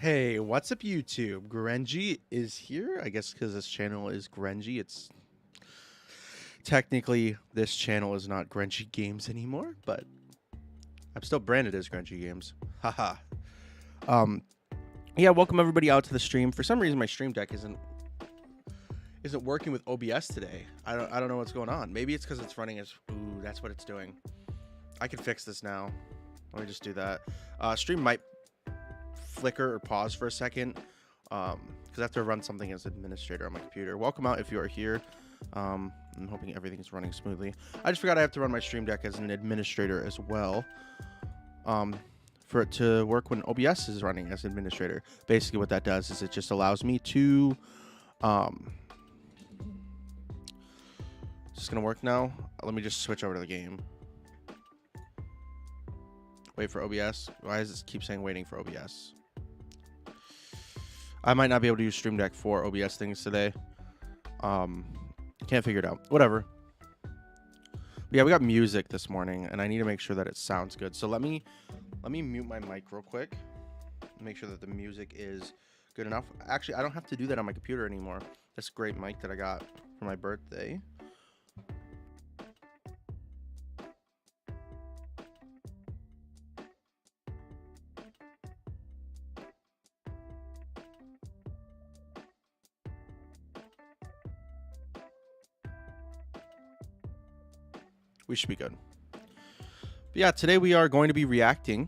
Hey, what's up, YouTube? Grenji is here. I guess because this channel is Grenji, it's technically this channel is not GrenjiGames anymore, but I'm still branded as GrenjiGames. Haha. Yeah, welcome everybody out to the stream. For some reason, my stream deck isn't working with OBS today. I don't know what's going on. Maybe it's because it's running as that's what it's doing. I can fix this now. Let me just do that. Stream might flicker or pause for a second because I have to run something as administrator on my computer. Welcome out if you are here. I'm hoping everything is running smoothly. I just forgot I have to run my stream deck as an administrator as well, for it to work when OBS is running as administrator. Basically what that does is it just allows me to is this gonna work now? Let me just switch over to the game. Wait for OBS. Why does this keep saying waiting for OBS? I might not be able to use Stream Deck for OBS things today. Can't figure it out. Whatever. But yeah, we got music this morning, and I need to make sure that it sounds good. So let me mute my mic real quick. Make sure that the music is good enough. Actually, I don't have to do that on my computer anymore. This great mic that I got for my birthday. We should be good. But yeah, today we are going to be reacting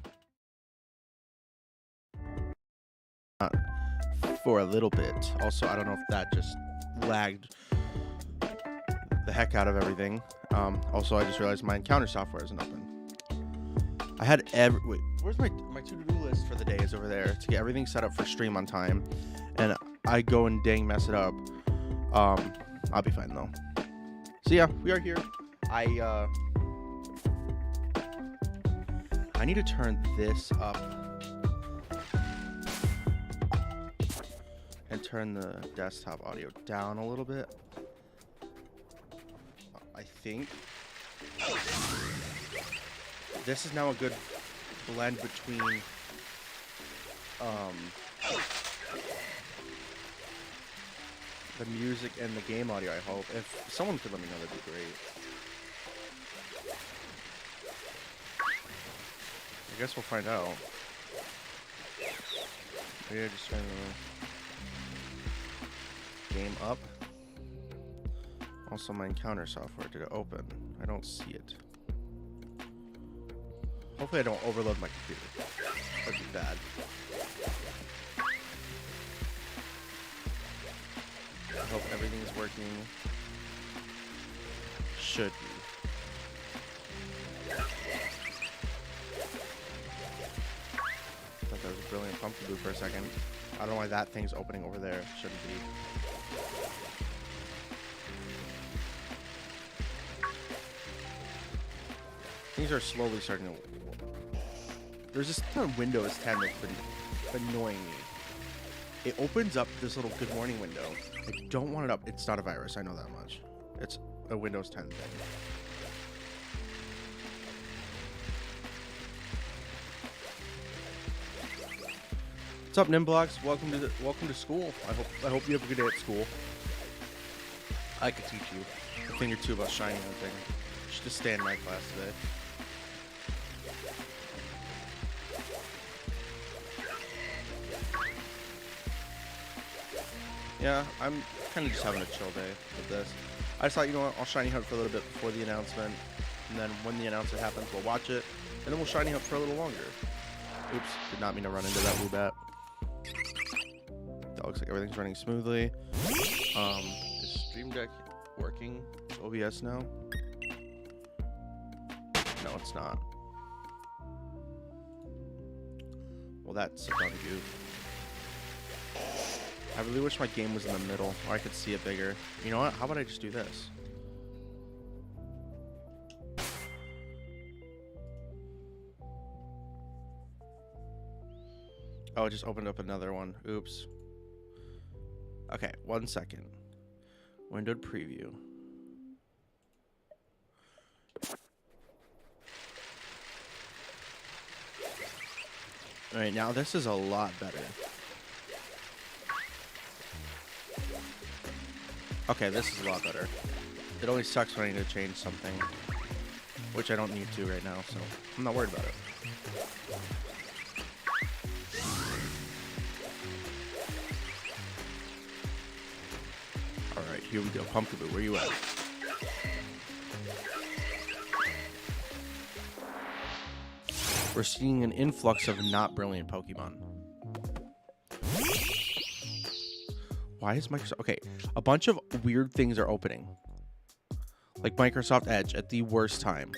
for a little bit. Also, I don't know if that just lagged the heck out of everything. Also, I just realized my encounter software isn't open. I had wait, where's my to-do list for the day is over there to get everything set up for stream on time, and I go and dang mess it up. I'll be fine though. So yeah, we are here. I need to turn this up and turn the desktop audio down a little bit. I think this is now a good blend between the music and the game audio, I hope. If someone could let me know, that'd be great. I guess we'll find out. Yeah, just trying the game up. Also, my encounter software, did it open? I don't see it. Hopefully I don't overload my computer. That'd be bad. I hope everything is working. Should be. That was a brilliant Pumkaboo for a second. I don't know why that thing's opening over there. Shouldn't be. Things are slowly starting to... There's this kind of Windows 10 that's been annoying me. It opens up this little good morning window. I don't want it up. It's not a virus, I know that much. It's a Windows 10 thing. What's up, Nimblox? Welcome to school. I hope you have a good day at school. I could teach you a thing or two about shiny hunting. You should just stay in my class today. Yeah, I'm kind of just having a chill day with this. I just thought, you know what, I'll shiny hunt for a little bit before the announcement, and then when the announcement happens, we'll watch it, and then we'll shiny hunt for a little longer. Oops, did not mean to run into that Woobat. That looks like everything's running smoothly. Is Stream Deck working? Is OBS now? No, it's not. Well, that's a dumb goof. I really wish my game was in the middle, or I could see it bigger. You know what? How about I just do this? Oh, it just opened up another one. Oops. Okay, 1 second. Windowed preview. Alright, now this is a lot better. Okay, this is a lot better. It always sucks when I need to change something, which I don't need to right now, so I'm not worried about it. Alright, here we go. Pumkaboo, where you at? We're seeing an influx of not brilliant Pokemon. Why is Microsoft... Okay, a bunch of weird things are opening. Like Microsoft Edge at the worst time.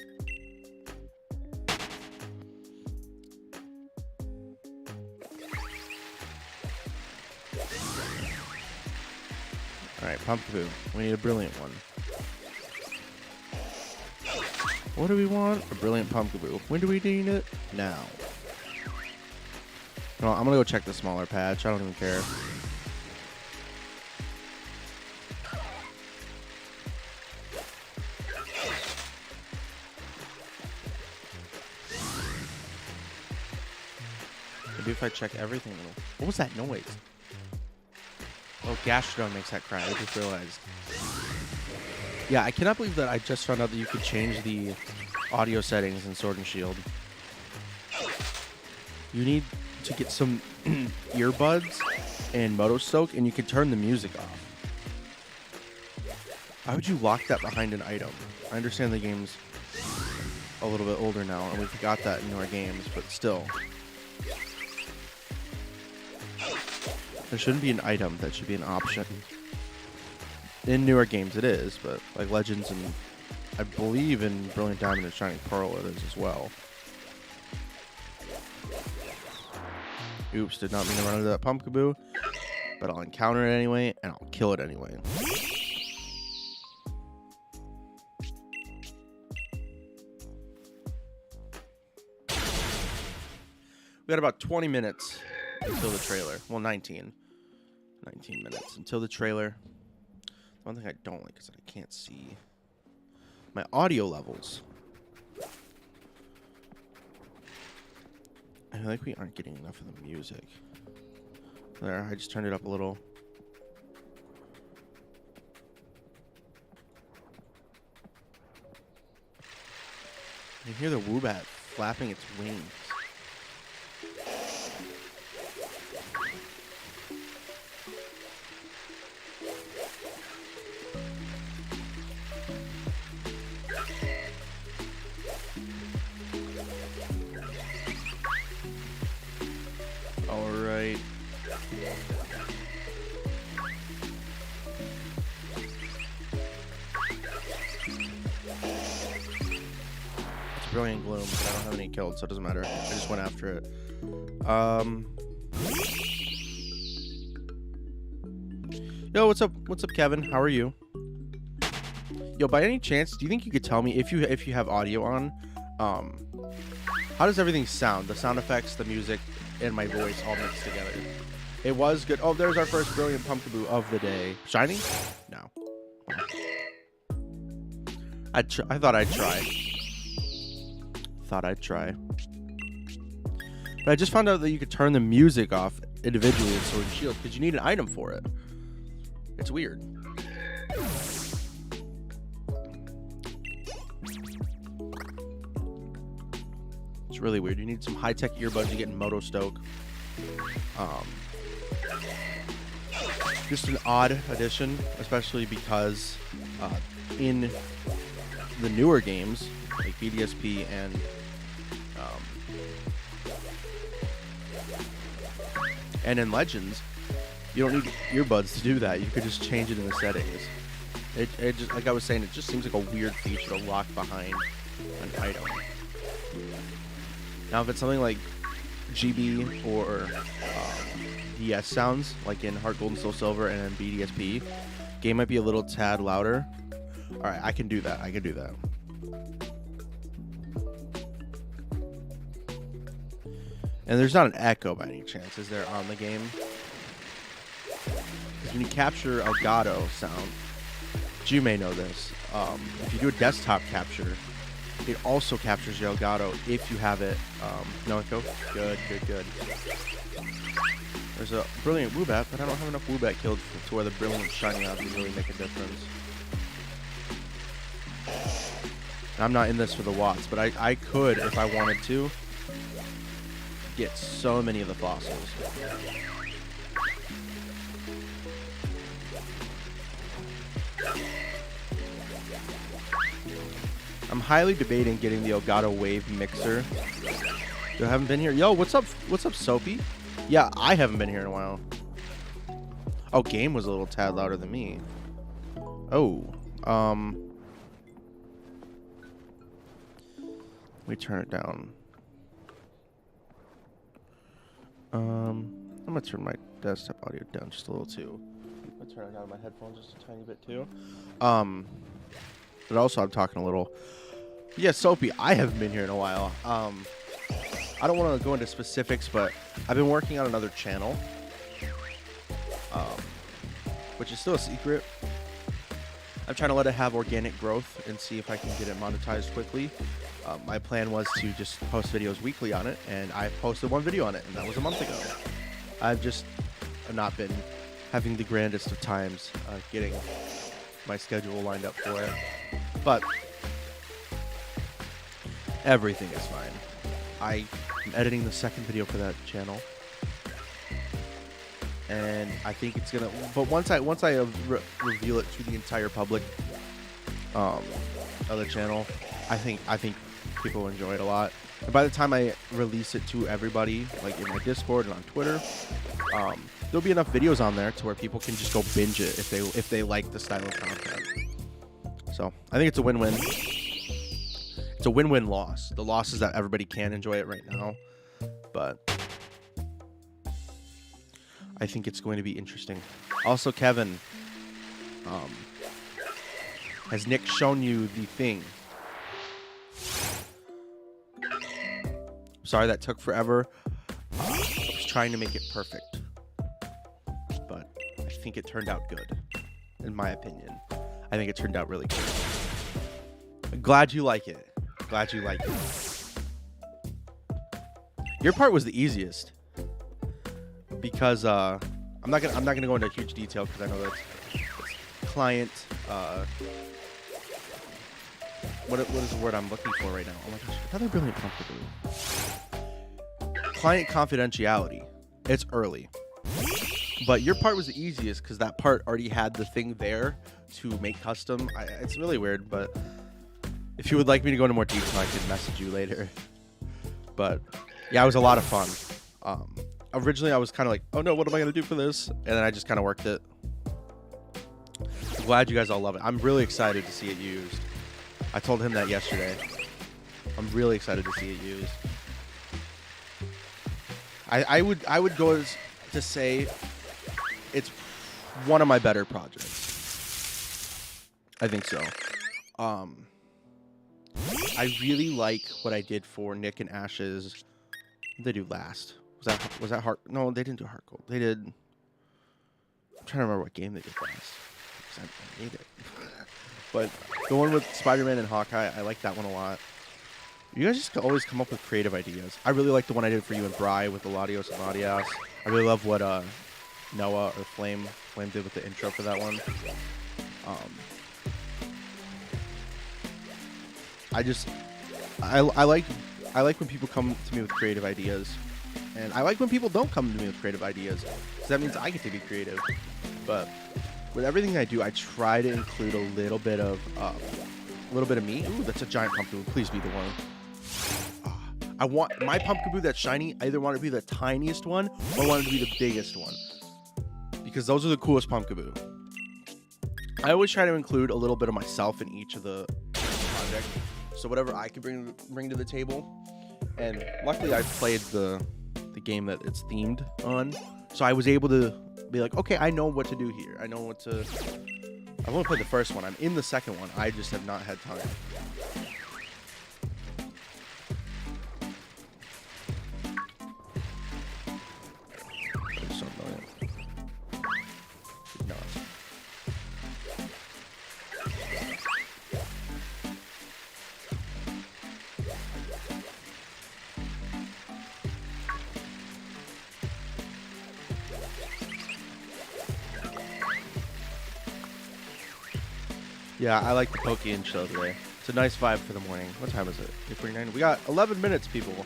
Alright, Pumkaboo. We need a brilliant one. What do we want? A brilliant Pumkaboo. When do we need it? Now. No, I'm gonna go check the smaller patch. I don't even care. Maybe if I check everything. What was that noise? Oh, Gastrodon makes that cry. I just realized. Yeah, I cannot believe that I just found out that you could change the audio settings in Sword and Shield. You need to get some earbuds and Motostoke, and you can turn the music off. Why would you lock that behind an item? I understand the game's a little bit older now, and we forgot that in our games, but still. There shouldn't be an item. That should be an option. In newer games it is, but like Legends and I believe in Brilliant Diamond and Shining Pearl it is as well. Oops, did not mean to run into that Pumkaboo, but I'll encounter it anyway, and I'll kill it anyway. We got about 20 minutes until the trailer. Well, 19 minutes until the trailer. One thing I don't like is that I can't see my audio levels. I feel like we aren't getting enough of the music. There, I just turned it up a little. You hear the Woobat flapping its wings. Alright. It's Brilliant Gloom, but I don't have any killed, so it doesn't matter. I just went after it. Yo, what's up? What's up, Kevin? How are you? Yo, by any chance, do you think you could tell me if you have audio on, how does everything sound? The sound effects, the music, and my voice all mixed together. It was good. Oh, there's our first brilliant Pumkaboo of the day. Shiny? No. I thought I'd try. But I just found out that you could turn the music off individually in Sword and Shield because you need an item for it. It's weird. It's really weird. You need some high-tech earbuds to get in Motostoke. Just an odd addition, especially because in the newer games, like BDSP and in Legends, you don't need earbuds to do that. You could just change it in the settings. It just, like I was saying, it just seems like a weird feature to lock behind an item. Now, if it's something like GB or DS sounds, like in Heart Gold and Soul Silver and in BDSP, game might be a little tad louder. All right, I can do that. And there's not an echo by any chance, is there, on the game? Because when you capture Elgato sound, which you may know this, if you do a desktop capture, it also captures your Elgato if you have it. No echo? Good. There's a brilliant Woobat, but I don't have enough Woobat killed to where the brilliant shiny out would really make a difference. And I'm not in this for the watts, but I could, if I wanted to, get so many of the fossils. I'm highly debating getting the Elgato Wave Mixer. You haven't been here? Yo, what's up? What's up, Soapy? Yeah, I haven't been here in a while. Oh, game was a little tad louder than me. Oh, let me turn it down. I'm gonna turn my desktop audio down just a little too. I'm gonna turn it down my headphones just a tiny bit too. But also I'm talking a little. Yeah, Soapy, I haven't been here in a while. I don't want to go into specifics, but I've been working on another channel, which is still a secret. I'm trying to let it have organic growth and see if I can get it monetized quickly. My plan was to just post videos weekly on it, and I posted one video on it, and that was a month ago. I've just not been having the grandest of times getting my schedule lined up for it, but everything is fine. I am editing the second video for that channel, and I think it's gonna. But once I reveal it to the entire public of the channel, I think people will enjoy it a lot. And by the time I release it to everybody, like in my Discord and on Twitter, there'll be enough videos on there to where people can just go binge it if they like the style of content. So I think it's a win-win. It's a win-win loss. The loss is that everybody can enjoy it right now, but I think it's going to be interesting. Also, Kevin, has Nick shown you the thing? Sorry that took forever. I was trying to make it perfect, but I think it turned out good, in my opinion. I think it turned out really good. I'm glad you like it. Glad you like it. Your part was the easiest because I'm not gonna go into huge detail because I know that's client. What is the word I'm looking for right now? Oh my gosh, another brilliant Pumkaboo. Client confidentiality. It's early, but your part was the easiest because that part already had the thing there to make custom. It's really weird, but if you would like me to go into more detail, I could message you later. But yeah, it was a lot of fun. Originally, I was kind of like, oh no, what am I going to do for this? And then I just kind of worked it. I'm glad you guys all love it. I'm really excited to see it used. I told him that yesterday. I'm really excited to see it used. I would go as to say it's one of my better projects. I think so. I really like what I did for Nick and Ash's. What did they do last? Was that Heart? No, they didn't do Heart Gold. They did. I'm trying to remember what game they did last. I hate it. But the one with Spider-Man and Hawkeye, I like that one a lot. You guys just always come up with creative ideas. I really like the one I did for you and Bri with the Latios and Latias. I really love what Noah or Flame did with the intro for that one. I like when people come to me with creative ideas, and I like when people don't come to me with creative ideas, because that means I get to be creative. But with everything I do, I try to include a little bit of me. Ooh, that's a giant Pumkaboo. Please be the one. I want my Pumkaboo that's shiny. I either want it to be the tiniest one or I want it to be the biggest one, because those are the coolest Pumkaboo. I always try to include a little bit of myself in each of the project. So whatever I can bring to the table, and luckily I played the game that it's themed on, so I was able to be like, okay, I know what to do here. I know what to. I've only played the first one. I'm in the second one. I just have not had time. That's so annoying. No. Yeah, I like the Poke intro today. It's a nice vibe for the morning. What time is it? 8:49. We got 11 minutes, people.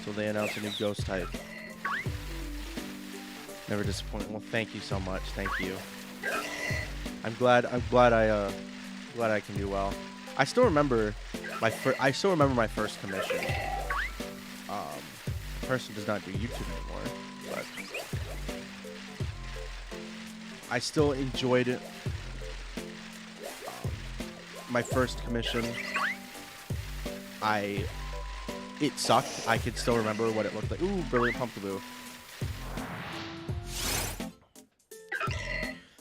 So they announce a new ghost type. Never disappointed. Well, thank you so much. Thank you. I'm glad I can do well. I still remember my first commission. The person does not do YouTube anymore, but I still enjoyed it. My first commission, it sucked. I could still remember what it looked like. Ooh, brilliant Pumkaboo.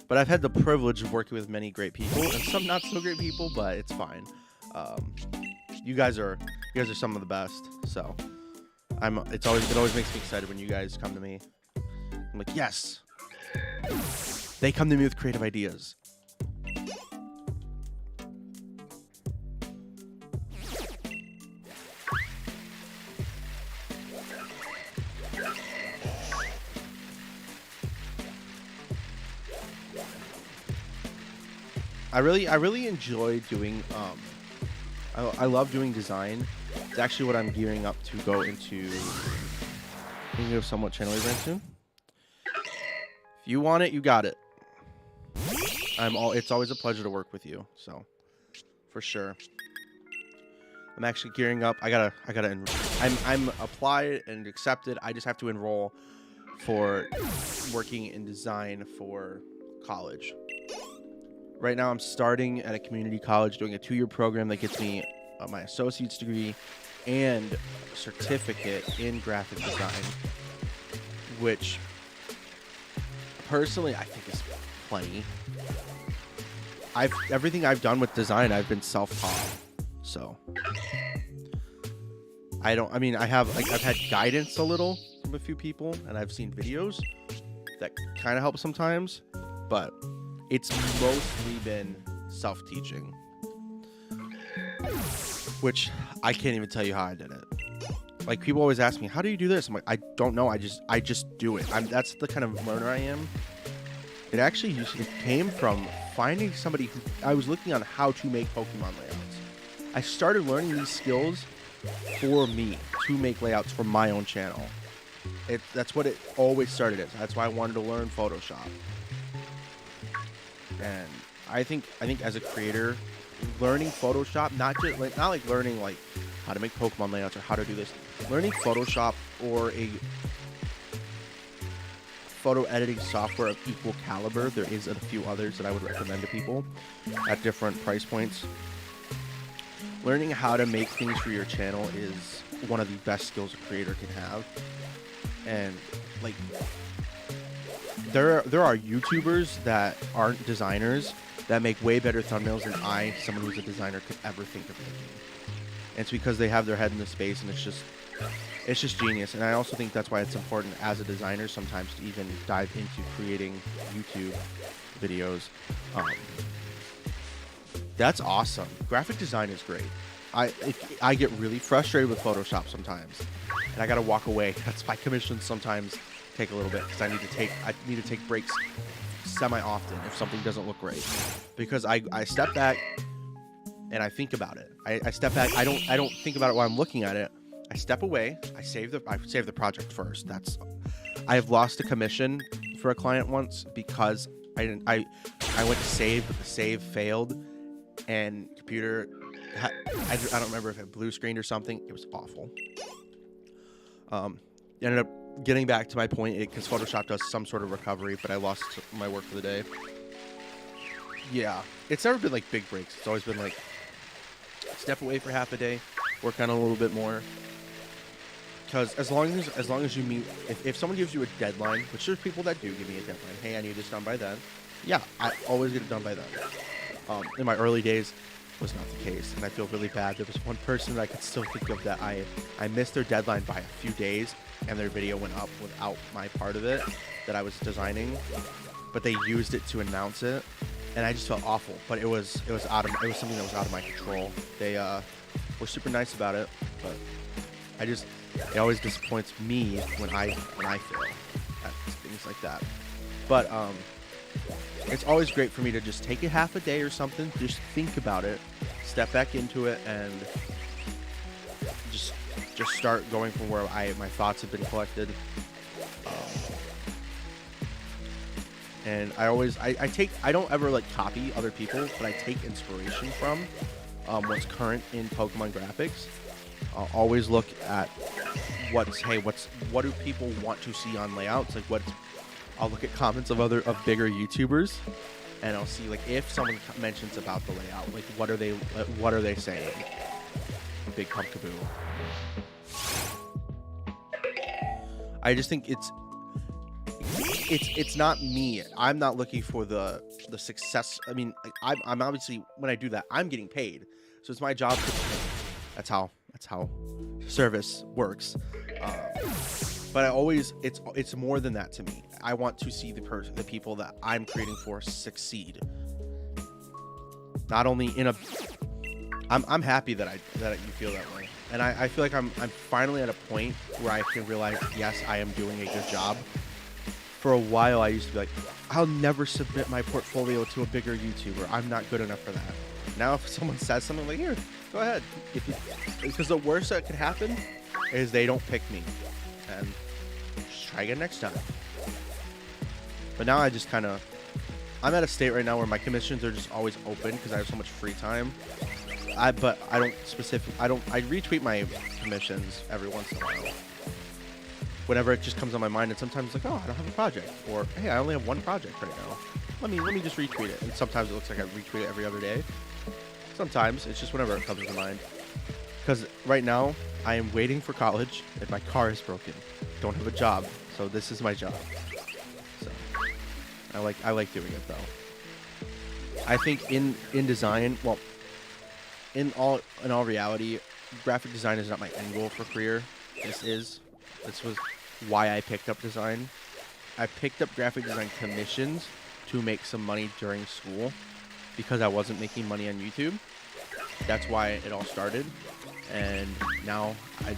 But I've had the privilege of working with many great people and some not so great people, but it's fine. You guys are some of the best. So it always makes me excited when you guys come to me. I'm like, yes. They come to me with creative ideas. I really enjoy doing I love doing design. It's actually what I'm gearing up to go into somewhat channel event soon. If you want it, you got it. It's always a pleasure to work with you, so for sure. I'm actually gearing up. I'm applied and accepted. I just have to enroll for working in design for college. Right now, I'm starting at a community college doing a 2-year program that gets me my associate's degree and a certificate in graphic design, which personally I think is plenty. Everything I've done with design, I've been self-taught, so I've had guidance a little from a few people, and I've seen videos that kind of help sometimes, but it's mostly been self-teaching, which I can't even tell you how I did it. Like, people always ask me, how do you do this? I'm like, I don't know. I just do it. That's the kind of learner I am. It came from finding somebody who I was looking on how to make Pokemon layouts. I started learning these skills for me to make layouts for my own channel. That's what it always started as. That's why I wanted to learn Photoshop. And I think as a creator, learning Photoshop, not like learning like how to make Pokemon layouts or how to do this, learning Photoshop or a photo editing software of equal caliber. There is a few others that I would recommend to people at different price points. Learning how to make things for your channel is one of the best skills a creator can have. And like, there are YouTubers that aren't designers that make way better thumbnails than someone who's a designer, could ever think of making. And it's because they have their head in the space, and it's just genius. And I also think that's why it's important as a designer sometimes to even dive into creating YouTube videos. That's awesome. Graphic design is great. I get really frustrated with Photoshop sometimes, and I gotta walk away. That's why commissions sometimes take a little bit, because I need to take breaks semi-often if something doesn't look right, because I step back and I think about it. I step back. I don't think about it while I'm looking at it. I step away. I save the project first. I have lost a commission for a client once because I went to save, but the save failed, and computer I don't remember if it blue screened or something. It was awful. Ended up getting back to my point, because Photoshop does some sort of recovery, but I lost my work for the day. Yeah, it's never been like big breaks. It's always been like step away for half a day, work on a little bit more. Because as long as you meet, if someone gives you a deadline, which there's people that do give me a deadline, hey, I need this done by then. Yeah, I always get it done by then. In my early days, was not the case, and I feel really bad. There was one person that I could still think of that I missed their deadline by a few days, and their video went up without my part of it that I was designing, but they used it to announce it, and I just felt awful. But it was something that was out of my control. They were super nice about it, but it always disappoints me when I fail at things like that. But it's always great for me to just take a half a day or something, just think about it, step back into it, and just start going from where my thoughts have been collected. And I always I don't ever like copy other people, but I take inspiration from what's current in Pokemon graphics. I'll always look at what do people want to see on layouts, like I'll look at comments of bigger YouTubers, and I'll see like if someone mentions about the layout, like what are they saying? Big Pumkaboo. I just think it's not me. I'm not looking for the success. I mean, like, I'm obviously, when I do that, I'm getting paid, so it's my job to. That's how service works. But it's more than that to me. I want to see the people that I'm creating for succeed. Not only I'm happy that you feel that way, and I feel like I'm finally at a point where I can realize, yes, I am doing a good job. For a while, I used to be like, I'll never submit my portfolio to a bigger YouTuber. I'm not good enough for that. Now, if someone says something like, here, go ahead. Because the worst that could happen is they don't pick me. And just try again next time. But now I just kind of... I'm at a state right now where my commissions are just always open because I have so much free time. But I don't I retweet my commissions every once in a while. Whenever it just comes on my mind, and sometimes it's like, oh, I don't have a project, or hey, I only have one project right now. Let me just retweet it. And sometimes it looks like I retweet it every other day. Sometimes it's just whenever it comes to mind. Because right now I am waiting for college, and my car is broken. Don't have a job, so this is my job. So I like doing it though. I think in design, well, in all reality, graphic design is not my end goal for career. This was why I picked up design. I picked up graphic design commissions to make some money during school because I wasn't making money on YouTube. That's why it all started. And now I'm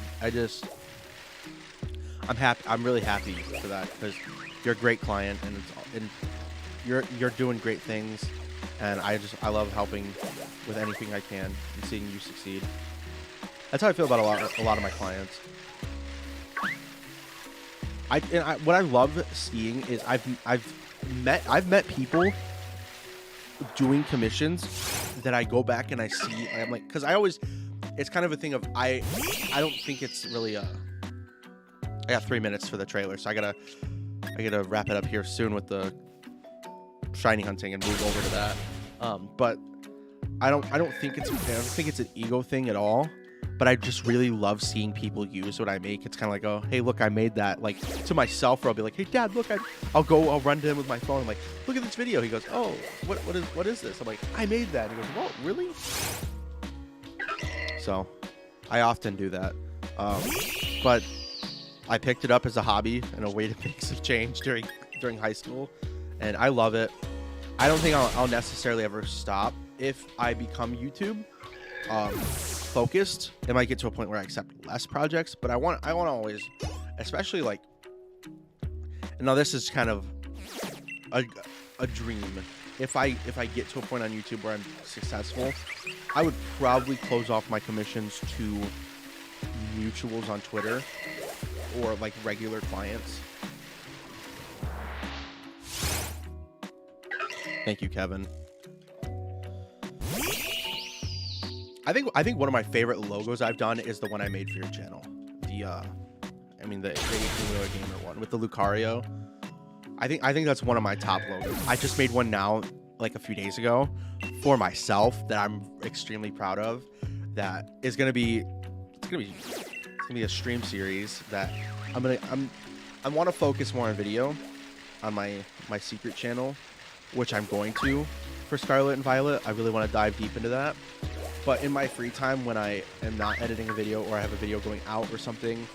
happy. I'm really happy for that because you're a great client, and you're doing great things. And I love helping with anything I can and seeing you succeed. That's how I feel about a lot of my clients. What I love seeing is I've met people doing commissions that I go back and I see. I'm like, because it's kind of a thing of I don't think it's really I got 3 minutes for the trailer, so I gotta wrap it up here soon with the shiny hunting and move over to that. But I don't think it's an ego thing at all. But I just really love seeing people use what I make. It's kind of like, oh, hey, look, I made that. Like, to myself, or I'll be like, hey, Dad, look, I'll run to him with my phone. I'm like, look at this video. He goes, oh, what is this? I'm like, I made that. He goes, whoa, really? So, I often do that. But I picked it up as a hobby and a way to make some change during high school, and I love it. I don't think I'll necessarily ever stop if I become YouTube focused. It might get to a point where I accept less projects, but I want to always, especially like, and now this is kind of a dream. If I get to a point on YouTube where I'm successful, I would probably close off my commissions to mutuals on Twitter or like regular clients. Thank you, Kevin. I think one of my favorite logos I've done is the one I made for your channel. The 18-wheeler gamer one with the Lucario. I think that's one of my top logos. I just made one now, like a few days ago, for myself that I'm extremely proud of. That is gonna be a stream series that I want to focus more on video on my secret channel, which I'm going to for Scarlet and Violet. I really want to dive deep into that. But in my free time, when I am not editing a video or I have a video going out or something,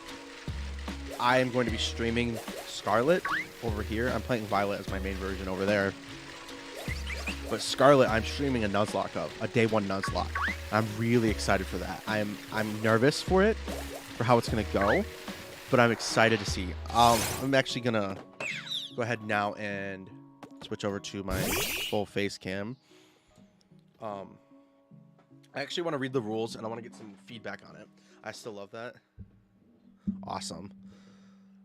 I am going to be streaming Scarlet over here. I'm playing Violet as my main version over there. But Scarlet, I'm streaming a Nuzlocke of, a day one Nuzlocke. I'm really excited for that. I'm nervous for it, for how it's going to go, but I'm excited to see. I'm actually going to go ahead now and Switch over to my full face cam. I actually want to read the rules, and I want to get some feedback on it. I still love that. Awesome.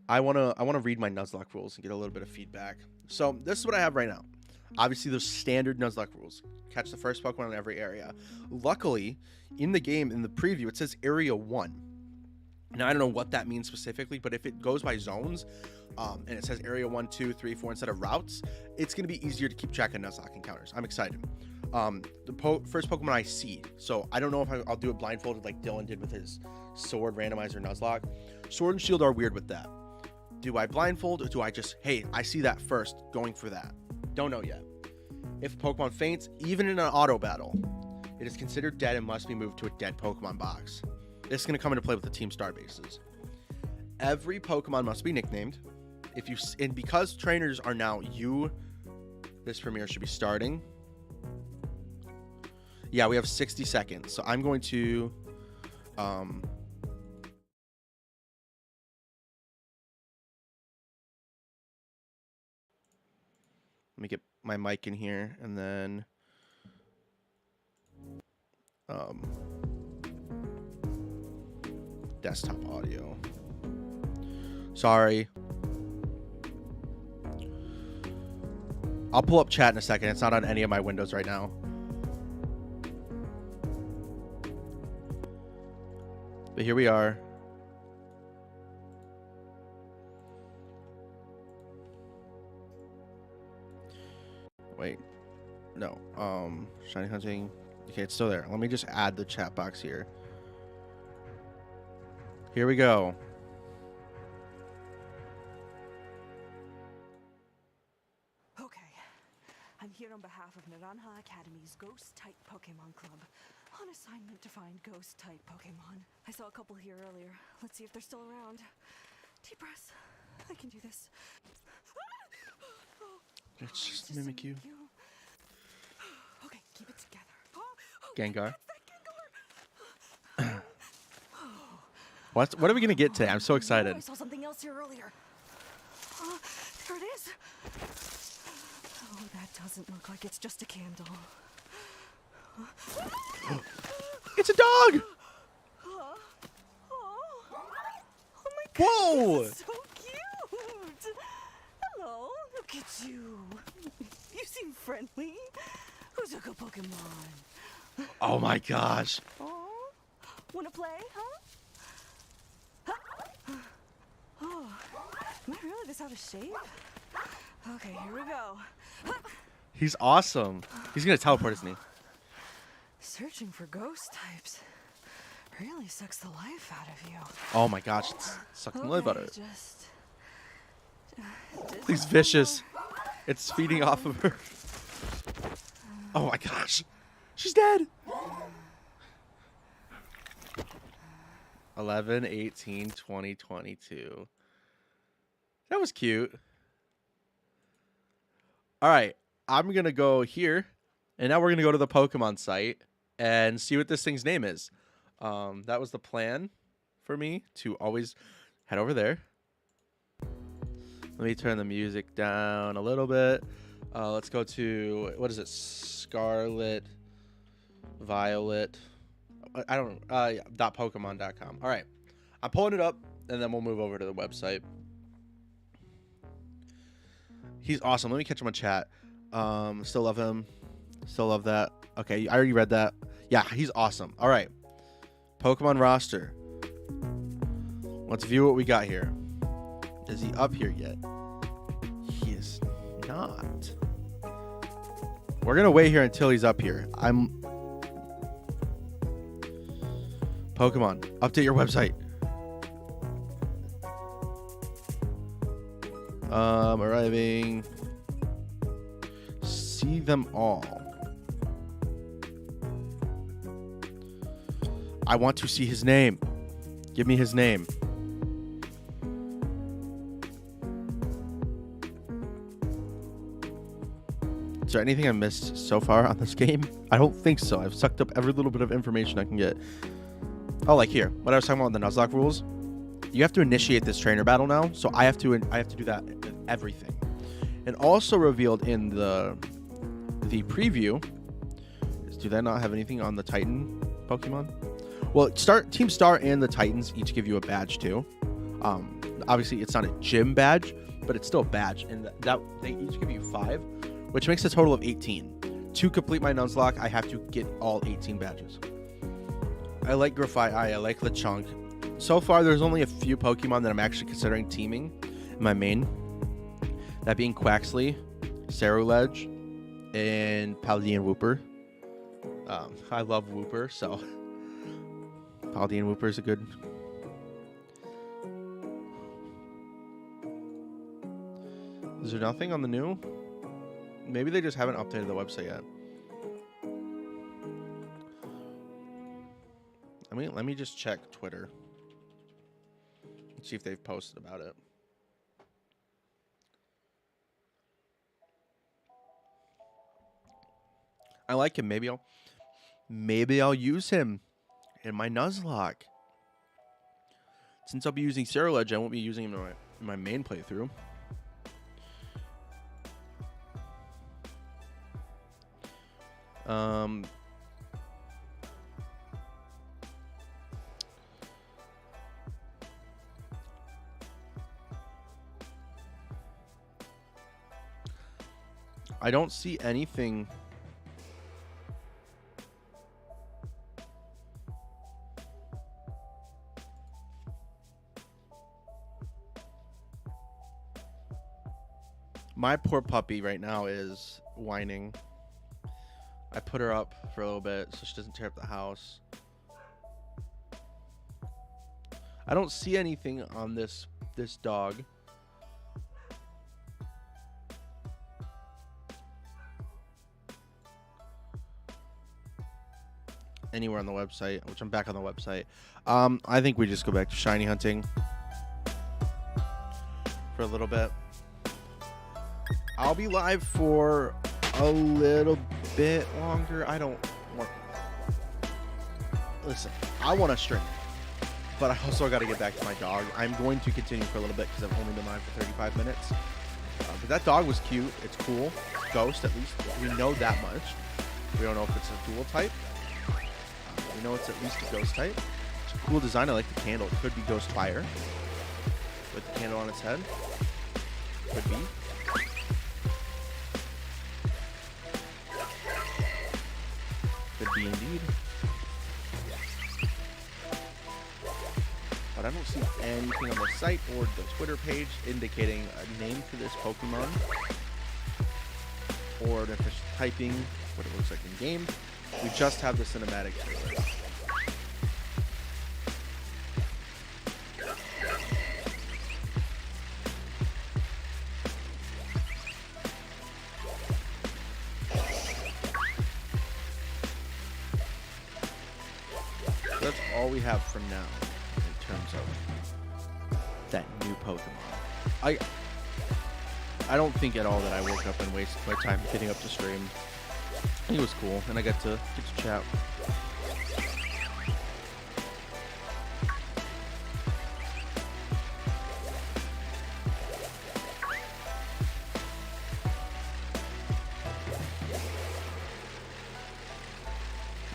I want to read my Nuzlocke rules and get a little bit of feedback. So this is what I have right now. Obviously, there's standard Nuzlocke rules. Catch the first Pokemon in every area. Luckily, in the game, in the preview, it says Area 1. Now, I don't know what that means specifically, but if it goes by zones, and it says Area 1, 2, 3, 4 instead of routes, it's going to be easier to keep track of Nuzlocke encounters. I'm excited. The first Pokemon I see, so I don't know if I'll do it blindfolded like Dylan did with his Sword Randomizer Nuzlocke. Sword and Shield are weird with that. Do I blindfold, or do I just, hey, I see that first, going for that? Don't know yet. If Pokemon faints, even in an auto battle, it is considered dead and must be moved to a dead Pokemon box. This is going to come into play with the team star bases. Every Pokemon must be nicknamed. And because trainers are now you, this premiere should be starting. Yeah, we have 60 seconds. So I'm going to let me get my mic in here, and then desktop audio. Sorry. I'll pull up chat in a second. It's not on any of my windows right now. But here we are. Wait. No. Shiny hunting. Okay, it's still there. Let me just add the chat box here. Here we go. Okay. I'm here on behalf of Naranja Academy's Ghost-type Pokemon Club. On assignment to find Ghost-type Pokemon. I saw a couple here earlier. Let's see if they're still around. Deep breaths. I can do this. Let's just mimic you. Okay, keep it together. Gengar. What are we gonna get today? I'm so excited. I saw something else here earlier. There it is. Oh, that doesn't look like it's just a candle. It's a dog. Oh my god. Whoa! So cute. Hello. Look at you. You seem friendly. Who took a Pokemon? Oh my gosh. Oh, wanna play, huh? Oh, am I really this out of shape? Okay, here we go. He's awesome. He's gonna teleport, isn't he? Searching for ghost types really sucks the life out of you. Oh my gosh, it's sucking the life out of it. Just He's vicious. It's feeding off of her. Oh my gosh. She's dead. 11, 18, 20, 22. That was cute. All right. I'm going to go here. And now we're going to go to the Pokemon site and see what this thing's name is. That was the plan for me to always head over there. Let me turn the music down a little bit. Let's go to, what is it? Scarlet, Violet. I don't know. .pokemon.com. All right. I'm pulling it up, and then we'll move over to the website. He's awesome. Let me catch him on chat. Still love him. Still love that. Okay, I already read that. Yeah, he's awesome. All right. Pokemon roster. Let's view what we got here. Is he up here yet? He is not. We're going to wait here until he's up here. Pokemon, update your website. Arriving. See them all. I want to see his name. Give me his name. Is there anything I missed so far on this game? I don't think so. I've sucked up every little bit of information I can get. Oh, like here. What I was talking about with the Nuzlocke rules. You have to initiate this trainer battle now, so I have to do that with everything. And also revealed in the preview, do they not have anything on the Titan Pokemon? Well, Team Star and the Titans each give you a badge too. Obviously, it's not a gym badge, but it's still a badge, and that they each give you 5, which makes a total of 18. To complete my Nuzlocke, I have to get all 18 badges. I like Grafai, I like Lechonk. So far, there's only a few Pokemon that I'm actually considering teaming in my main. That being Quaxley, Ceruledge, and Paldean Wooper. I love Wooper, so Paldean Wooper is a good. Is there nothing on the new? Maybe they just haven't updated the website yet. Let me just check Twitter. See if they've posted about it. I like him. Maybe I'll use him in my Nuzlocke. Since I'll be using Ceruledge, I won't be using him in my main playthrough. I don't see anything. My poor puppy right now is whining. I put her up for a little bit so she doesn't tear up the house. I don't see anything on this dog. Anywhere on the website, which I'm back on the website. I think we just go back to shiny hunting for a little bit. I'll be live for a little bit longer. I don't want. Listen, I want to stream, but I also got to get back to my dog. I'm going to continue for a little bit because I've only been live for 35 minutes. But that dog was cute. It's cool. Ghost, at least we know that much. We don't know if it's a dual type. We know it's at least a ghost type. It's a cool design. I like the candle. It could be Ghost Fire with the candle on its head. Could be. Could be indeed. But I don't see anything on the site or the Twitter page indicating a name for this Pokemon or an official typing, what it looks like in game. We just have the cinematic trailer. That's all we have for now in terms of that new Pokemon. I don't think at all that I woke up and wasted my time getting up to stream. It was cool, and I got to chat.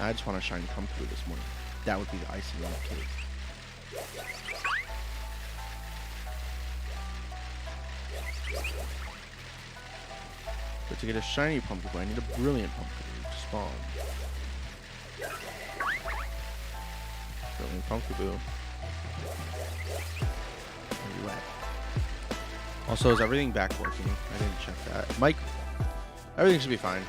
I just want a shiny Pumkaboo this morning. That would be the icing on the cake. But to get a shiny Pumkaboo, I need a brilliant Pumkaboo to spawn. Brilliant Pumkaboo. Where you at? Also, is everything back working? I didn't check that. Mike, everything should be fine.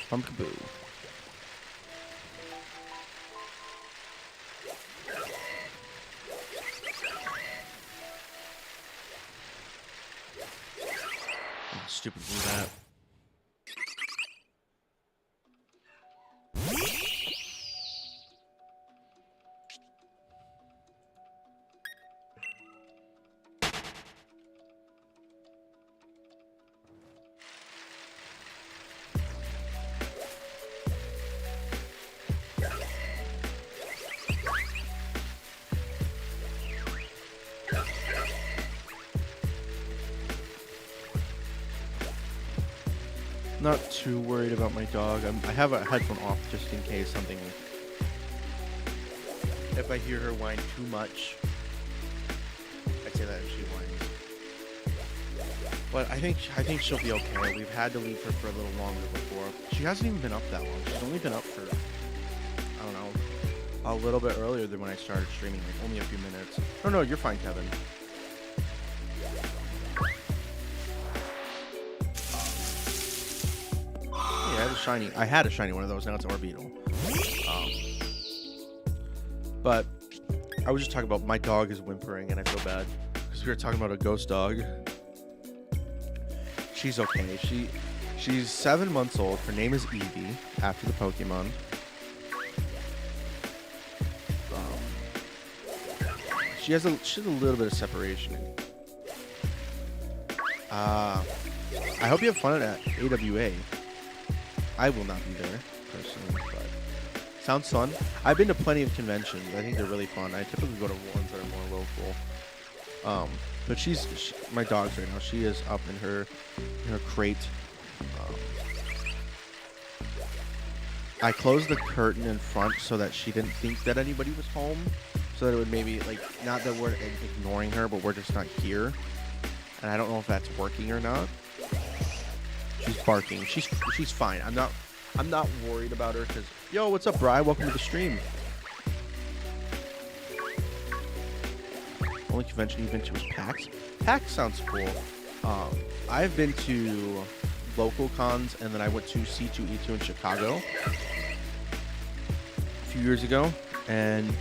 Pumkaboo. Oh, stupid do that. Not too worried about my dog. I have a headphone off just in case something. If I hear her whine too much, I'd say that if she whines. But I think she'll be okay. We've had to leave her for a little longer before. She hasn't even been up that long. She's only been up for, I don't know, a little bit earlier than when I started streaming, like only a few minutes. Oh no, you're fine, Kevin. Yeah, I had a shiny one of those. Now it's Orbeetle. But I was just talking about my dog is whimpering and I feel bad because we were talking about a ghost dog. She's okay. She's 7 months old. Her name is Eevee after the Pokemon. She has a little bit of separation. I hope you have fun at AWA. I will not be there personally, but sounds fun. I've been to plenty of conventions. I think they're really fun. I typically go to ones that are more local. But my dog's right now. She is up in her crate. I closed the curtain in front so that she didn't think that anybody was home. So that it would maybe, like, not that we're ignoring her, but we're just not here. And I don't know if that's working or not. She's barking. She's fine. I'm not worried about her because, yo, what's up, Bri? Welcome to the stream. Only convention you've been to was PAX. PAX sounds cool. I've been to local cons, and then I went to C2E2 in Chicago a few years ago. And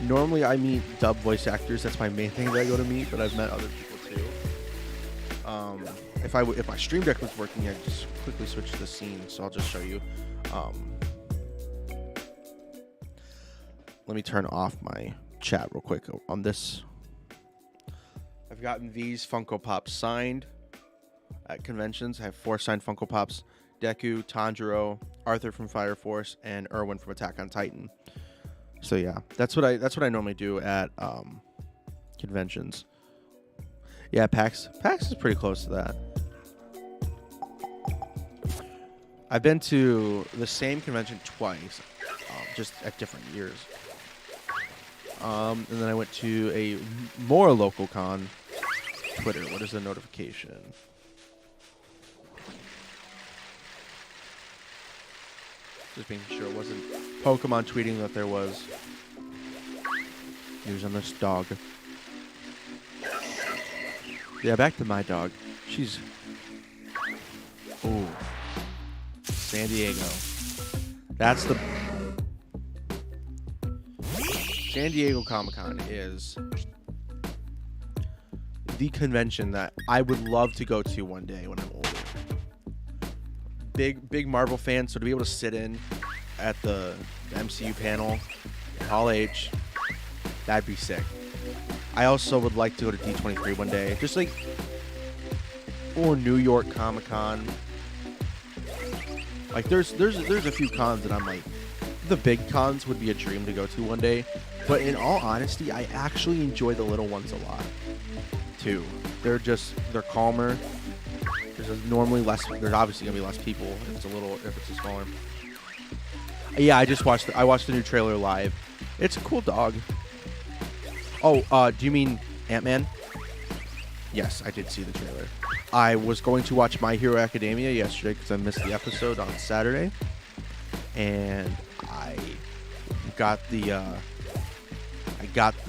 normally I meet dub voice actors. That's my main thing that I go to meet, but I've met other people too. If my stream deck was working, I'd just quickly switch to the scene. So I'll just show you. Let me turn off my chat real quick on this. I've gotten these Funko Pops signed at conventions. I have 4 signed Funko Pops: Deku, Tanjiro, Arthur from Fire Force, and Erwin from Attack on Titan. So yeah, that's what I normally do at conventions. Yeah, PAX is pretty close to that. I've been to the same convention twice, just at different years. And then I went to a more local con. Twitter, what is the notification? Just making sure it wasn't Pokemon tweeting that there was news on this dog. Yeah, back to my dog. She's... Ooh. San Diego. That's the... San Diego Comic-Con is the convention that I would love to go to one day when I'm older. Big Marvel fan, so to be able to sit in at the MCU panel, Hall H, that'd be sick. I also would like to go to D23 one day, just like, or New York Comic Con. Like there's a few cons that I'm like, the big cons would be a dream to go to one day. But in all honesty, I actually enjoy the little ones a lot too. They're calmer. There's normally less. There's obviously gonna be less people if it's a smaller. Yeah, I watched the new trailer live. It's a cool dog. Oh, do you mean Ant-Man? Yes, I did see the trailer. I was going to watch My Hero Academia yesterday because I missed the episode on Saturday, and I got the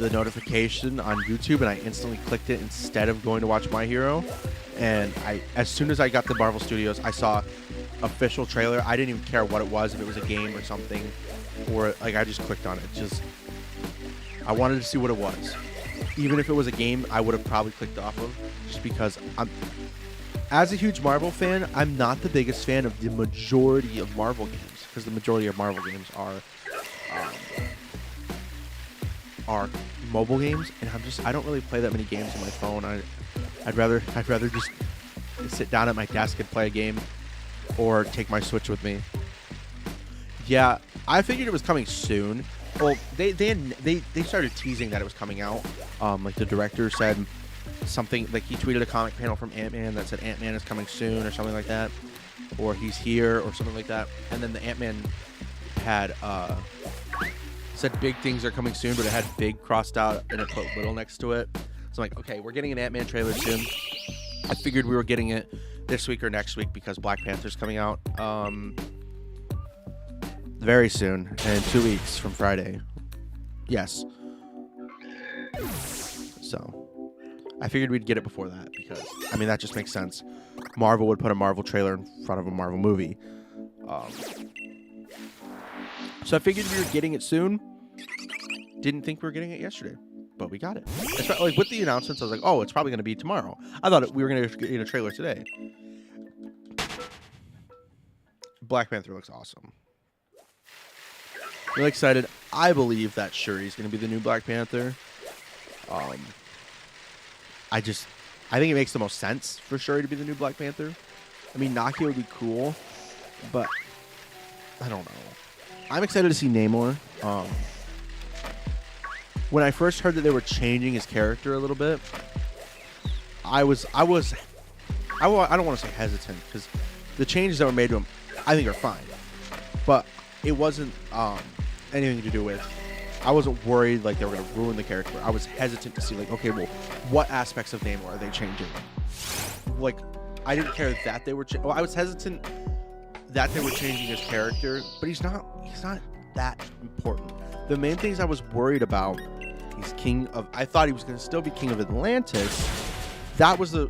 notification on YouTube, and I instantly clicked it instead of going to watch My Hero. And as soon as I got to Marvel Studios, I saw official trailer. I didn't even care what it was, if it was a game or something, or like I just clicked on it. I wanted to see what it was. Even if it was a game, I would have probably clicked off of, just because as a huge Marvel fan, I'm not the biggest fan of the majority of Marvel games, because the majority of Marvel games are mobile games, and I don't really play that many games on my phone. I'd rather just sit down at my desk and play a game, or take my Switch with me. Yeah, I figured it was coming soon. Well, they started teasing that it was coming out. Like the director said something, like he tweeted a comic panel from Ant-Man that said Ant-Man is coming soon or something like that. or he's here or something like that. And then the Ant-Man had said big things are coming soon, but it had big crossed out and it put little next to it. So I'm like, okay, we're getting an Ant-Man trailer soon. I figured we were getting it this week or next week because Black Panther's coming out very soon, in 2 weeks from Friday. Yes. So I figured we'd get it before that because, I mean, that just makes sense. Marvel would put a Marvel trailer in front of a Marvel movie. So I figured we were getting it soon. Didn't think we were getting it yesterday, but we got it. Like with the announcements, I was like, oh, it's probably going to be tomorrow. I thought we were going to get a trailer today. Black Panther looks awesome. Really excited. I believe that Shuri's going to be the new Black Panther. I think it makes the most sense for Shuri to be the new Black Panther. I mean, Nakia would be cool, but I don't know. I'm excited to see Namor. When I first heard that they were changing his character a little bit, I don't want to say hesitant because the changes that were made to him, I think are fine, but it wasn't anything to do with. I wasn't worried like they were going to ruin the character. I was hesitant to see like, okay, well, what aspects of Namor are they changing? Like, I didn't care that they were. I was hesitant that they were changing his character, but he's not that important. The main things I was worried about. He's king of. I thought he was going to still be king of Atlantis. That was the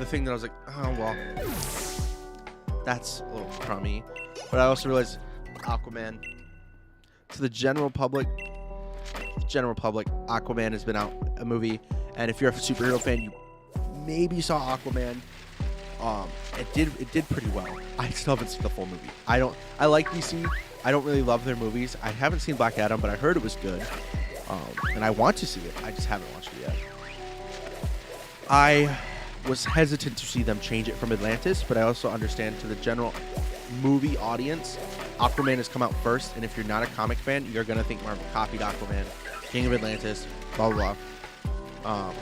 thing that I was like, oh well, that's a little crummy. But I also realized Aquaman. To the general public, Aquaman has been out a movie, and if you're a superhero fan, you maybe saw Aquaman. It did pretty well. I still haven't seen the full movie. I like DC. I don't really love their movies. I haven't seen Black Adam, but I heard it was good. And I want to see it. I just haven't watched it yet. I was hesitant to see them change it from Atlantis, but I also understand to the general movie audience, Aquaman has come out first, and if you're not a comic fan, you're going to think Marvel copied Aquaman, King of Atlantis, blah, blah, blah.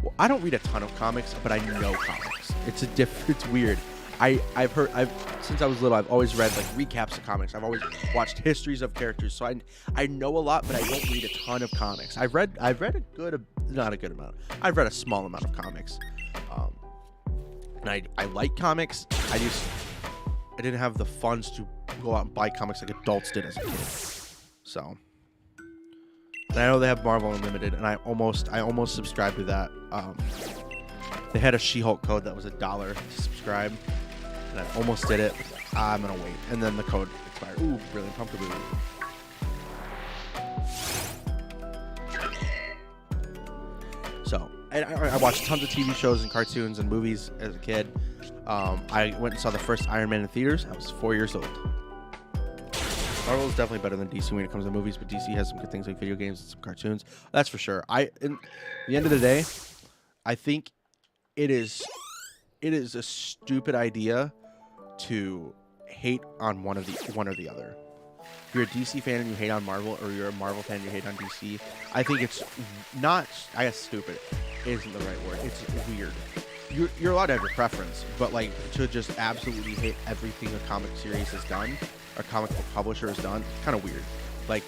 Well, I don't read a ton of comics, but I know comics. It's weird. Since I was little, I've always read like recaps of comics. I've always watched histories of characters, so I know a lot, but I don't read a ton of comics. I've read not a good amount. I've read a small amount of comics, and I like comics. I didn't have the funds to go out and buy comics like adults did as a kid. So, and I know they have Marvel Unlimited, and I almost subscribed to that. They had a She-Hulk code that was $1 to subscribe, and I almost did it. I'm gonna wait, and then the code expired. Ooh, brilliant Pumkaboo. So, I watched tons of TV shows and cartoons and movies as a kid. I went and saw the first Iron Man in theaters. I was 4 years old. Marvel is definitely better than DC when it comes to movies, but DC has some good things like video games and some cartoons. That's for sure. At the end of the day, I think it is a stupid idea to hate on one or the other. If you're a DC fan and you hate on Marvel, or you're a Marvel fan and you hate on DC, I think it's not, I guess stupid isn't the right word. It's weird. You're allowed to have your preference, but like to just absolutely hate everything a comic series has done, or comic book publisher has done, kind of weird. Like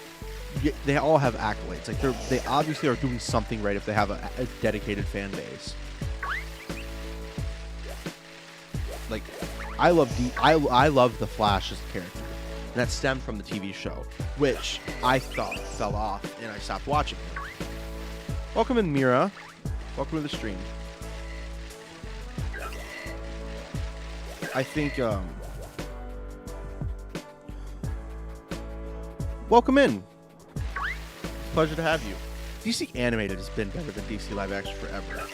they all have accolades. Like they obviously are doing something right if they have a dedicated fan base. Like I love the Flash as a character, and that stemmed from the TV show, which I thought fell off and I stopped watching it. Welcome in, Mira. Welcome to the stream. I think, welcome in. Pleasure to have you. DC Animated has been better than DC Live Action forever.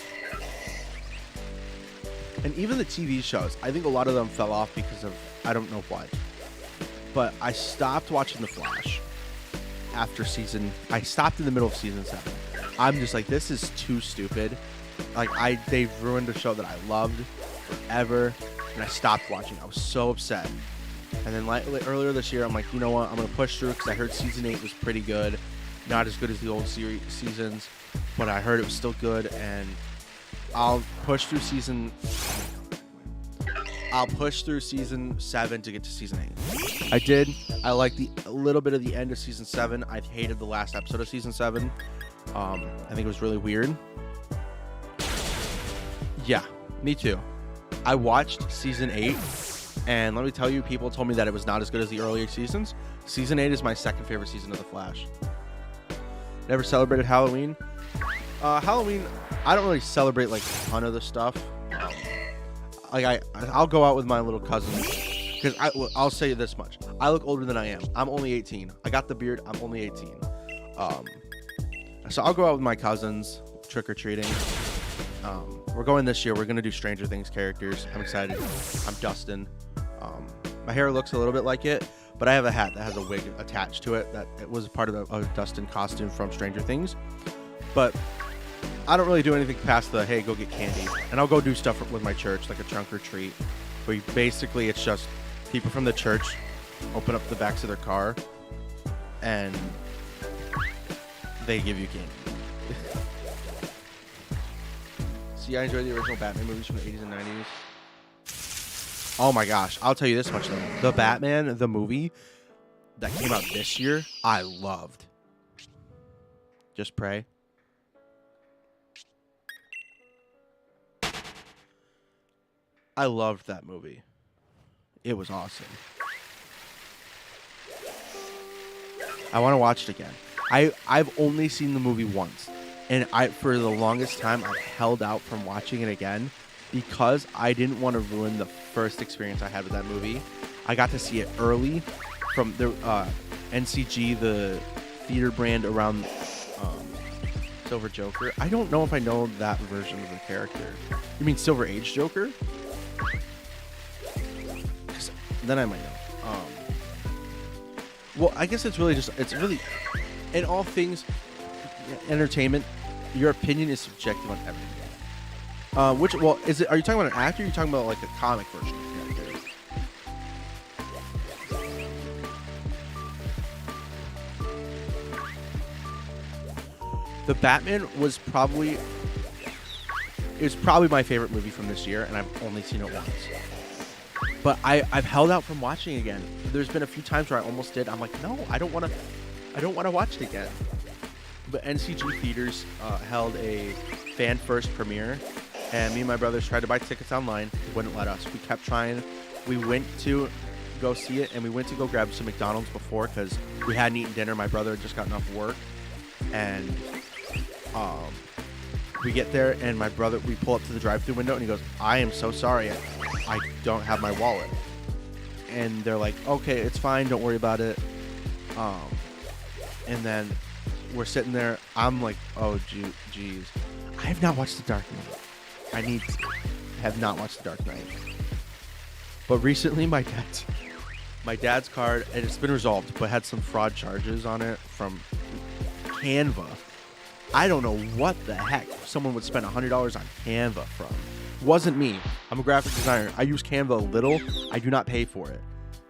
And even the TV shows, I think a lot of them fell off because of, I don't know what. But I stopped watching The Flash after I stopped in the middle of season 7. I'm just like, this is too stupid. Like, they've ruined a show that I loved forever. And I stopped watching. I was so upset. And then earlier this year, I'm like, you know what? I'm going to push through because I heard season 8 was pretty good. Not as good as the old seasons, but I heard it was still good. And I'll push through season I'll push through season 7 to get to season 8. I did. I liked a little bit of the end of season 7. I hated the last episode of season 7. I think it was really weird. Yeah, me too. I watched season 8, and let me tell you, people told me that it was not as good as the earlier seasons. Season 8 is my second favorite season of The Flash. Never celebrated Halloween. Halloween, I don't really celebrate like a ton of the stuff. Like I'll go out with my little cousins, because I'll say this much: I look older than I am. I'm only 18. I got the beard. I'm only 18. So I'll go out with my cousins trick or treating. We're going this year. We're gonna do Stranger Things characters. I'm excited. I'm Dustin. My hair looks a little bit like it, but I have a hat that has a wig attached to it. That it was part of a Dustin costume from Stranger Things. But I don't really do anything past the, hey, go get candy. And I'll go do stuff with my church, like a trunk or treat. Where basically it's just people from the church open up the backs of their car and they give you candy. See, I enjoy the original Batman movies from the 80s and 90s. Oh my gosh, I'll tell you this much though. The Batman, the movie that came out this year, I loved. Just pray. I loved that movie. It was awesome. I want to watch it again. I've only seen the movie once, and for the longest time I held out from watching it again because I didn't want to ruin the first experience I had with that movie. I got to see it early from the NCG, the theater brand around Silver Joker. I don't know if I know that version of the character. You mean Silver Age Joker? Then I might know. Well, I guess it's really in all things entertainment, your opinion is subjective on everything. Are you talking about an actor or are you talking about like a comic version of the character? The Batman was probably my favorite movie from this year, and I've only seen it once. But I've held out from watching it again. There's been a few times where I almost did. I'm like, no, I don't want to watch it again. But NCG Theaters held a fan first premiere, and me and my brothers tried to buy tickets online. They wouldn't let us. We kept trying. We went to go see it, and we went to go grab some McDonald's before because we hadn't eaten dinner. My brother had just gotten off work, and we get there, and we pull up to the drive-thru window, and he goes, I am so sorry, I don't have my wallet. And they're like, okay, it's fine, don't worry about it. And then we're sitting there, I'm like, oh geez, I have not watched The Dark Knight. Have not watched The Dark Knight. But recently my dad's card, and it's been resolved, but had some fraud charges on it from Canva. I don't know what the heck someone would spend $100 on Canva from. Wasn't me. I'm a graphic designer. I use Canva a little. I do not pay for it.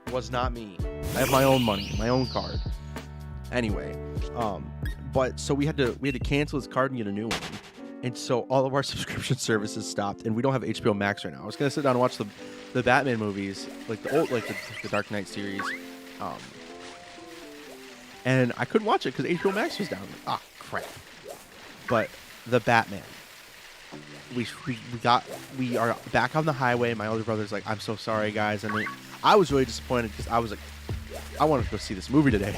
It was not me. I have my own money, my own card. Anyway, but so we had to cancel his card and get a new one. And so all of our subscription services stopped, and we don't have HBO Max right now. I was gonna sit down and watch the Batman movies, like the old, like the Dark Knight series, and I couldn't watch it because HBO Max was down. Ah, crap. But the Batman, we are back on the highway. My older brother's like, I'm so sorry, guys. And I was really disappointed because I was like, I wanted to go see this movie today.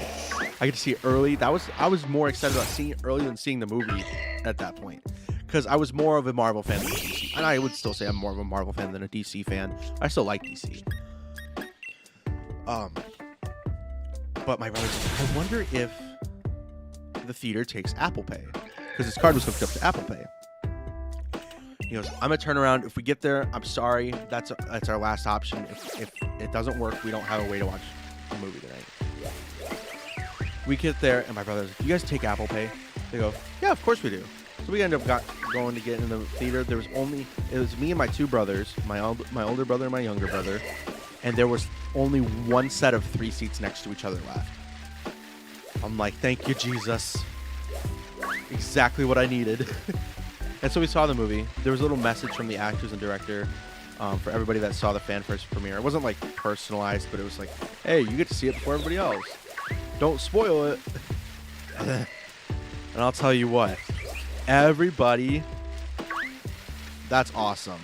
I get to see it early. I was more excited about seeing it early than seeing the movie at that point, because I was more of a Marvel fan than a DC. And I would still say I'm more of a Marvel fan than a DC fan. I still like DC. But my brother's like, I wonder if the theater takes Apple Pay, because his card was hooked up to Apple Pay. He goes, I'm gonna turn around. If we get there, I'm sorry. That's our last option. If it doesn't work, we don't have a way to watch the movie tonight. We get there, and my brother's like, you guys take Apple Pay? They go, yeah, of course we do. So we end up going to get in the theater. It was me and my two brothers, my older brother and my younger brother, and there was only one set of 3 seats next to each other left. I'm like, thank you, Jesus. Exactly what I needed. And so we saw the movie. There was a little message from the actors and director. for everybody that saw the fan first premiere. It wasn't like personalized, but it was like, hey, you get to see it before everybody else. Don't spoil it. And I'll tell you what, everybody, that's awesome.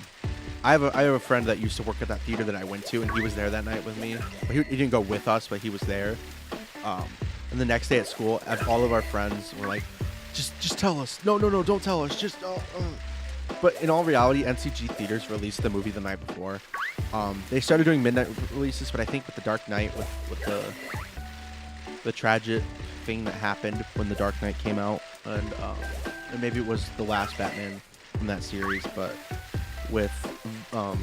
I have a friend that used to work at that theater that I went to, and he was there that night with me. He didn't go with us, but he was there. And the next day at school, all of our friends were like, just tell us. No, don't tell us. Just But in all reality, NCG Theaters released the movie the night before. They started doing midnight releases, but I think with the Dark Knight, with the tragic thing that happened when the Dark Knight came out, and maybe it was the last Batman from that series, but with I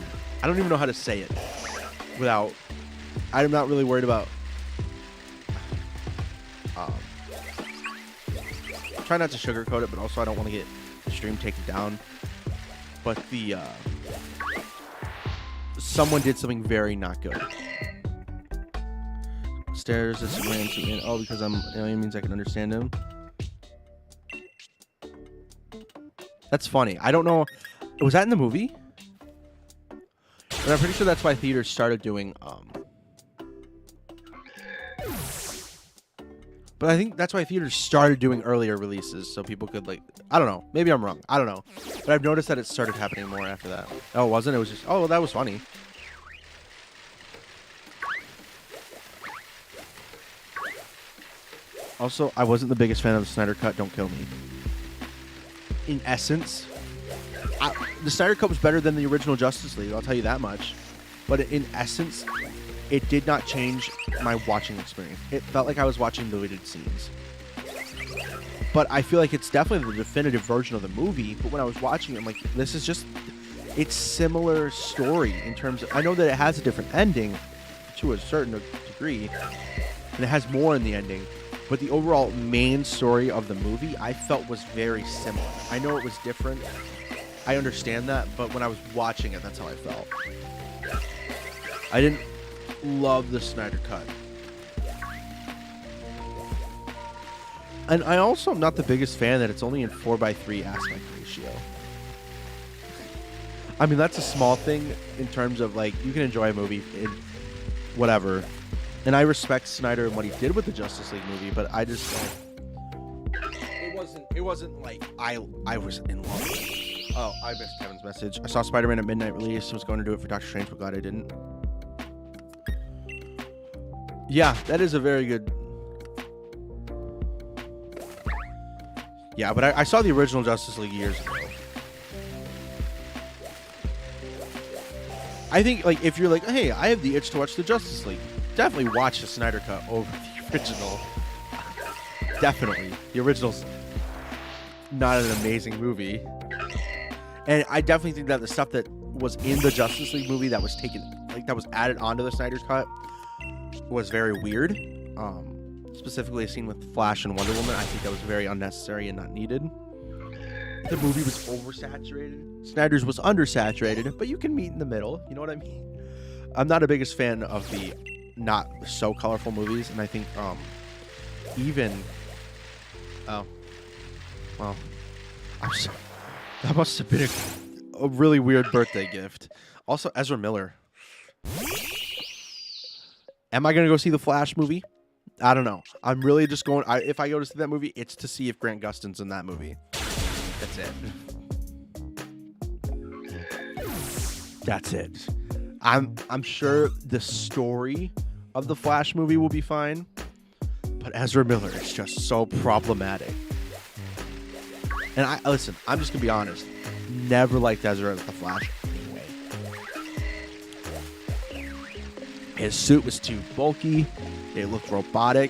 don't even know how to say it without. I'm not really worried about. Try not to sugarcoat it, but also I don't want to get the stream taken down. But someone did something very not good. Stairs is ran to in. Oh, because I'm alien means I can understand him. That's funny. I don't know. Was that in the movie? But I'm pretty sure that's why theaters started doing. But I think that's why theaters started doing earlier releases, so people could, like, I don't know. Maybe I'm wrong. I don't know. But I've noticed that it started happening more after that. Oh, it wasn't? It was just, oh, well, that was funny. Also, I wasn't the biggest fan of the Snyder Cut. Don't kill me. In essence, the Snyder Cut was better than the original Justice League. I'll tell you that much. But in essence, it did not change my watching experience. It felt like I was watching deleted scenes. But I feel like it's definitely the definitive version of the movie. But when I was watching it, I'm like, this is just, it's similar story in terms of, I know that it has a different ending to a certain degree, and it has more in the ending. But the overall main story of the movie, I felt was very similar. I know it was different. I understand that, but when I was watching it, that's how I felt. I didn't love the Snyder Cut. And I also am not the biggest fan that it's only in 4:3 aspect ratio. I mean, that's a small thing in terms of, like, you can enjoy a movie in whatever. And I respect Snyder and what he did with the Justice League movie, but I just, it wasn't like I was in love with it. Oh, I missed Kevin's message. I saw Spider-Man at midnight release. I was going to do it for Doctor Strange, but glad I didn't. Yeah, that is a very good. Yeah, but I saw the original Justice League years ago. I think, like, if you're like, hey, I have the itch to watch the Justice League, definitely watch the Snyder Cut over the original. Definitely. The original's not an amazing movie. And I definitely think that the stuff that was in the Justice League movie that was taken, like, that was added onto the Snyder Cut was very weird. Specifically a scene with Flash and Wonder Woman. I think that was very unnecessary and not needed. The movie was oversaturated. Snyder's was undersaturated, but you can meet in the middle. You know what I mean? I'm not a biggest fan of the not so colorful movies, and I think oh well, that must have been a really weird birthday gift. Also, Ezra Miller. Am I gonna go see the Flash movie? I don't know. I'm really just going. If I go to see that movie, it's to see if Grant Gustin's in that movie. That's it. That's it. I'm sure the story of the Flash movie will be fine, but Ezra Miller is just so problematic. And listen, I'm just gonna be honest. Never liked Ezra as the Flash anyway. His suit was too bulky. It looked robotic.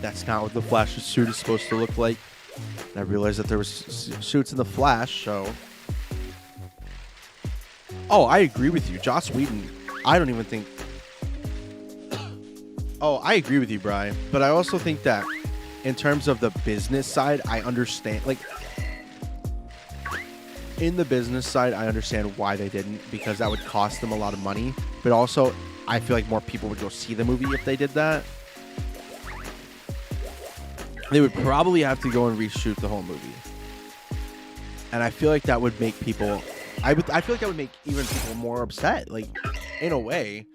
That's not what the Flash's suit is supposed to look like. And I realized that there was suits in the Flash, so. Oh, I agree with you. Joss Whedon, I don't even think. Oh, I agree with you, Brian. But I also think that in terms of the business side, I understand. Like, in the business side, I understand why they didn't, because that would cost them a lot of money. But also, I feel like more people would go see the movie if they did that. They would probably have to go and reshoot the whole movie. And I feel like that would make people. I feel like that would make even people more upset. Like, in a way,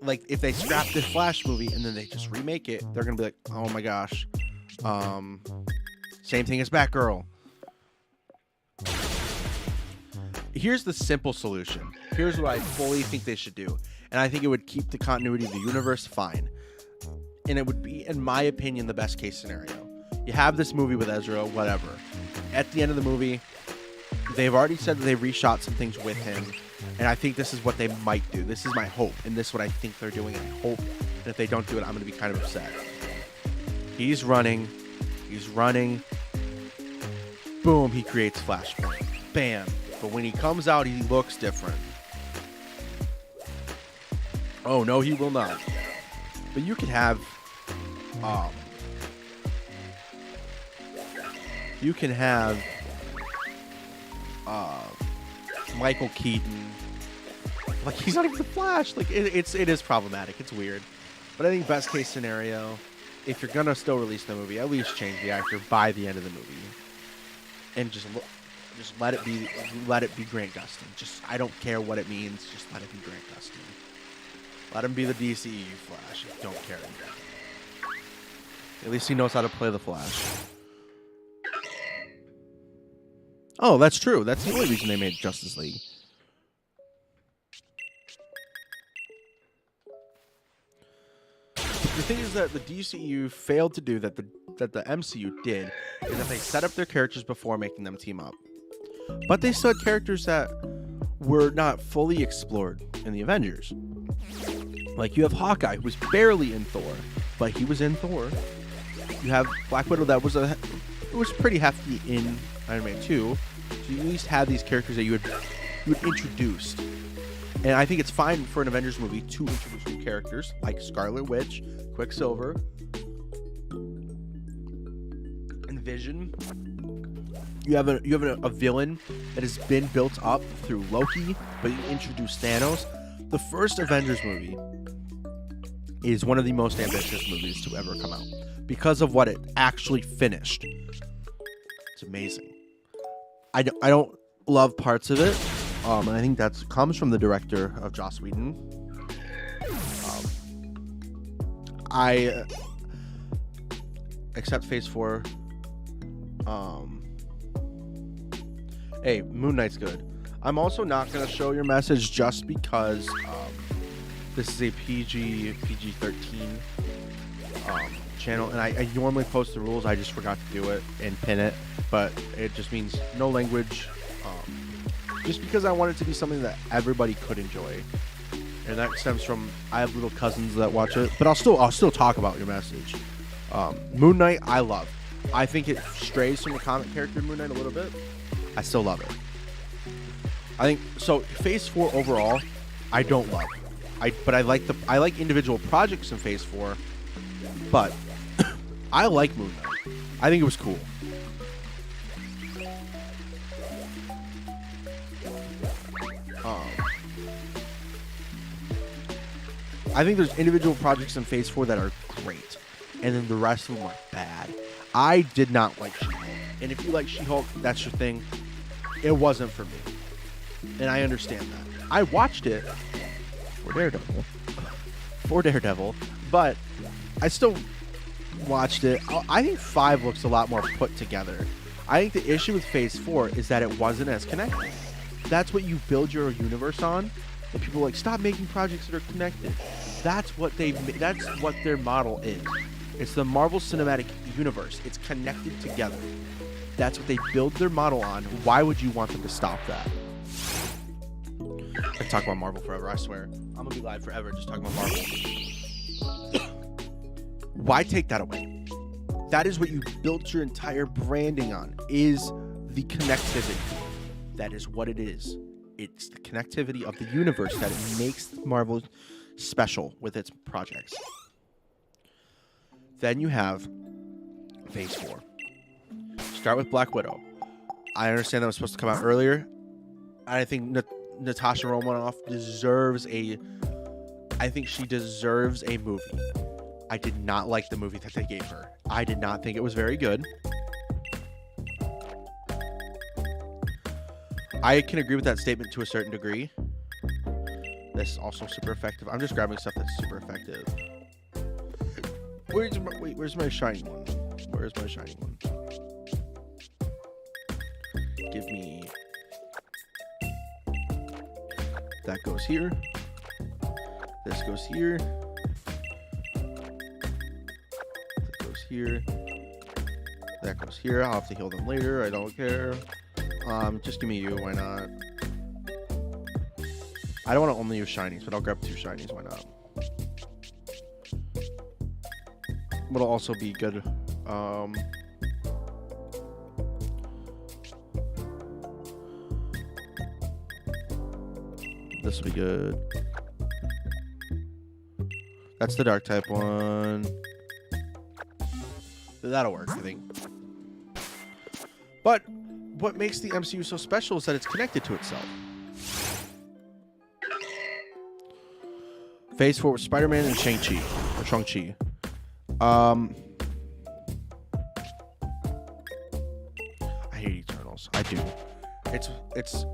like if they scrap this Flash movie and then they just remake it, they're gonna be like, oh my gosh, same thing as Batgirl. Here's the simple solution. Here's what I fully think they should do, and I think it would keep the continuity of the universe fine, and it would be, in my opinion, the best case scenario. You have this movie with Ezra, whatever. At the end of the movie, they've already said that they reshot some things with him, and I think this is what they might do. This is my hope, and this is what I think they're doing, and I hope that if they don't do it, I'm going to be kind of upset. He's running. Boom, he creates Flashpoint. Bam. But when he comes out, he looks different. Oh, no, he will not. But you could have... you can have... Michael Keaton. Like, he's not even the Flash. Like, it is problematic. It's weird. But I think best case scenario, if you're gonna still release the movie, at least change the actor by the end of the movie, and just let it be Grant Gustin. Just, I don't care what it means. Just let it be Grant Gustin. Let him be the DCEU Flash. I don't care. At least he knows how to play the Flash. Oh, that's true. That's the only reason they made Justice League. The thing is that the DCU failed to do that the MCU did, is that they set up their characters before making them team up. But they still had characters that were not fully explored in the Avengers. Like, you have Hawkeye, who was barely in Thor, but he was in Thor. You have Black Widow that was pretty hefty in Iron Man 2. So you at least had these characters that you had introduced. And I think it's fine for an Avengers movie to introduce new characters like Scarlet Witch, Quicksilver, and Vision. You have a villain that has been built up through Loki, but you introduce Thanos. The first Avengers movie is one of the most ambitious movies to ever come out because of what it actually finished. It's amazing. I don't love parts of it. And I think that comes from the director of Joss Whedon. I accept Phase 4. Hey, Moon Knight's good. I'm also not going to show your message just because this is a PG-13 channel, and I normally post the rules. I just forgot to do it and pin it, but it just means no language. Just because I want it to be something that everybody could enjoy, and that stems from I have little cousins that watch it. But I'll still talk about your message. Moon Knight, I love. I think it strays from the comic character Moon Knight a little bit. I still love it. I think so. Phase 4 overall, I don't love. But I like individual projects in Phase 4. But I like Moon Knight. I think it was cool. I think there's individual projects in Phase 4 that are great, and then the rest of them are bad. I did not like She-Hulk, and if you like She-Hulk, that's your thing. It wasn't for me, and I understand that. I watched it for Daredevil, but I still watched it. I think 5 looks a lot more put together. I think the issue with Phase 4 is that it wasn't as connected. That's what you build your universe on. And people are like, stop making projects that are connected. That's what their model is. It's the Marvel Cinematic Universe. It's connected together. That's what they build their model on. Why would you want them to stop that? I talk about Marvel forever, I swear. I'm gonna be live forever just talking about Marvel. Why take that away? That is what you built your entire branding on, is the connectivity. That is what it is. It's the connectivity of the universe that it makes Marvel special with its projects. Then you have Phase 4. Start with Black Widow. I understand that was supposed to come out earlier. I think Natasha Romanoff deserves a movie. I did not like the movie that they gave her. I did not think it was very good. I can agree with that statement to a certain degree. This is also super effective. I'm just grabbing stuff that's super effective. Where's my shiny one? Where's my shiny one? Give me... That goes here. This goes here. That goes here. That goes here. I'll have to heal them later. I don't care. Just give me you. Why not? I don't want to only use shinies, but I'll grab 2 shinies. Why not? What'll also be good. This will be good. That's the dark type one. That'll work, I think. But what makes the MCU so special is that it's connected to itself. Phase 4 with Spider-Man and Shang-Chi. Or Shang-Chi. I hate Eternals. I do. It's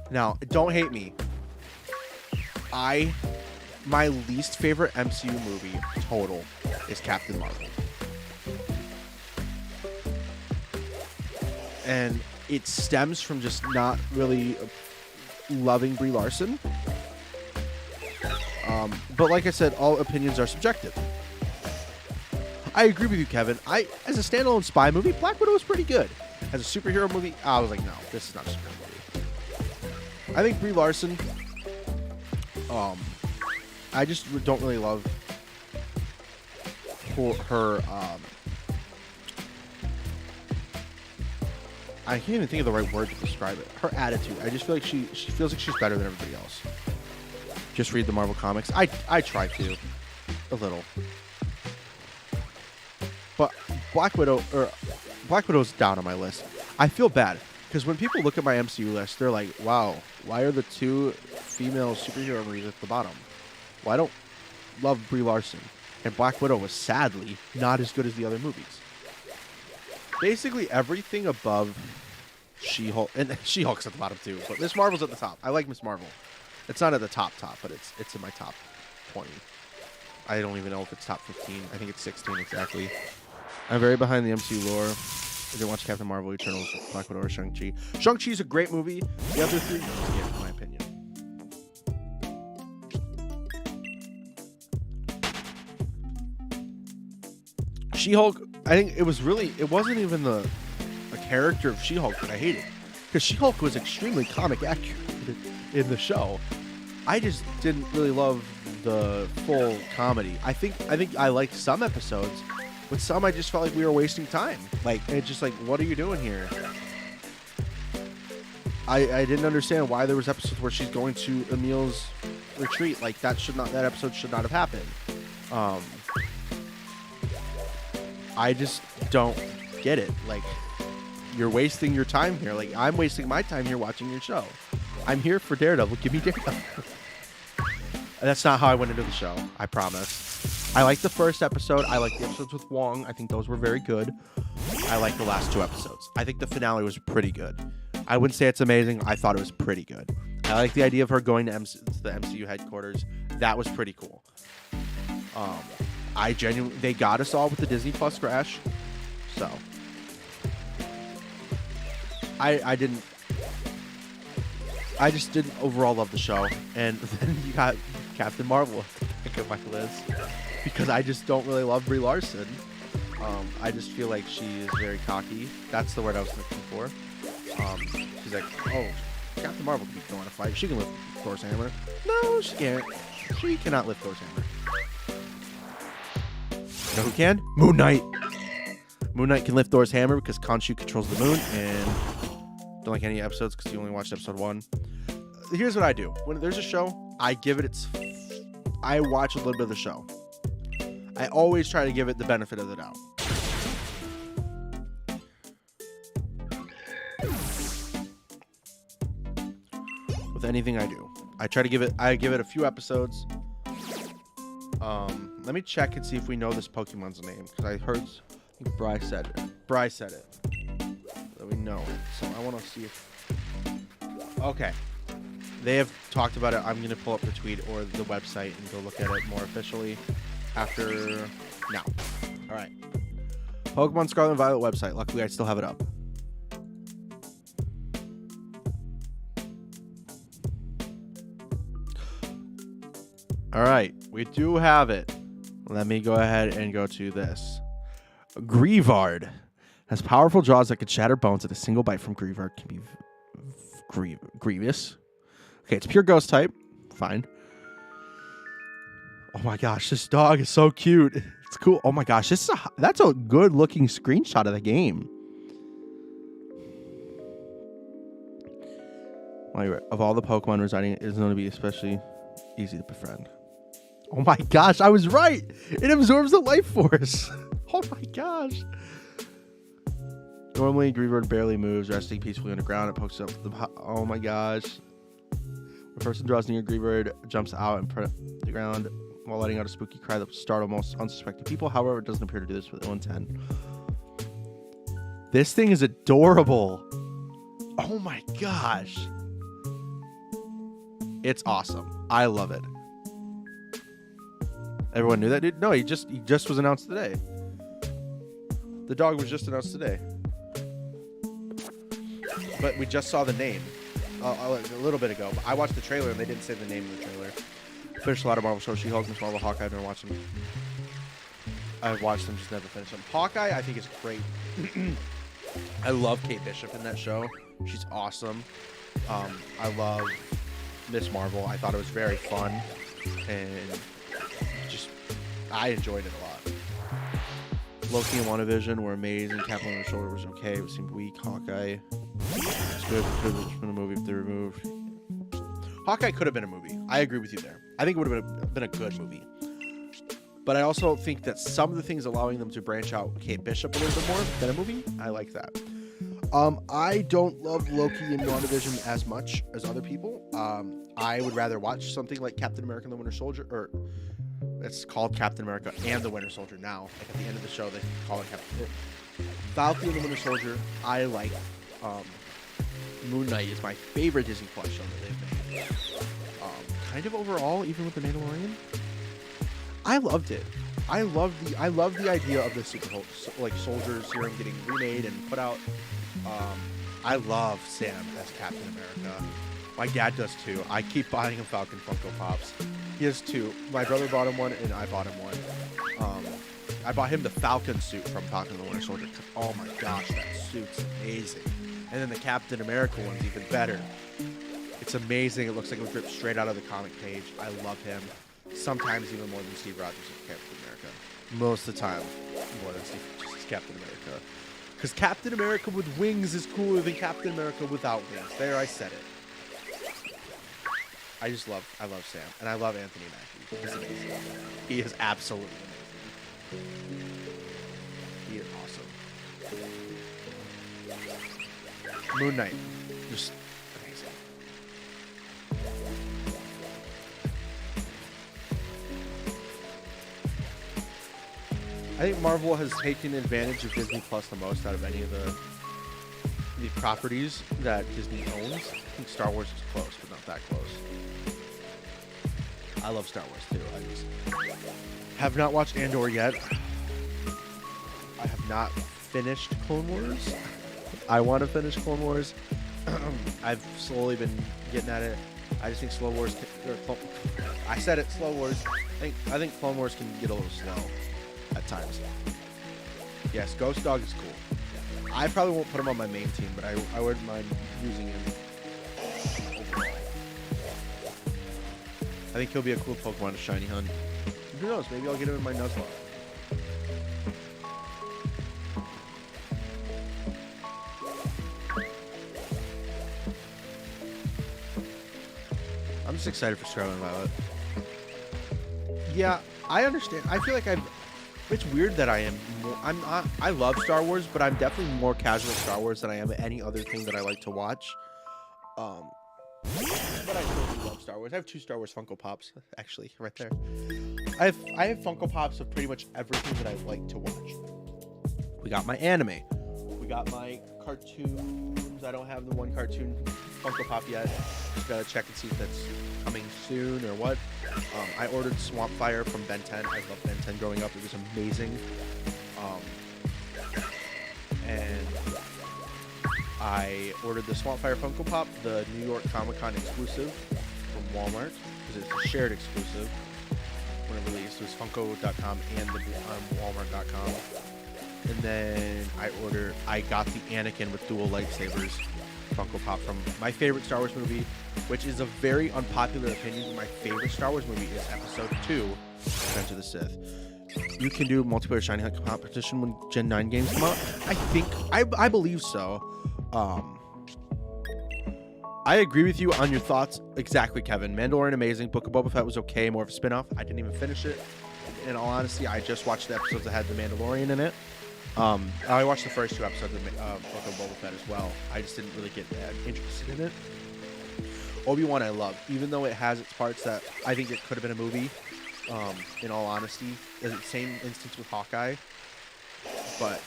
now, don't hate me. My least favorite MCU movie total is Captain Marvel. And it stems from just not really loving Brie Larson. But like I said, all opinions are subjective. I agree with you, Kevin. As a standalone spy movie, Black Widow was pretty good. As a superhero movie, I was like, no, this is not a superhero movie. I think Brie Larson, I just don't really love her I can't even think of the right word to describe it. Her attitude. I just feel like she feels like she's better than everybody else. Just read the Marvel comics. I try to. A little. But Black Widow's down on my list. I feel bad. Because when people look at my MCU list, they're like, wow, why are the 2 female superhero movies at the bottom? Well, I don't love Brie Larson. And Black Widow was sadly not as good as the other movies. Basically everything above She-Hulk, and She-Hulk's at the bottom too, but Miss Marvel's at the top. I like Miss Marvel. It's not at the top, but it's in my top 20. I don't even know if it's top 15. I think it's 16 exactly. I'm very behind the MCU lore. I didn't watch Captain Marvel, Eternals, Black Widow, or Shang-Chi. Shang-Chi's a great movie. The other 3, yeah, in my opinion. She-Hulk, I think it wasn't even the character of She-Hulk that I hated. Because She-Hulk was extremely comic accurate in the show. I just didn't really love the full comedy. I think I liked some episodes. With some, I just felt like we were wasting time. Like, it's just like, what are you doing here? I didn't understand why there was episodes where she's going to Emil's retreat. Like, that episode should not have happened. I just don't get it. Like, you're wasting your time here. Like, I'm wasting my time here watching your show. I'm here for Daredevil. Give me Daredevil. That's not how I went into the show. I promise. I liked the first episode. I liked the episodes with Wong. I think those were very good. I liked the last 2 episodes. I think the finale was pretty good. I wouldn't say it's amazing. I thought it was pretty good. I like the idea of her going to the MCU headquarters. That was pretty cool. They got us all with the Disney Plus crash. So I just didn't overall love the show. And then you got Captain Marvel at the back of my list because I just don't really love Brie Larson. I just feel like she is very cocky. That's the word I was looking for. She's like, oh, Captain Marvel can go on a fight. She can lift Thor's hammer. No, she can't. She cannot lift Thor's hammer. You know who can? Moon Knight. Moon Knight can lift Thor's hammer because Khonshu controls the moon, and don't like any episodes because you only watched episode 1. Here's what I do. When there's a show, I watch a little bit of the show. I always try to give it the benefit of the doubt. With anything I do. I give it a few episodes. Let me check and see if we know this Pokemon's name, because I think Bri said it. That we know it. So I want to see if Okay. They have talked about it. I'm going to pull up the tweet or the website and go look at it more officially after now. All right. Pokemon Scarlet and Violet website. Luckily, I still have it up. All right. We do have it. Let me go ahead and go to this. Greavard has powerful jaws that could shatter bones, and a single bite from Greavard can be grievous. Okay, it's pure ghost type. Fine. Oh my gosh, this dog is so cute. It's cool. Oh my gosh, that's a good looking screenshot of the game. Of all the Pokemon residing, it is known to be especially easy to befriend. Oh my gosh, I was right. It absorbs the life force. Oh my gosh. Normally, Greavard barely moves, resting peacefully on the ground. It pokes up oh my gosh. When a person draws near, Greavard jumps out and the ground while letting out a spooky cry that will startle most unsuspecting people. However, it doesn't appear to do this with ill intent. This thing is adorable. Oh my gosh. It's awesome. I love it. Everyone knew that, dude? No, he just was announced today. The dog was just announced today. But we just saw the name a little bit ago. But I watched the trailer and they didn't say the name of the trailer. Finished a lot of Marvel shows. She-Hulk, Miss Marvel, Hawkeye. I've never watched them. I've watched them, just never finished them. Hawkeye, I think, is great. I love Kate Bishop in that show. She's awesome. I love Miss Marvel. I thought it was very fun. And I enjoyed it a lot. Loki and WandaVision were amazing. Captain on the Shoulder was okay. It seemed weak. Hawkeye. It's good. It could have been a movie if they removed. Hawkeye could have been a movie. I agree with you there. I think it would have been a good movie. But I also think that some of the things allowing them to branch out Kate Bishop a little bit more than a movie, I like that. I don't love Loki and WandaVision as much as other people. I would rather watch something like Captain America and the Winter Soldier, or it's called Captain America and the Winter Soldier now. Like at the end of the show, they call it Captain Falcon and the Winter Soldier. I like. Moon Knight is my favorite Disney Plus show that they've made. Kind of overall, even with the Mandalorian, I loved it. I love the idea of the soldier serum getting remade and put out. I love Sam as Captain America. My dad does too. I keep buying him Falcon Funko Pops. He has two. My brother bought him one, and I bought him one. I bought him the Falcon suit from Falcon and the Winter Soldier. Oh my gosh, that suit's amazing. And then the Captain America one's even better. It's amazing. It looks like it was ripped straight out of the comic page. I love him. Sometimes even more than Steve Rogers as Captain America. Most of the time, more than Steve Rogers as Captain America. Because Captain America with wings is cooler than Captain America without wings. There, I said it. I love Sam. And I love Anthony Mackie. He's amazing. He is absolutely amazing. He is awesome. Moon Knight. Just amazing. I think Marvel has taken advantage of Disney Plus the most out of any of the properties that Disney owns. I think Star Wars is close, but not that close. I love Star Wars too. I just have not watched Andor yet. I have not finished Clone Wars. I want to finish Clone Wars. I've slowly been getting at it. I just think Slow Wars. I said it, Slow Wars. I think Clone Wars can get a little slow at times. Yes, Ghost Dog is cool. I probably won't put him on my main team, but I wouldn't mind using him overall. I think he'll be a cool Pokemon to shiny hunt. Who knows? Maybe I'll get him in my Nuzlocke. I'm just excited for Scarlet and Violet. Yeah, I understand. I feel like it's weird that I am. I love Star Wars, but I'm definitely more casual Star Wars than I am any other thing that I like to watch. But I still do love Star Wars. I have 2 Star Wars Funko Pops, actually, right there. I have Funko Pops of pretty much everything that I like to watch. We got my anime. We got my cartoons. I don't have the one cartoon Funko Pop yet. Just gotta check and see if that's coming soon or what. I ordered Swamp Fire from Ben 10. I loved Ben 10 growing up. It was amazing. And I ordered the Swamp Fire Funko Pop, the New York Comic Con exclusive from Walmart, because it's a shared exclusive. When it released, it was Funko.com and the Walmart.com. And then I got the Anakin with dual lightsabers Funko Pop from my favorite Star Wars movie, which is a very unpopular opinion. My favorite Star Wars movie is Episode 2, Revenge of the Sith. You can do multiplayer shiny hunt competition when Gen 9 games come out. I believe so. I agree with you on your thoughts. Exactly, Kevin. Mandalorian, amazing. Book of Boba Fett was okay, more of a spin-off. I didn't even finish it. In all honesty, I just watched the episodes that had the Mandalorian in it. I watched the first 2 episodes of Book of Boba Fett as well. I just didn't really get that interested in it. Obi-Wan I love, even though it has its parts that I think it could have been a movie. In all honesty, the same instance with Hawkeye. But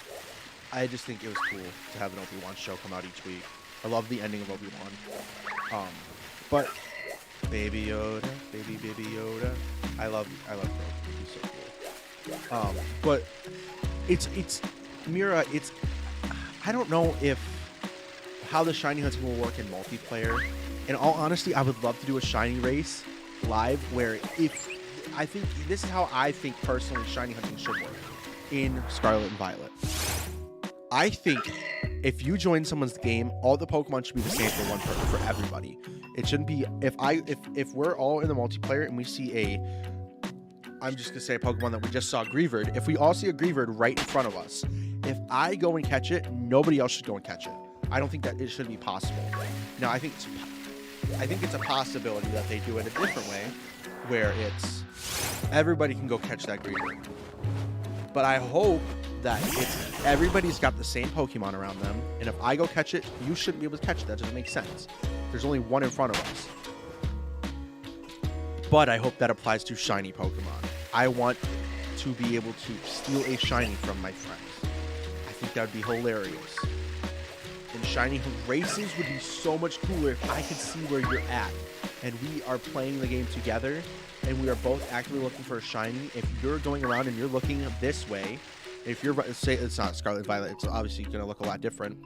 I just think it was cool to have an Obi-Wan show come out each week. I love the ending of Obi-Wan. But Baby Yoda, baby Yoda. I love Grogu. He's so cool. But it's Mira. I don't know how the shiny hunting will work in multiplayer. In all honesty, I would love to do a shiny race live where I think this is how I think personally shiny hunting should work in Scarlet and Violet. I think if you join someone's game, all the Pokemon should be the same for one person, for everybody. It shouldn't be if we're all in the multiplayer and we see I'm just gonna say a Pokemon that we just saw, Greavard. If we all see a Greavard right in front of us, if I go and catch it, nobody else should go and catch it. I don't think that it should be possible. Now I think it's a possibility that they do it a different way, where it's everybody can go catch that Greavard. But I hope that everybody's got the same Pokemon around them, and if I go catch it, you shouldn't be able to catch it. That doesn't make sense. There's only one in front of us. But I hope that applies to shiny Pokemon. I want to be able to steal a shiny from my friends. I think that would be hilarious. And shiny races would be so much cooler if I could see where you're at, and we are playing the game together, and we are both actively looking for a shiny. If you're going around and you're looking this way, if you're, say it's not Scarlet and Violet, it's obviously going to look a lot different.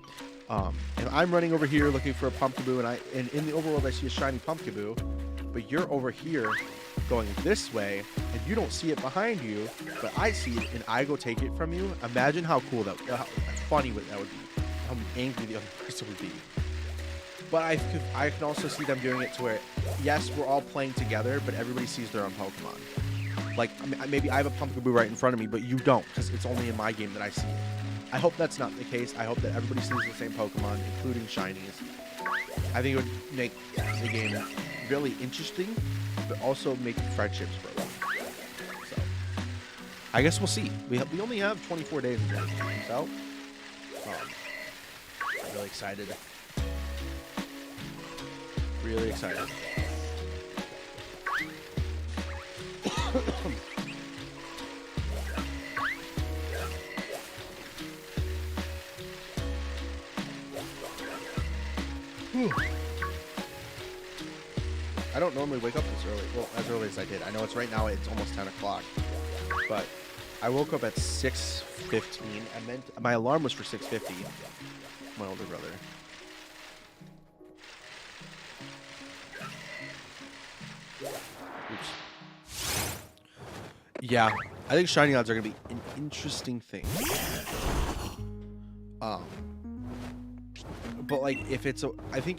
If I'm running over here looking for a Pumkaboo, and in the overworld I see a shiny Pumkaboo, but you're over here going this way, and you don't see it behind you, but I see it, and I go take it from you. Imagine how cool how funny that would be, how angry the other person would be. But I can also see them doing it to where, yes, we're all playing together, but everybody sees their own Pokemon. Like, maybe I have a Pumkaboo right in front of me, but you don't, because it's only in my game that I see it. I hope that's not the case. I hope that everybody sees the same Pokemon, including shinies. I think it would make the game really interesting, but also make friendships grow. So, I guess we'll see. We only have 24 days until it comes out. I'm really excited. Really excited. I don't normally wake up this early. Well, as early as I did. I know it's right now. It's almost 10 o'clock. But I woke up at 6:15. My alarm was for 6:50. My older brother. Oops. Yeah, I think shiny odds are gonna be an interesting thing. But like, if it's I feel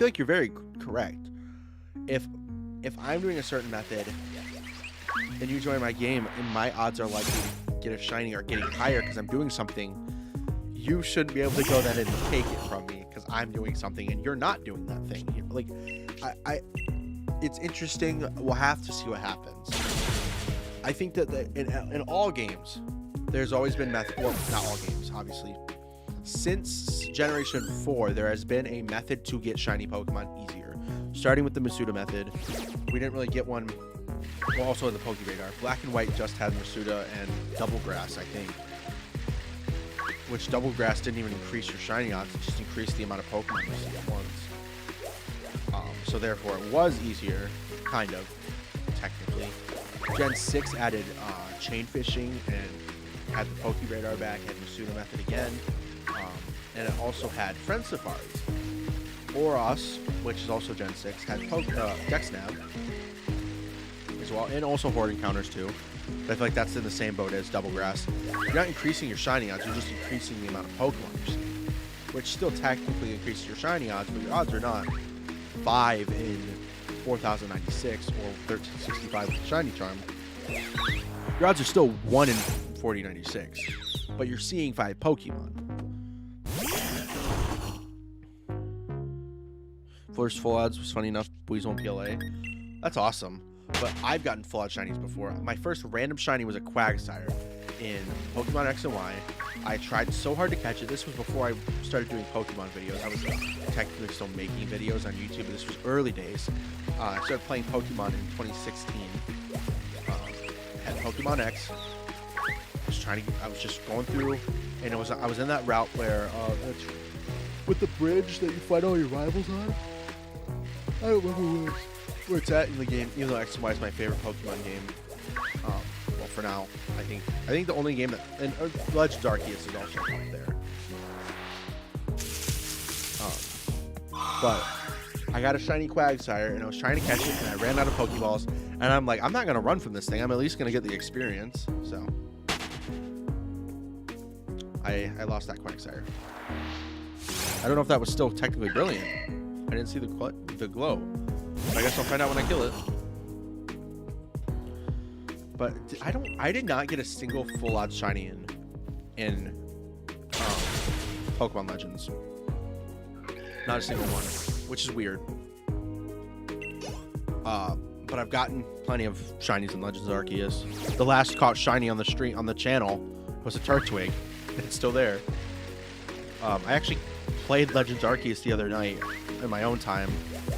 like you're very correct. If I'm doing a certain method and you join my game and my odds are likely to get a shiny or getting higher because I'm doing something, you shouldn't be able to go then and take it from me because I'm doing something and you're not doing that thing. Like, it's interesting. We'll have to see what happens. I think that in all games, there's always been method. Well, not all games, obviously. Since Generation 4, there has been a method to get shiny Pokemon easier. Starting with the Masuda method. We didn't really get one. Well, also in the Pokeradar. Black and White just had Masuda and Double Grass, I think. which double grass didn't even increase your shiny odds, it just increased the amount of Pokemon you see at once. So therefore it was easier, kind of, technically. Gen 6 added chain fishing and had the Poke Radar back, had Masuda method again, and it also had Friend Safaris. Oros, which is also Gen 6, had Dex Nav as well, and also Horde Encounters too. But I feel like that's in the same boat as Double Grass. You're not increasing your shiny odds, you're just increasing the amount of Pokemon you're seeing, which still technically increases your shiny odds, but your odds are not 5 in 4096 or 1365 with the Shiny Charm. Your odds are still 1 in 4096, but you're seeing 5 Pokemon. First full odds was funny enough, Buizel and PLA. That's awesome. But I've gotten full out shinies before. My first random shiny was a Quagsire in Pokemon X and Y. I tried so hard to catch it. This was before I started doing Pokemon videos. I was technically still making videos on YouTube, but this was early days. I started playing Pokemon in 2016. Had Pokemon X. I was just going through, and I was in that route where that's with the bridge that you fight all your rivals on. I don't remember where it's at in the game, even though X and Y is my favorite Pokemon game. Well, for now, I think the only game that, and Legends Arceus is also up there. But I got a shiny Quagsire, and I was trying to catch it, and I ran out of Pokeballs, and I'm like, I'm not gonna run from this thing. I'm at least gonna get the experience. So I lost that Quagsire. I don't know if that was still technically brilliant. I didn't see the glow. I guess I'll find out when I kill it. But I did not get a single full odds shiny in Pokemon Legends. Not a single one, which is weird. But I've gotten plenty of shinies in Legends Arceus. The last caught shiny on the channel was a Turtwig, and it's still there. I actually played Legends Arceus the other night in my own time,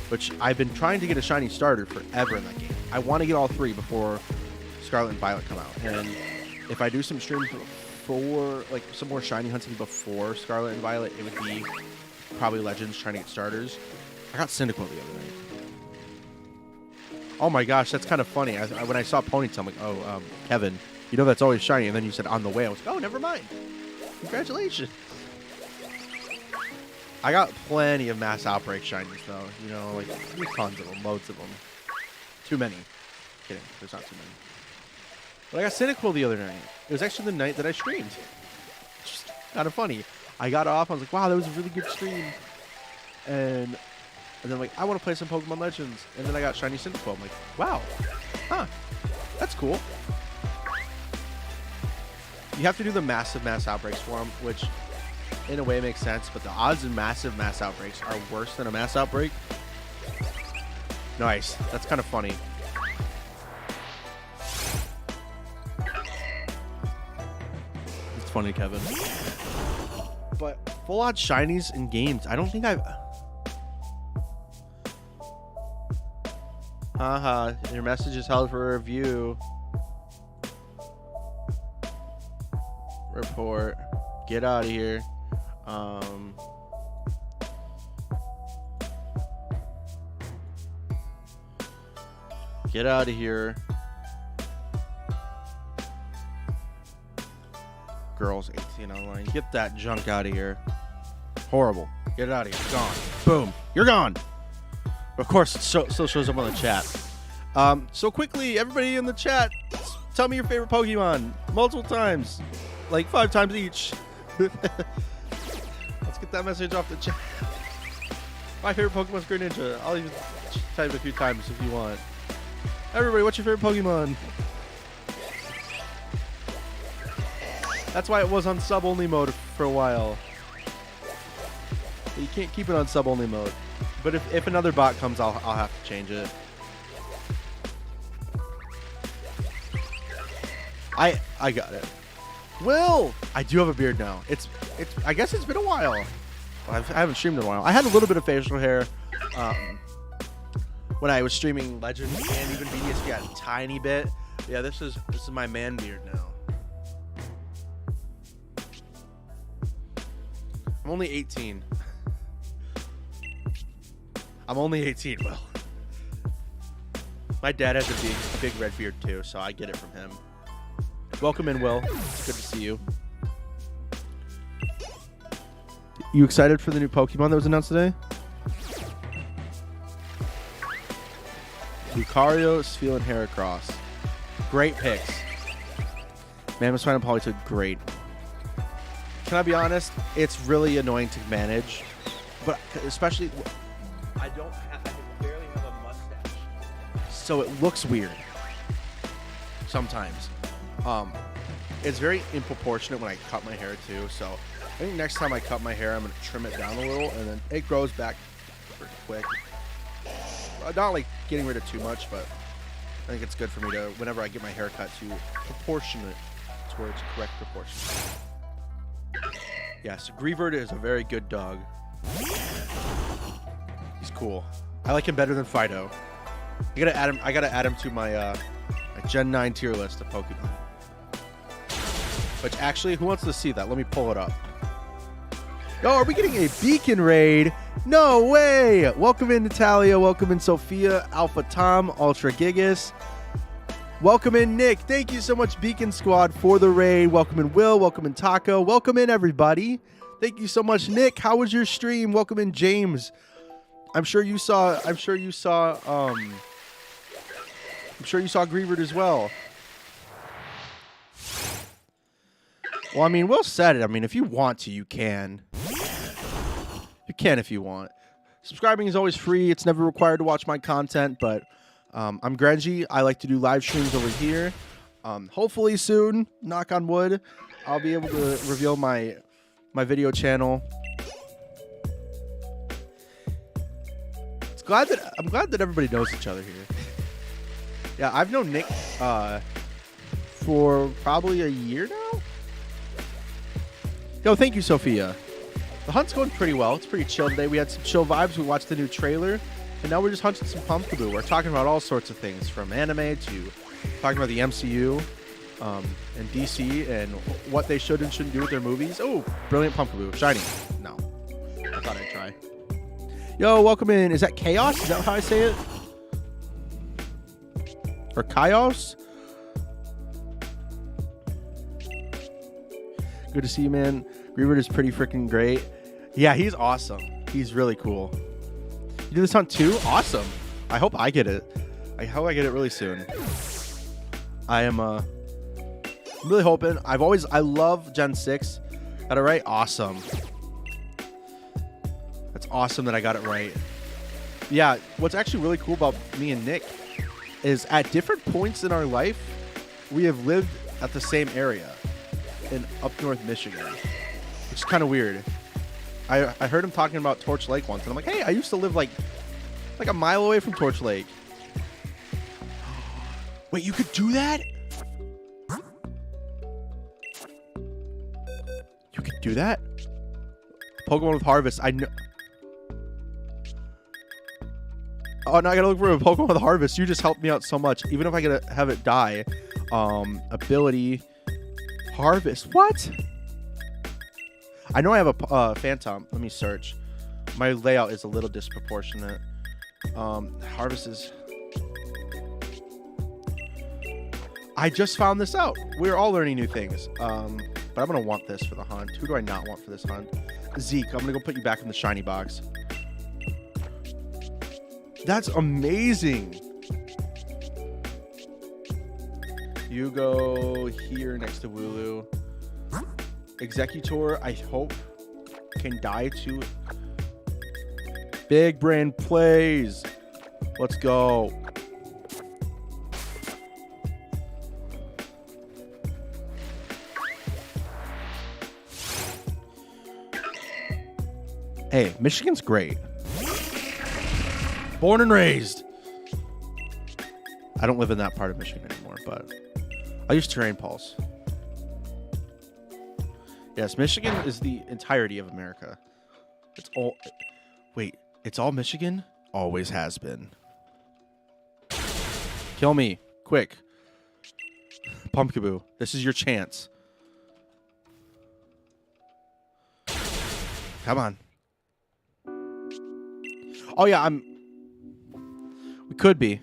which I've been trying to get a shiny starter forever in that game. I want to get all 3 before Scarlet and Violet come out, and if I do some streams for like some more shiny hunting before Scarlet and Violet, it would be probably Legends trying to get starters. I got Cyndaquil the other night. Oh my gosh, that's kind of funny. When I saw Ponytail, I'm like, oh, Kevin, you know that's always shiny, and then you said on the way. I was like, oh, never mind. Congratulations. I got plenty of Mass Outbreak shinies, though. You know, like, tons of them, loads of them. Too many. Kidding, there's not too many. But I got Cyndaquil the other night. It was actually the night that I streamed. Just kind of funny. I got off, I was like, wow, that was a really good stream. And then I'm like, I want to play some Pokemon Legends. And then I got shiny Cyndaquil. I'm like, wow, huh, that's cool. You have to do the massive Mass Outbreaks for them, which in a way makes sense, but the odds in massive Mass Outbreaks are worse than a Mass Outbreak. Nice. That's kind of funny. It's funny, Kevin. But full odds shinies in games, I don't think I've... Haha, your message is held for review. Report. Get out of here. Get out of here. Girls 18 online. Get that junk out of here. Horrible. Get it out of here. Gone. Boom. You're gone. Of course, it still shows up on the chat. So quickly, everybody in the chat, tell me your favorite Pokemon. Multiple times. Like 5 times each. Let's get that message off the chat. My favorite Pokemon is Greninja. I'll even type it a few times if you want. Everybody, what's your favorite Pokemon? That's why it was on sub-only mode for a while. You can't keep it on sub-only mode. But if another bot comes, I'll have to change it. I got it. Will! I do have a beard now. I guess it's been a while. Well, I haven't streamed in a while. I had a little bit of facial hair when I was streaming Legends and even BDSP got a tiny bit. Yeah, this is my man beard now. I'm only 18. I'm only 18, Will. My dad has a big red beard too, so I get it from him. Welcome in, Will. It's good to see you. You excited for the new Pokemon that was announced today? Lucario, Spheal, and Heracross. Great picks. Mammoth Spine and Politoed, great. Can I be honest? It's really annoying to manage, but especially I barely have a mustache, so it looks weird sometimes. It's very improportionate when I cut my hair too. So I think next time I cut my hair, I'm gonna trim it down a little, and then it grows back pretty quick. Not like getting rid of too much, but I think it's good for me to, whenever I get my hair cut, to proportion it to where it's correct proportion. Yes, Greavard is a very good dog. He's cool. I like him better than Fido. I gotta add him to my my Gen 9 tier list of Pokemon. Which actually, who wants to see that? Let me pull it up. Oh, are we getting a beacon raid? No way! Welcome in, Natalia. Welcome in, Sophia, Alpha Tom, Ultra Gigas. Welcome in, Nick. Thank you so much, Beacon Squad, for the raid. Welcome in, Will. Welcome in, Taco. Welcome in, everybody. Thank you so much, Nick. How was your stream? Welcome in, James. I'm sure you saw Greavard as well. Well, I mean, Will said it. I mean, if you want to, you can. You can if you want. Subscribing is always free. It's never required to watch my content, but I'm Grenji. I like to do live streams over here. Hopefully soon, knock on wood, I'll be able to reveal my video channel. I'm glad that everybody knows each other here. Yeah, I've known Nick for probably a year now. Yo, thank you, Sophia. The hunt's going pretty well. It's pretty chill today. We had some chill vibes. We watched the new trailer, and now we're just hunting some Pumkaboo. We're talking about all sorts of things, from anime to talking about the MCU and DC and what they should and shouldn't do with their movies. Oh, brilliant Pumkaboo. Shiny. No. I thought I'd try. Yo, welcome in. Is that Chaos? Is that how I say it? Or Chaos? Good to see you, man. Greavard is pretty freaking great. Yeah, he's awesome. He's really cool. You do this hunt too? Awesome. I hope I get it. I hope I get it really soon. I am really hoping. I love Gen 6. Got it right? Awesome. That's awesome that I got it right. Yeah, what's actually really cool about me and Nick is at different points in our life, we have lived at the same area in up north Michigan, which is kind of weird. I heard him talking about Torch Lake once, and I'm like, hey, I used to live like a mile away from Torch Lake. Wait, you could do that? You could do that? Pokemon with Harvest. I know. Oh, now I gotta look for a Pokemon with Harvest. You just helped me out so much. Even if I gotta have it die. Ability. Harvest. What? I know I have a Phantom. Let me search. My layout is a little disproportionate. Harvest is... I just found this out. We're all learning new things. But I'm going to want this for the hunt. Who do I not want for this hunt? Zeke. I'm going to go put you back in the shiny box. That's amazing. You go here next to Wooloo. Executor, I hope, can die too. Big brain plays. Let's go. Hey, Michigan's great. Born and raised. I don't live in that part of Michigan anymore, but I use Terrain Pulse. Yes, Michigan is the entirety of America. It's all... Wait, it's all Michigan? Always has been. Kill me. Quick. Pumkaboo. This is your chance. Come on. Oh, yeah, We could be.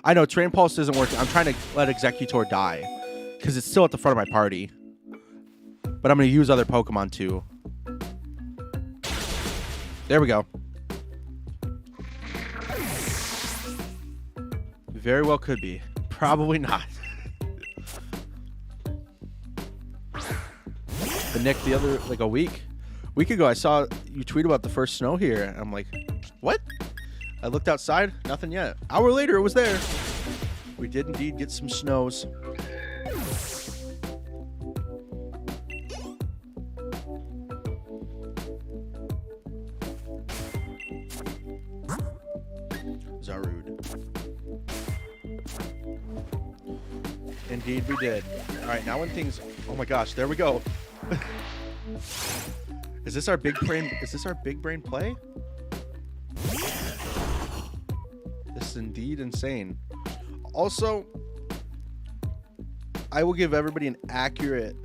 I know, Train Pulse isn't working. I'm trying to let Executor die. Because it's still at the front of my party. But I'm going to use other Pokemon, too. There we go. Very well could be. Probably not. But Nick, the other, like a week ago, I saw you tweet about the first snow here. And I'm like, what? I looked outside, nothing yet. Hour later, it was there. We did indeed get some snows. Zarude. Indeed we did. All right, now when things... Oh my gosh, there we go. Is this our big brain play? This is indeed insane. Also, I will give everybody an accurate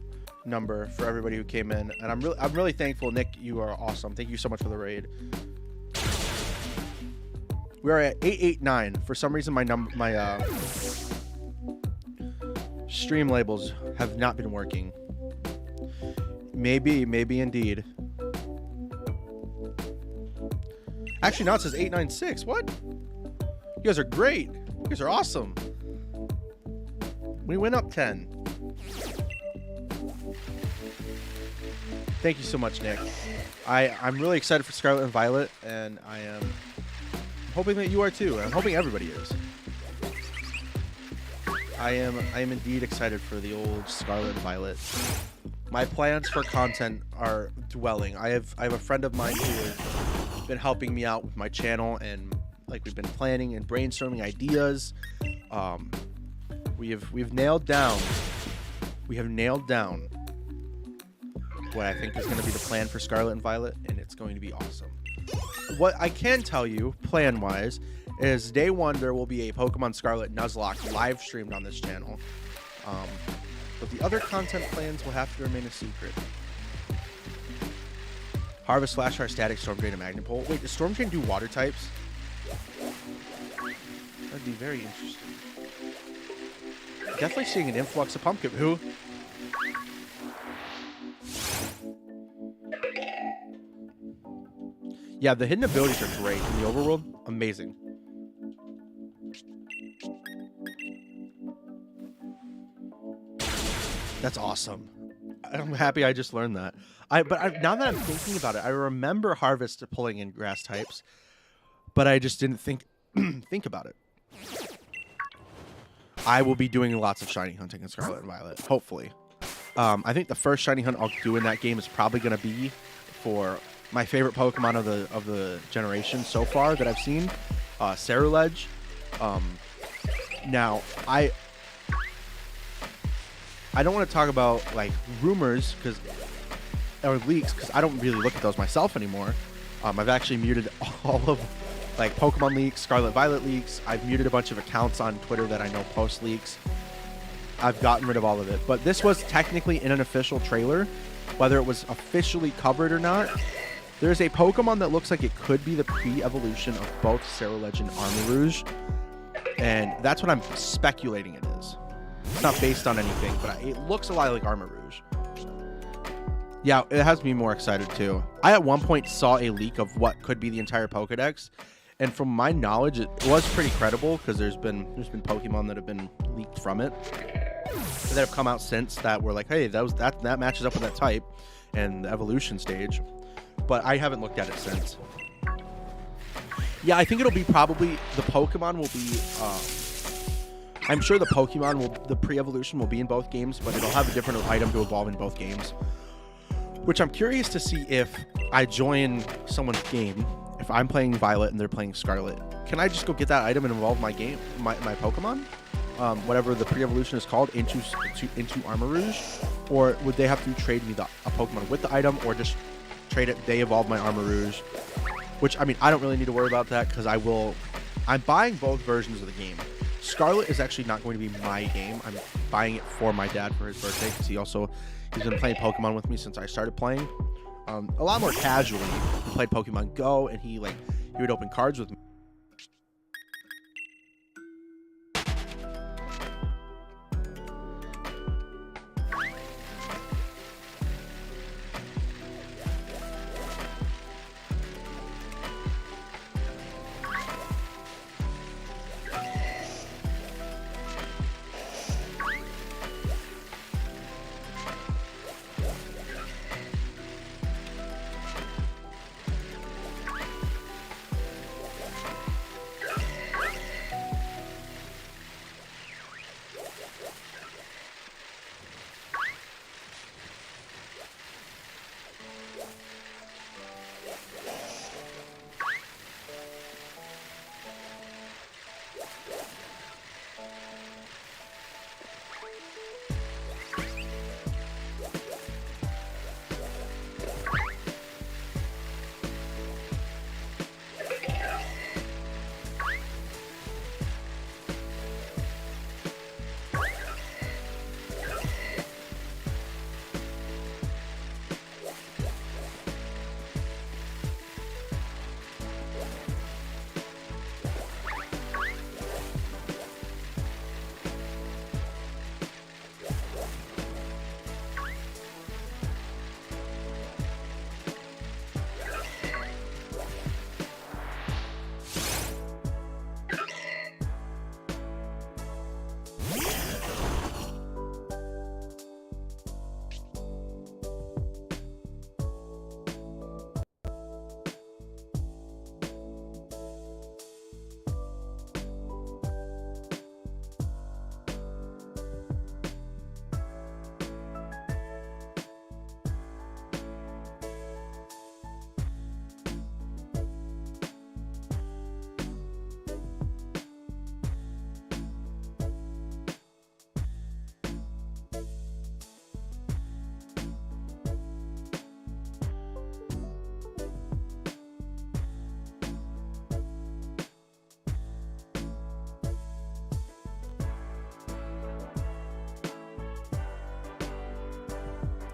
number for everybody who came in, and I'm really thankful. Nick, you are awesome. Thank you so much for the raid. We are at 889. For some reason, my stream labels have not been working. Maybe indeed. Actually, now it says 896. What? You guys are great. You guys are awesome. We went up 10. Thank you so much, Nick. I'm really excited for Scarlet and Violet, and I am hoping that you are too. I'm hoping everybody is. I am indeed excited for the old Scarlet and Violet. My plans for content are dwelling. I have a friend of mine who has been helping me out with my channel, and like we've been planning and brainstorming ideas. We've nailed down. We have nailed down what I think is going to be the plan for Scarlet and Violet, and it's going to be awesome. What I can tell you, plan-wise, is day one there will be a Pokemon Scarlet Nuzlocke live streamed on this channel. But the other content plans will have to remain a secret. Harvest, Flashfire, Static, Storm Drain, and Magnapole. Wait, does Storm Drain do water types? That'd be very interesting. Definitely seeing an influx of Pumkaboo. Yeah, the hidden abilities are great in the overworld. Amazing. That's awesome. I'm happy I just learned that. Now that I'm thinking about it, I remember Harvest pulling in grass types, but I just didn't think about it. I will be doing lots of shiny hunting in Scarlet and Violet, hopefully. I think the first shiny hunt I'll do in that game is probably going to be for my favorite Pokemon of the generation so far that I've seen, Ceruledge. Now, I don't want to talk about like rumors or leaks because I don't really look at those myself anymore. I've actually muted all of like Pokemon leaks, Scarlet Violet leaks. I've muted a bunch of accounts on Twitter that I know post leaks. I've gotten rid of all of it. But this was technically in an official trailer, whether it was officially covered or not. There's a Pokemon that looks like it could be the pre-evolution of both Ceruledge and Armarouge, and that's what I'm speculating it is. It's not based on anything, but it looks a lot like Armarouge. Yeah, it has me more excited too. I at one point saw a leak of what could be the entire Pokedex, and from my knowledge, it was pretty credible because there's been Pokemon that have been leaked from it that have come out since that were like, hey, that matches up with that type and the evolution stage. But I haven't looked at it since. Yeah, I think it'll be probably the Pokemon will be. I'm sure the pre-evolution will be in both games, but it'll have a different item to evolve in both games. Which I'm curious to see if I join someone's game. If I'm playing Violet and they're playing Scarlet, can I just go get that item and evolve my Pokemon, whatever the pre-evolution is called, into Armarouge, or would they have to trade me a Pokemon with the item, or just trade it? They evolve my Armarouge, which I mean I don't really need to worry about that because I'm buying both versions of the game. Scarlet is actually not going to be my game. I'm buying it for my dad for his birthday because He's been playing Pokemon with me since I started playing. A lot more casually. He played Pokemon Go, and he would open cards with me.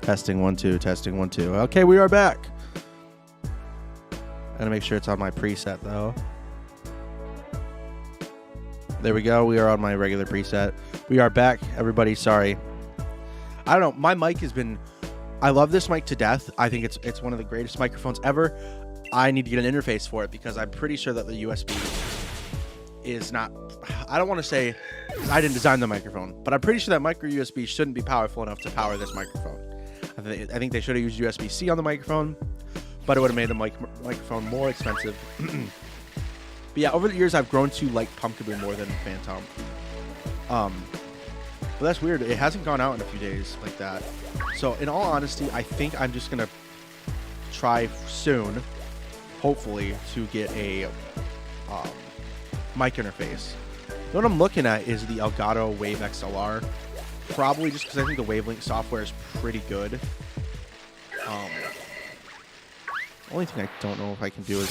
Testing 1 2, testing 1 2. Okay, we are back. Gotta make sure it's on my preset though. There we go. We are on my regular preset. We are back, everybody. Sorry. I don't know. My mic has been. I love this mic to death. I think it's one of the greatest microphones ever. I need to get an interface for it because I'm pretty sure that the USB is not. I don't want to say I didn't design the microphone, but I'm pretty sure that micro USB shouldn't be powerful enough to power this microphone. I think they should have used USB-C on the microphone, but it would have made the microphone more expensive. But yeah, over the years, I've grown to like Pumkaboo more than Phantom. But that's weird. It hasn't gone out in a few days like that. So in all honesty, I think I'm just going to try soon, hopefully, to get a mic interface. What I'm looking at is the Elgato Wave XLR. Probably just because I think the Wavelink software is pretty good. Only thing I don't know if I can do is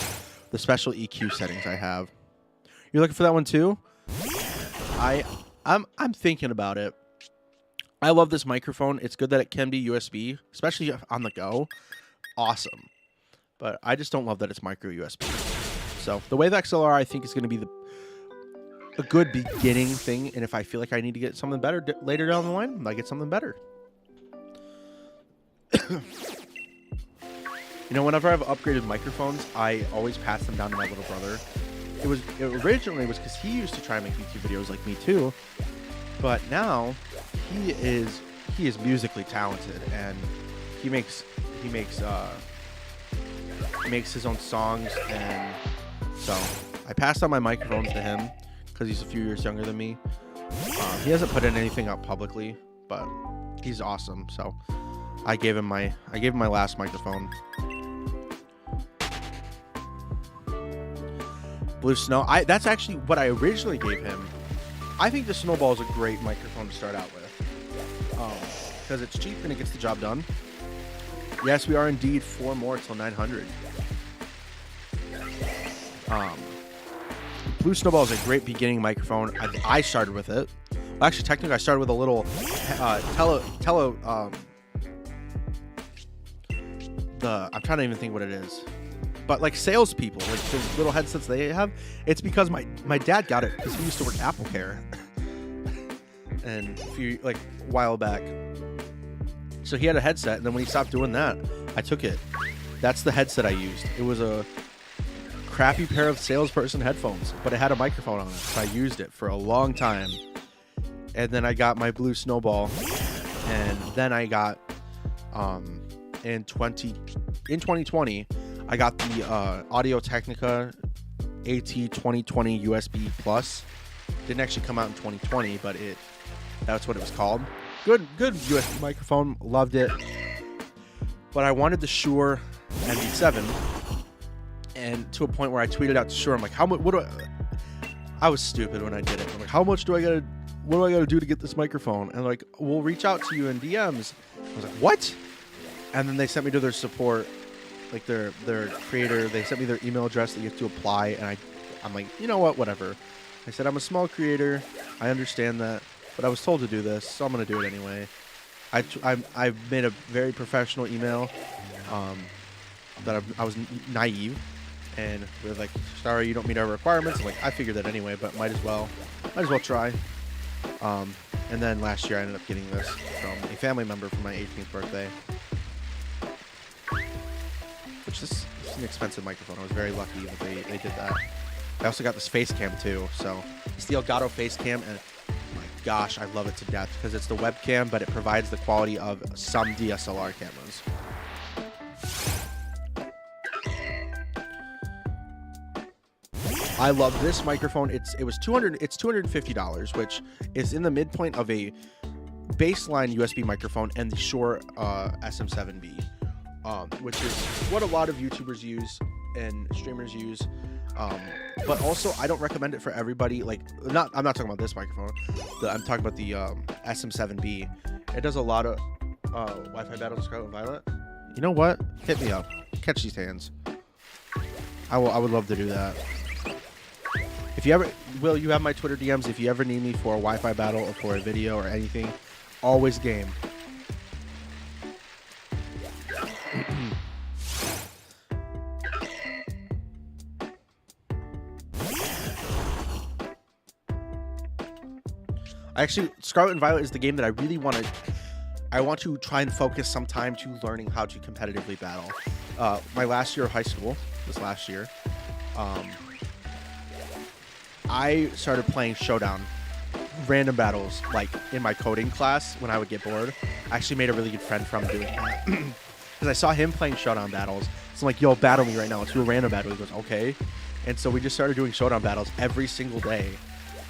the special EQ settings I have. You're looking for that one too? I'm thinking about it. I love this microphone. It's good that it can be USB, especially on the go. Awesome. But I just don't love that it's micro USB. So the Wave XLR I think is going to be a good beginning thing, and if I feel like I need to get something better later down the line, I get something better. You know, whenever I've upgraded microphones, I always pass them down to my little brother. It originally was because he used to try and make YouTube videos like me too, but now he is musically talented, and he makes his own songs, and so I passed on my microphones to him because he's a few years younger than me. He hasn't put in anything up publicly, but he's awesome. So I gave him my last microphone. Blue Snow. That's actually what I originally gave him. I think the Snowball is a great microphone to start out with because it's cheap and it gets the job done. Yes, we are indeed 4 more till 900. Blue Snowball is a great beginning microphone. I started with it. Well, actually, technically, I started with a little I'm trying to even think what it is. But like salespeople, like the little headsets they have, it's because my dad got it because he used to work Apple Care, and a while back. So he had a headset, and then when he stopped doing that, I took it. That's the headset I used. It was a crappy pair of salesperson headphones, but it had a microphone on it, so I used it for a long time. And then I got my Blue Snowball, and then I got in 2020. I got the Audio Technica AT2020 USB Plus. Didn't actually come out in 2020, but that's what it was called. Good USB microphone. Loved it. But I wanted the Shure MV7, and to a point where I tweeted out to Shure, I'm like, I was stupid when I did it. I'm like, what do I gotta do to get this microphone? And like, we'll reach out to you in DMs. I was like, what? And then they sent me to their support, like their creator. They sent me their email address that you have to apply, and I'm like, you know what, whatever. I said, I'm a small creator, I understand that, but I was told to do this, so I'm gonna do it anyway. I made a very professional email that I was naive, and they're like, sorry, you don't meet our requirements. I'm like, I figured that anyway, but might as well try. And then last year I ended up getting this from a family member for my 18th birthday. Which is an expensive microphone. I was very lucky that they did that. I also got this face cam too. So it's the Elgato face cam, and my gosh, I love it to death because it's the webcam, but it provides the quality of some DSLR cameras. I love this microphone. It's $250, which is in the midpoint of a baseline USB microphone and the Shure SM7B, which is what a lot of YouTubers use and streamers use. But also, I don't recommend it for everybody. Like, I'm not talking about this microphone. I'm talking about the SM7B. It does a lot of Wi-Fi battles, Scarlet and Violet. You know what? Hit me up. Catch these hands. I would love to do that. If you ever, Will, you have my Twitter DMs. If you ever need me for a Wi-Fi battle or for a video or anything, always game. Actually, Scarlet and Violet is the game that I really want to try and focus some time to learning how to competitively battle. My last year of high school, this last year, I started playing Showdown, random battles, like in my coding class when I would get bored. I actually made a really good friend from doing that because I saw him playing Showdown battles. So I'm like, yo, battle me right now. Let's do a random battle. He goes, okay. And so we just started doing Showdown battles every single day.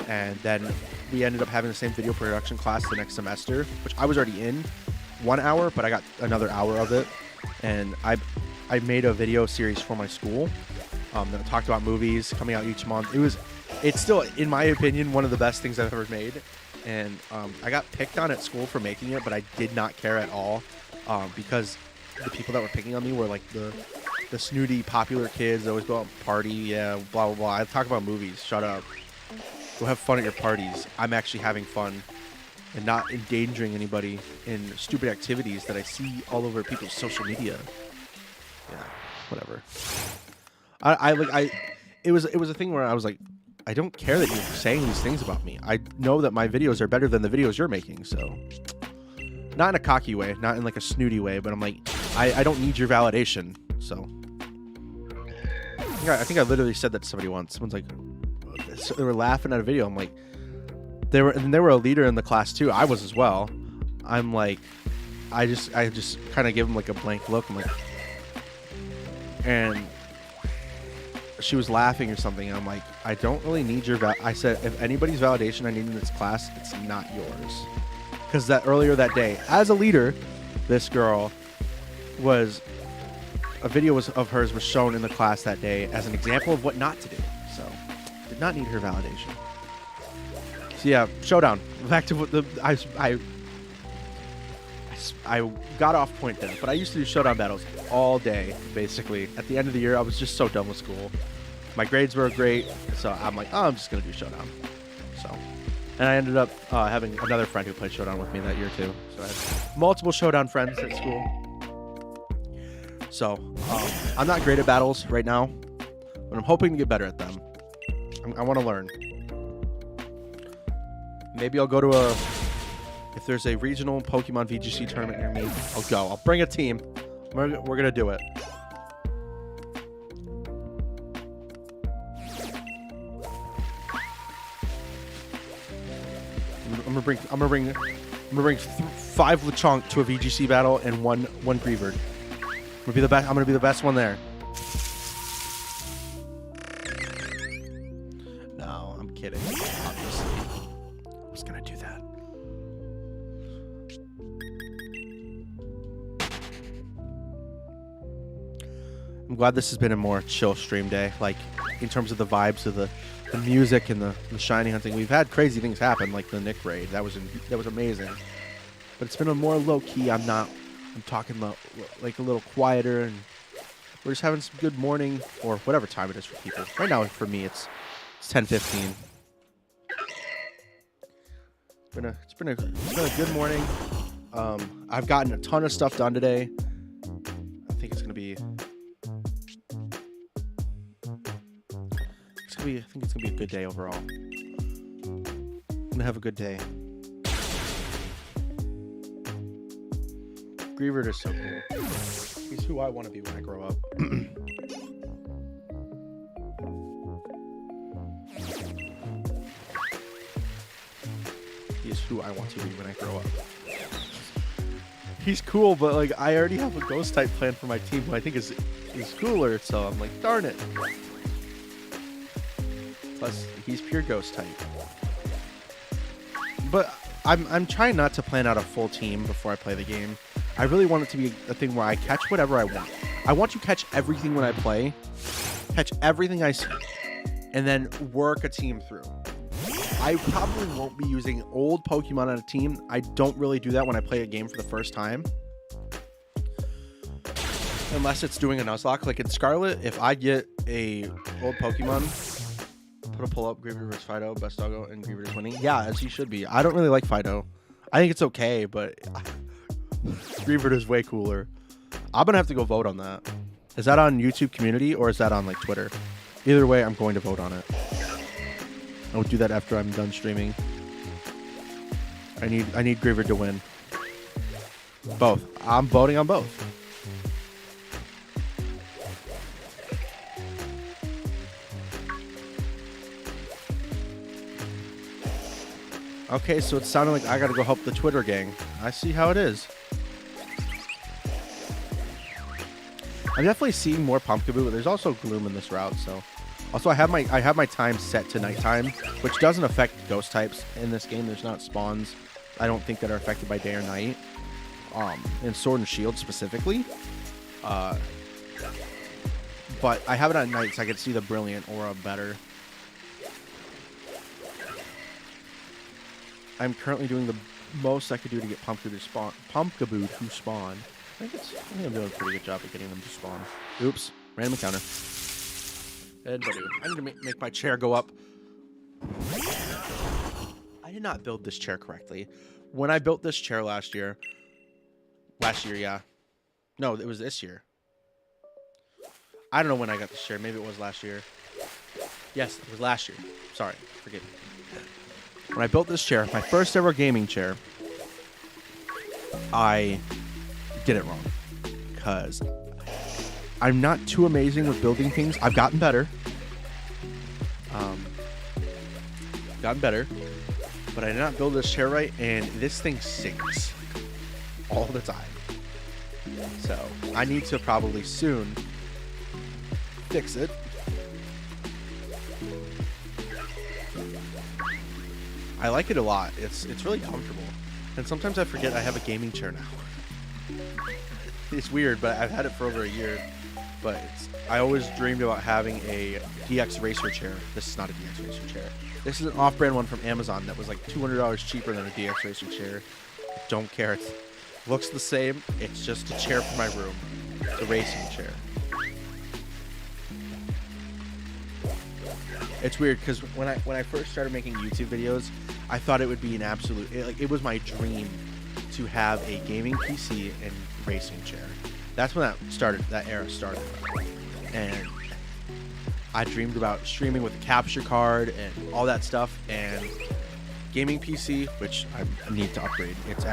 And then we ended up having the same video production class the next semester, which I was already in 1 hour, but I got another hour of it. And I made a video series for my school that talked about movies coming out each month. It's still, in my opinion, one of the best things I've ever made. And I got picked on at school for making it, but I did not care at all because the people that were picking on me were like the snooty popular kids that always go out and party, yeah, blah, blah, blah. I talk about movies. Shut up. Go have fun at your parties. I'm actually having fun and not endangering anybody in stupid activities that I see all over people's social media. Yeah, whatever. It was a thing where I was like, I don't care that you're saying these things about me. I know that my videos are better than the videos you're making, so. Not in a cocky way, not in like a snooty way, but I'm like, I don't need your validation, so. I think I literally said that to somebody once. Someone's like, they were laughing at a video. I'm like, they were a leader in the class too. I was as well. I'm like, I just kind of give them like a blank look. I'm like, and she was laughing or something. And I'm like, I don't really need your I said, if anybody's validation I need in this class, it's not yours. Because earlier that day, as a leader, this girl was, a video of hers was shown in the class that day as an example of what not to do. So, did not need her validation. So yeah, Showdown. Back to what I got off point there, but I used to do Showdown battles all day, basically. At the end of the year, I was just so done with school. My grades were great, so I'm like, oh, I'm just gonna do Showdown. So, and I ended up having another friend who played Showdown with me that year too. So I had multiple Showdown friends at school. So I'm not great at battles right now, but I'm hoping to get better at them. I want to learn. Maybe I'll go to if there's a regional Pokemon VGC tournament near me, I'll go. I'll bring a team. We're going to do it. I'm gonna bring 5 Lechonk to a VGC battle and one Greavard. I'm gonna be the best one there. No, I'm kidding. Obviously, I was gonna do that. I'm glad this has been a more chill stream day. Like in terms of the vibes of the music and the shiny hunting. We've had crazy things happen, like the Nick raid. That was amazing. But it's been a more low key. I'm talking like a little quieter, and we're just having some good morning or whatever time it is for people. Right now, for me, it's 10:15. It's been a good morning. I've gotten a ton of stuff done today. I think it's gonna be a good day overall. I'm gonna have a good day. Greavard is so cool. He's who I want to be when I grow up. He is who I want to be when I grow up. He's cool, but like I already have a ghost type plan for my team who I think is cooler, so I'm like, darn it. Plus, he's pure ghost type. But I'm trying not to plan out a full team before I play the game. I really want it to be a thing where I catch whatever I want. I want to catch everything when I play, catch everything I see, and then work a team through. I probably won't be using old Pokemon on a team. I don't really do that when I play a game for the first time. Unless it's doing a Nuzlocke. Like in Scarlet, if I get a old Pokemon, put a pull up, Greavard vs. Fido, best doggo, and Greavard is winning. Yeah, as he should be. I don't really like Fido. I think it's okay, but Greavard is way cooler. I'm gonna have to go vote on that. Is that on YouTube community or is that on like Twitter? Either way, I'm going to vote on it. I will do that after I'm done streaming. I need Greavard to win. Both. I'm voting on both. Okay, so it sounded like I gotta go help the Twitter gang. I see how it is. I'm definitely seeing more Pumkaboo, but there's also gloom in this route, so. Also, I have my time set to nighttime, which doesn't affect ghost types in this game. There's not spawns, I don't think, that are affected by day or night. In Sword and Shield specifically. But I have it at night so I can see the brilliant aura better. I'm currently doing the most I could do to get Pumkaboo to spawn. I think I'm doing a pretty good job at getting them to spawn. Oops, random encounter. I need to make my chair go up. I did not build this chair correctly. When I built this chair last year, yeah. No, it was this year. I don't know when I got this chair. Maybe it was last year. Yes, it was last year. Sorry, forgive me. When I built this chair, my first ever gaming chair, I did it wrong. Because I'm not too amazing with building things. I've gotten better. But I did not build this chair right, and this thing sinks all the time. So I need to probably soon fix it. I like it a lot. It's really comfortable. And sometimes I forget I have a gaming chair now. It's weird, but I've had it for over a year. But I always dreamed about having a DX Racer chair. This is not a DX Racer chair. This is an off-brand one from Amazon that was like $200 cheaper than a DX Racer chair. Don't care. It looks the same. It's just a chair for my room. It's a racing chair. It's weird because when I first started making YouTube videos, I thought it would be an absolute... It was my dream to have a gaming PC and racing chair. That's when that era started. And I dreamed about streaming with a capture card and all that stuff, and gaming PC, which I need to upgrade. It's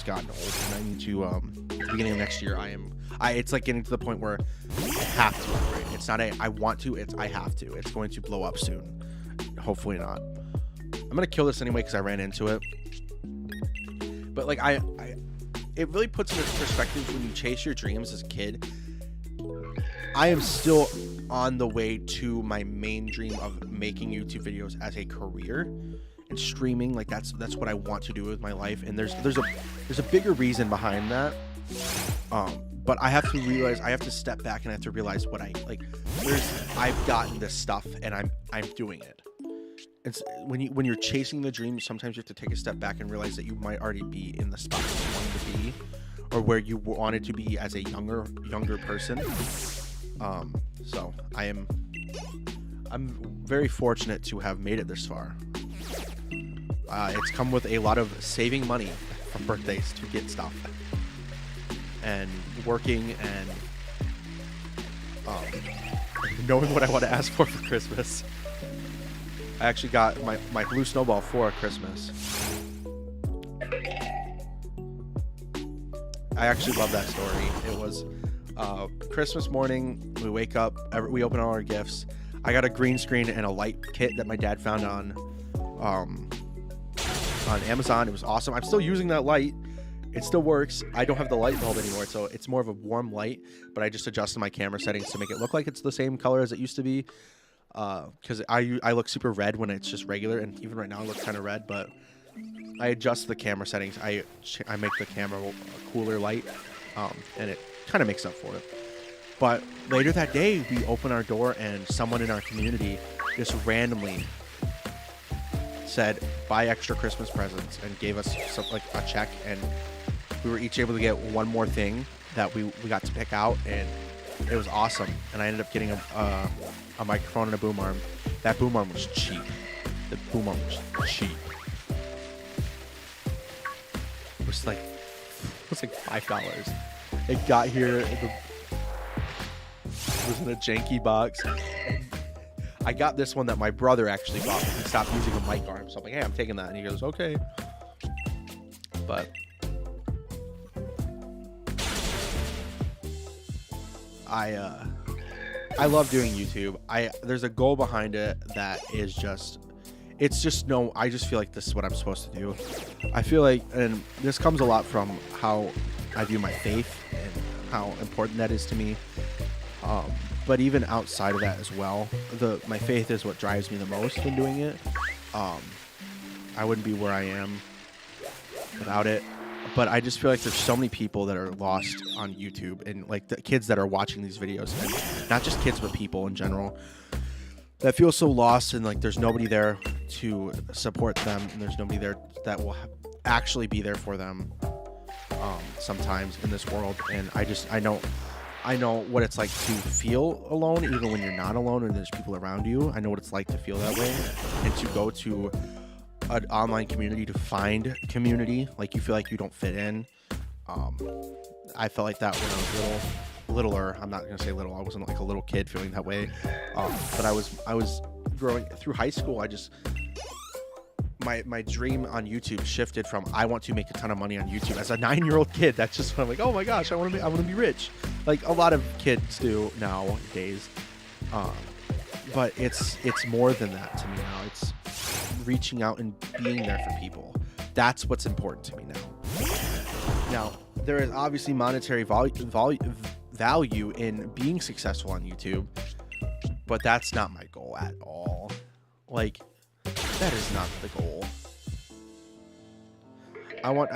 gotten old, and I need to at the beginning of next year. It's like getting to the point where I have to upgrade. It's not I want to. It's I have to. It's going to blow up soon. Hopefully not. I'm gonna kill this anyway because I ran into it. But like it really puts into perspective when you chase your dreams as a kid. I am still on the way to my main dream of making YouTube videos as a career and streaming. Like that's what I want to do with my life. And there's a bigger reason behind that. But I have to realize, I have to step back and I have to realize what I've gotten this stuff and I'm doing it. It's when you're chasing the dream, sometimes you have to take a step back and realize that you might already be in the spot that you wanted to be, or where you wanted to be as a younger person. So I'm very fortunate to have made it this far. It's come with a lot of saving money from birthdays to get stuff, and working, and knowing what I want to ask for Christmas. I actually got my blue snowball for Christmas. I actually love that story. It was Christmas morning. We wake up, we open all our gifts. I got a green screen and a light kit that my dad found on Amazon. It was awesome. I'm still using that light. It still works. I don't have the light bulb anymore, so it's more of a warm light, but I just adjusted my camera settings to make it look like it's the same color as it used to be. Because I look super red when it's just regular, and even right now I look kind of red, but I adjust the camera settings. I make the camera a cooler light, and it kind of makes up for it. But later that day, we open our door, and someone in our community just randomly said, buy extra Christmas presents, and gave us like a check, and we were each able to get one more thing that we got to pick out, and it was awesome. And I ended up getting a microphone and a boom arm. That boom arm was cheap. The boom arm was cheap. It was like $5. It got here. It was in a janky box. I got this one that my brother actually bought. He stopped using a mic arm, so I'm like, hey, I'm taking that. And he goes, okay. But I love doing YouTube. There's a goal behind it that is just, I just feel like this is what I'm supposed to do. I feel like, and this comes a lot from how I view my faith and how important that is to me. But even outside of that as well, my faith is what drives me the most when doing it. I wouldn't be where I am without it. But I just feel like there's so many people that are lost on YouTube, and like the kids that are watching these videos, and not just kids, but people in general, that feel so lost, and like there's nobody there to support them, and there's nobody there that will actually be there for them sometimes in this world. And I know what it's like to feel alone, even when you're not alone and there's people around you. I know what it's like to feel that way, and to go to an online community to find community. Like, you feel like you don't fit in. I felt like that when I was littler. I'm not gonna say little. I wasn't like a little kid feeling that way. But I was growing through high school. My dream on YouTube shifted from, I want to make a ton of money on YouTube. As a 9-year-old kid, that's just when I'm like, oh my gosh, I want to be rich, like a lot of kids do nowadays. But it's more than that to me now. It's reaching out and being there for people. That's what's important to me now. Now, there is obviously monetary value in being successful on YouTube, but that's not my goal at all. Like, that is not the goal. I want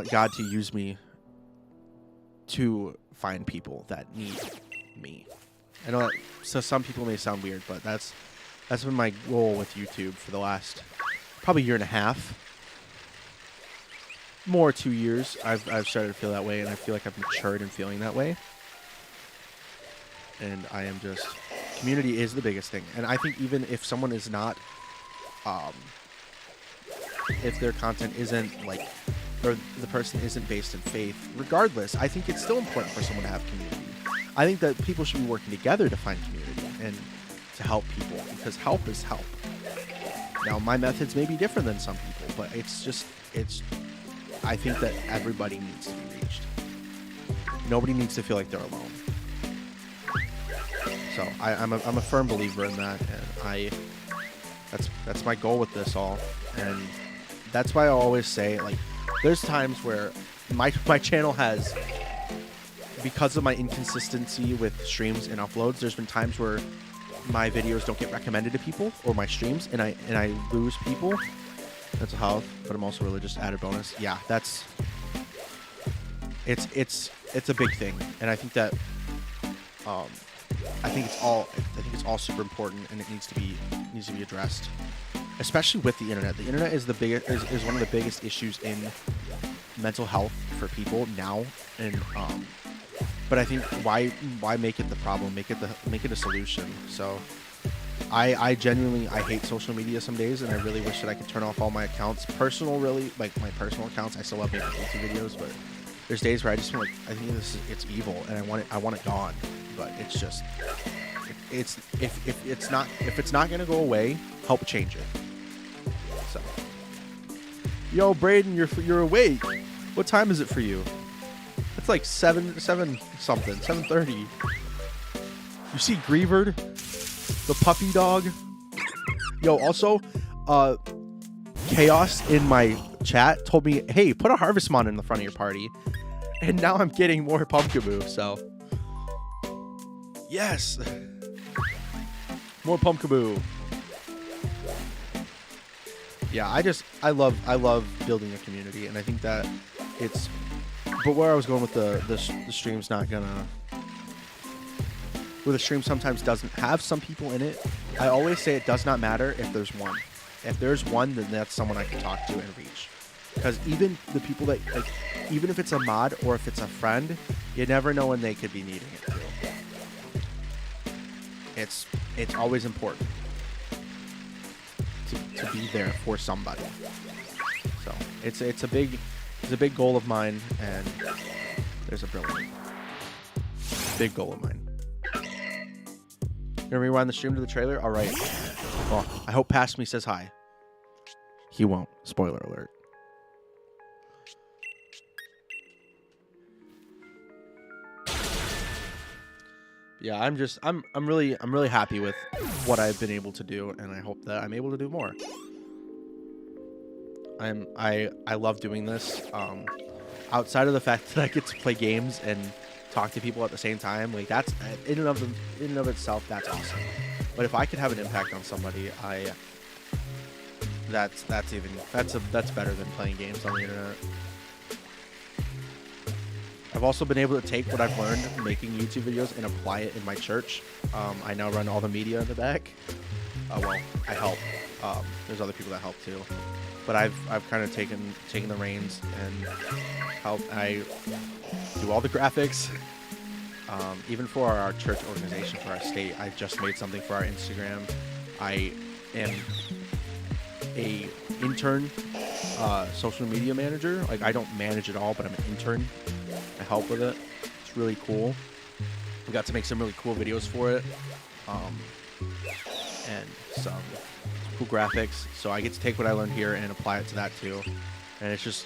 God to use me to find people that need me. I know that, so some people may sound weird, but that's been my goal with YouTube for the last probably year and a half. More 2 years. I've started to feel that way, and I feel like I've matured in feeling that way. And I am just, community is the biggest thing. And I think even if someone is not, if their content isn't like or the person isn't based in faith, regardless, I think it's still important for someone to have community. I think that people should be working together to find community and to help people, because help is help. Now, my methods may be different than some people, but I think that everybody needs to be reached. Nobody needs to feel like they're alone. So I'm a firm believer in that, and that's my goal with this all. And that's why I always say, like, there's times where my channel has, because of my inconsistency with streams and uploads, there's been times where my videos don't get recommended to people, or my streams, and I lose people. That's a health, but I'm also religious, added bonus. Yeah, it's a big thing, and I think that I think it's all super important, and it needs to be addressed, especially with the internet. The internet is is one of the biggest issues in mental health for people now, and but I think why make it the problem? Make it a solution. So I genuinely hate social media some days, and I really wish that I could turn off all my accounts. Like my personal accounts, I still love making YouTube videos, but there's days where I just feel like I think it's evil, and I want it gone. But it's just if it's not gonna go away, help change it. So, yo, Braden, you're awake. What time is it for you? It's like 7 something, 7:30. You see Grievered, the puppy dog. Yo, also, Chaos in my chat told me, hey, put a Harvestmon in the front of your party, and now I'm getting more Pumkaboo. So, yes, more Pumkaboo. Yeah, I love building a community, and I think that it's. But where I was going with the stream's not gonna. Where the stream sometimes doesn't have some people in it. I always say it does not matter if there's one. If there's one, then that's someone I can talk to and reach. Because even the people that, like, even if it's a mod or if it's a friend, you never know when they could be needing it too. It's always important to be there for somebody. So it's a big goal of mine, and there's a big goal of mine. Gonna rewind the stream to the trailer? All right. Well, I hope Past Me says hi. He won't. Spoiler alert. Yeah, I'm really happy with what I've been able to do, and I hope that I'm able to do more. I love doing this. Outside of the fact that I get to play games and talk to people at the same time, like, that's in and of itself, that's awesome. But if I could have an impact on somebody, that's better than playing games on the internet. I've also been able to take what I've learned making YouTube videos and apply it in my church. I now run all the media in the back. Well, I help. There's other people that help too, but I've kind of taken the reins and help. I do all the graphics. Even for our church organization, for our state, I just made something for our Instagram. I am a intern social media manager. Like, I don't manage it all, but I'm an intern. I help with it. It's really cool. We got to make some really cool videos for it, and some cool graphics. So I get to take what I learned here and apply it to that too. And it's just,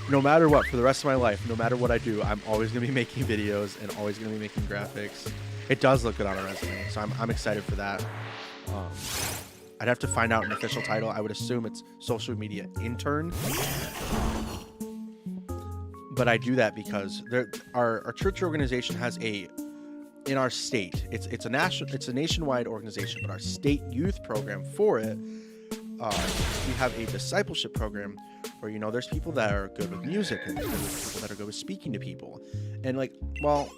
no matter what, for the rest of my life, no matter what I do, I'm always going to be making videos and always going to be making graphics. It does look good on a resume, so I'm excited for that. I'd have to find out an official title. I would assume it's social media intern. But I do that because our church organization has in our state, it's a nationwide organization, but our state youth program for it, we have a discipleship program where, you know, there's people that are good with music, and there's people that are good with speaking to people. And, like, well,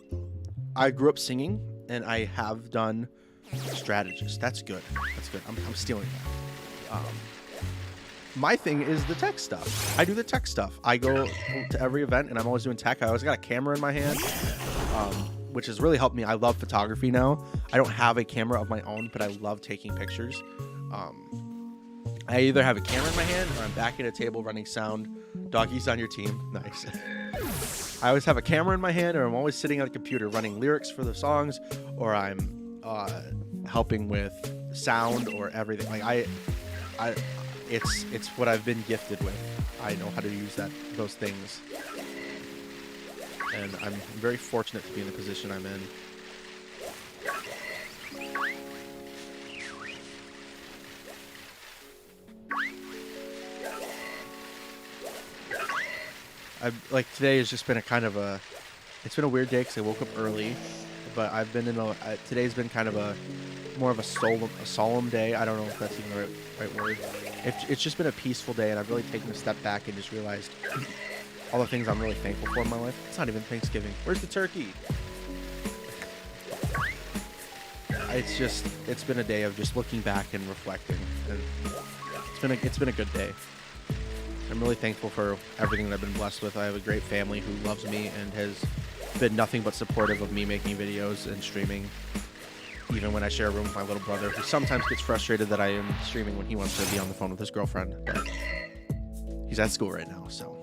I grew up singing, and I have done strategist. That's good. I'm stealing that. My thing is the tech stuff. I do the tech stuff. I go to every event, and I'm always doing tech. I always got a camera in my hand, which has really helped me. I love photography now. I don't have a camera of my own, but I love taking pictures. I either have a camera in my hand or I'm back at a table running sound. Doggy's on your team. Nice. I always have a camera in my hand, or I'm always sitting at a computer running lyrics for the songs, or I'm helping with sound or everything. Like it's what I've been gifted with. I know how to use those things, and I'm very fortunate to be in the position I'm in. Today has just been it's been a weird day because I woke up early, but I've been today's been kind of more of a solemn day. I don't know if that's even the right word. It's just been a peaceful day, and I've really taken a step back and just realized all the things I'm really thankful for in my life. It's not even Thanksgiving. Where's the turkey? It's been a day of just looking back and reflecting, and it's been a good day. I'm really thankful for everything that I've been blessed with. I have a great family who loves me and has been nothing but supportive of me making videos and streaming, even when I share a room with my little brother, who sometimes gets frustrated that I am streaming when he wants to be on the phone with his girlfriend. But he's at school right now, so.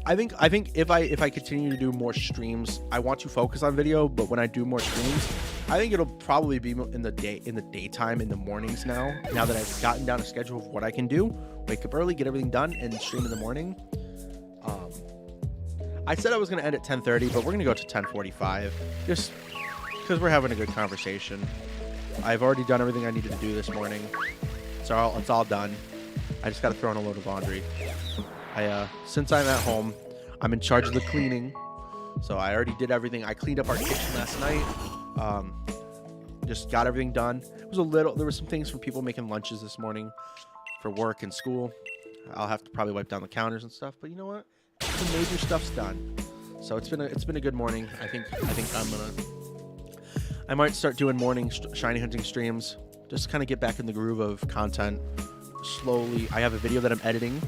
I think if I continue to do more streams, I want to focus on video, but when I do more streams, I think it'll probably be in the daytime, in the mornings now that I've gotten down a schedule of what I can do. Wake up early, get everything done, and stream in the morning. I said I was going to end at 10:30, but we're going to go to 10:45, just because we're having a good conversation. I've already done everything I needed to do this morning, so it's all done. I just got to throw in a load of laundry. Since I'm at home, I'm in charge of the cleaning, so I already did everything. I cleaned up our kitchen last night. Just got everything done. There were some things from people making lunches this morning for work and school. I'll have to probably wipe down the counters and stuff, but you know what? The major stuff's done. So it's been a good morning. I think I might start doing morning shiny hunting streams. Just kind of get back in the groove of content slowly. I have a video that I'm editing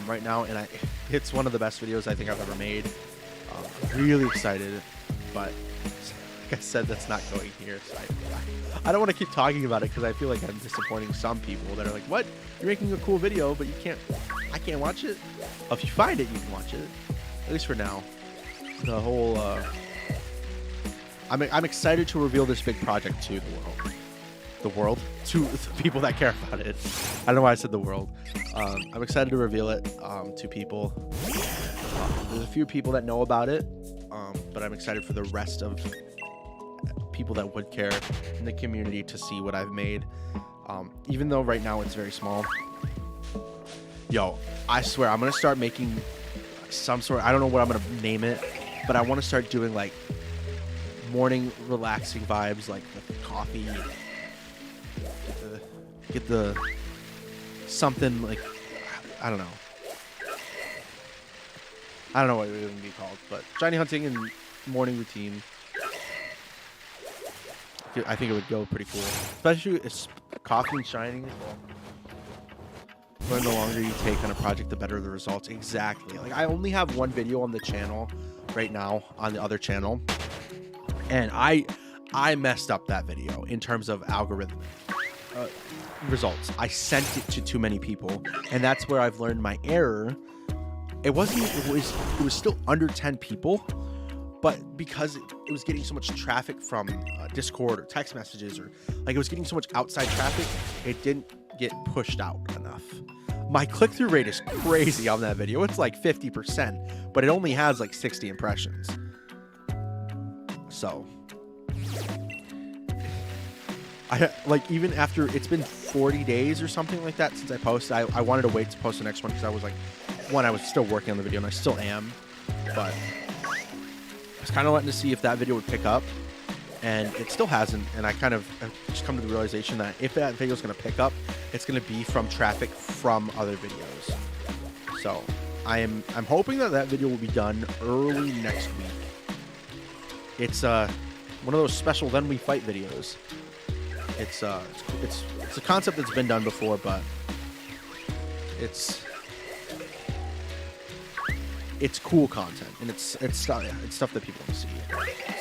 right now, and it's one of the best videos I think I've ever made. I'm really excited, but like I said, that's not going here. So I don't want to keep talking about it because I feel like I'm disappointing some people that are like, "What? You're making a cool video, but I can't watch it." Well, if you find it, you can watch it. At least for now. The whole I'm excited to reveal this big project to the world, to the people that care about it. I don't know why I said the world. I'm excited to reveal it to people. There's a few people that know about it, but I'm excited for the rest of people that would care in the community to see what I've made. Even though right now it's very small. Yo, I swear I'm gonna start making some sort. I don't know what I'm gonna name it, but I want to start doing like morning relaxing vibes, like with coffee. Get the something like I don't know what it would even be called, but shiny hunting and morning routine. I think it would go pretty cool, especially coffee and shining as well. When the longer you take on a project, the better the results. Exactly. Like I only have one video on the channel right now on the other channel, and I messed up that video in terms of algorithm results. I sent it to too many people, and that's where I've learned my error. It was still under 10 people, but because it was getting so much traffic from Discord or text messages, or like it was getting so much outside traffic, it didn't get pushed out enough. My click-through rate is crazy on that video. It's like 50%, but it only has like 60 impressions. So even after it's been 40 days or something like that since I posted, I wanted to wait to post the next one because I was like, I was still working on the video, and I still am, but I was kind of letting to see if that video would pick up, and it still hasn't. And I've just come to the realization that if that video is going to pick up, it's going to be from traffic from other videos. So I'm hoping that video will be done early next week. It's one of those special Then We Fight videos. It's a concept that's been done before, but it's cool content, and it's stuff that people want to see.